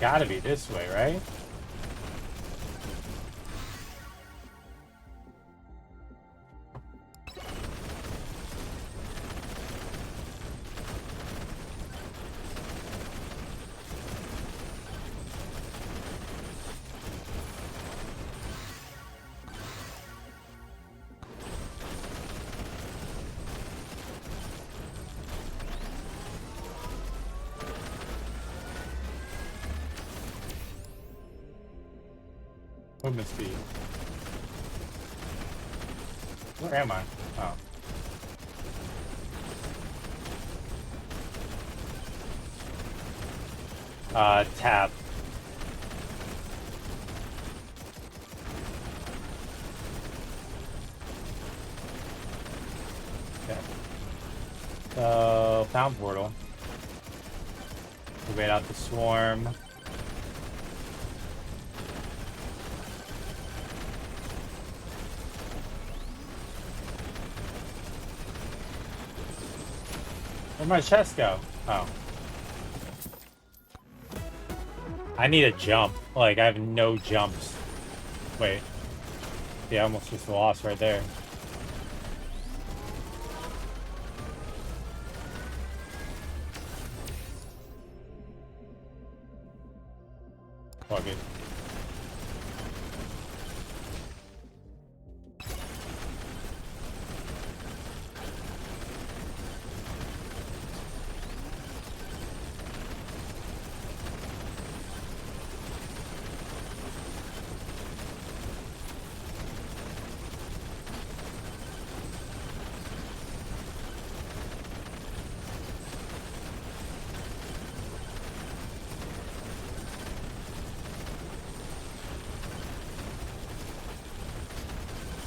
gotta be this way, right? Movement speed. Where am I? Oh. Tab. Okay. So, found portal. We wait out the swarm. Where'd my chest go? Oh. I need a jump. Like, I have no jumps. Wait. Yeah, I almost just lost right there. Fuck it.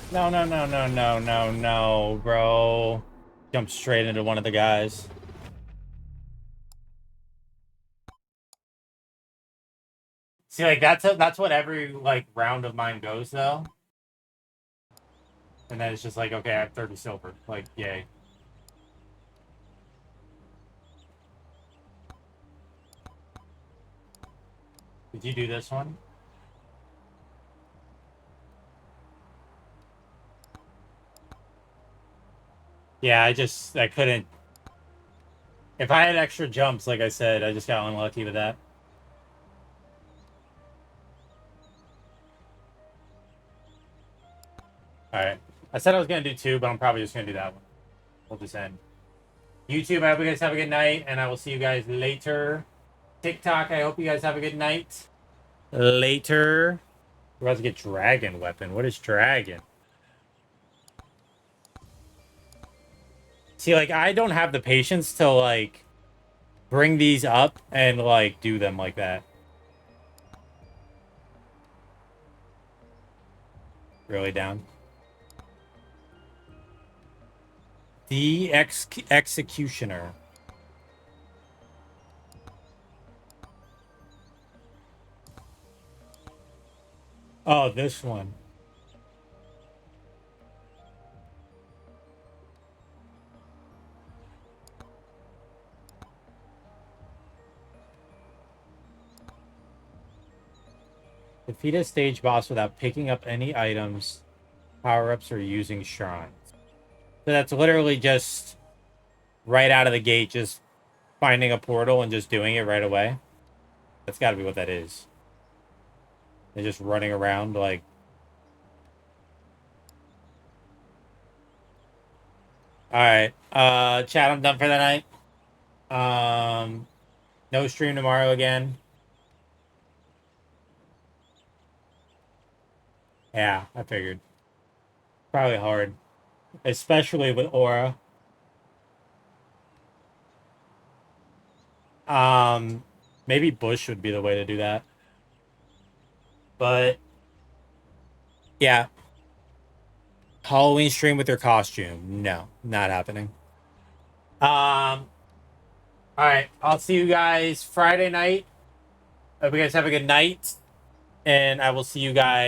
No, no, no, no, no, no, no, bro. Jump straight into one of the guys. See, like, that's what every, like, round of mine goes, though. And then it's just like, okay, I have 30 silver. Like, yay. Did you do this one? Yeah, I couldn't. If I had extra jumps, like I said, I just got unlucky with that. Alright. I said I was going to do 2, but I'm probably just going to do that one. We'll just end. YouTube, I hope you guys have a good night, and I will see you guys later. TikTok, I hope you guys have a good night. Later. We're about to get dragon weapon. What is dragon? See, like, I don't have the patience to, like, bring these up and, like, do them like that. Really down. The Executioner. Oh, this one. Defeat a stage boss without picking up any items, power-ups, or using shrines. So that's literally just right out of the gate, just finding a portal and just doing it right away. That's got to be what that is. They're just running around like... Alright, chat, I'm done for the night. No stream tomorrow again. Yeah, I figured. Probably hard. Especially with Aura. Maybe Bush would be the way to do that. But yeah. Halloween stream with your costume. No, not happening. Alright, I'll see you guys Friday night. Hope you guys have a good night. And I will see you guys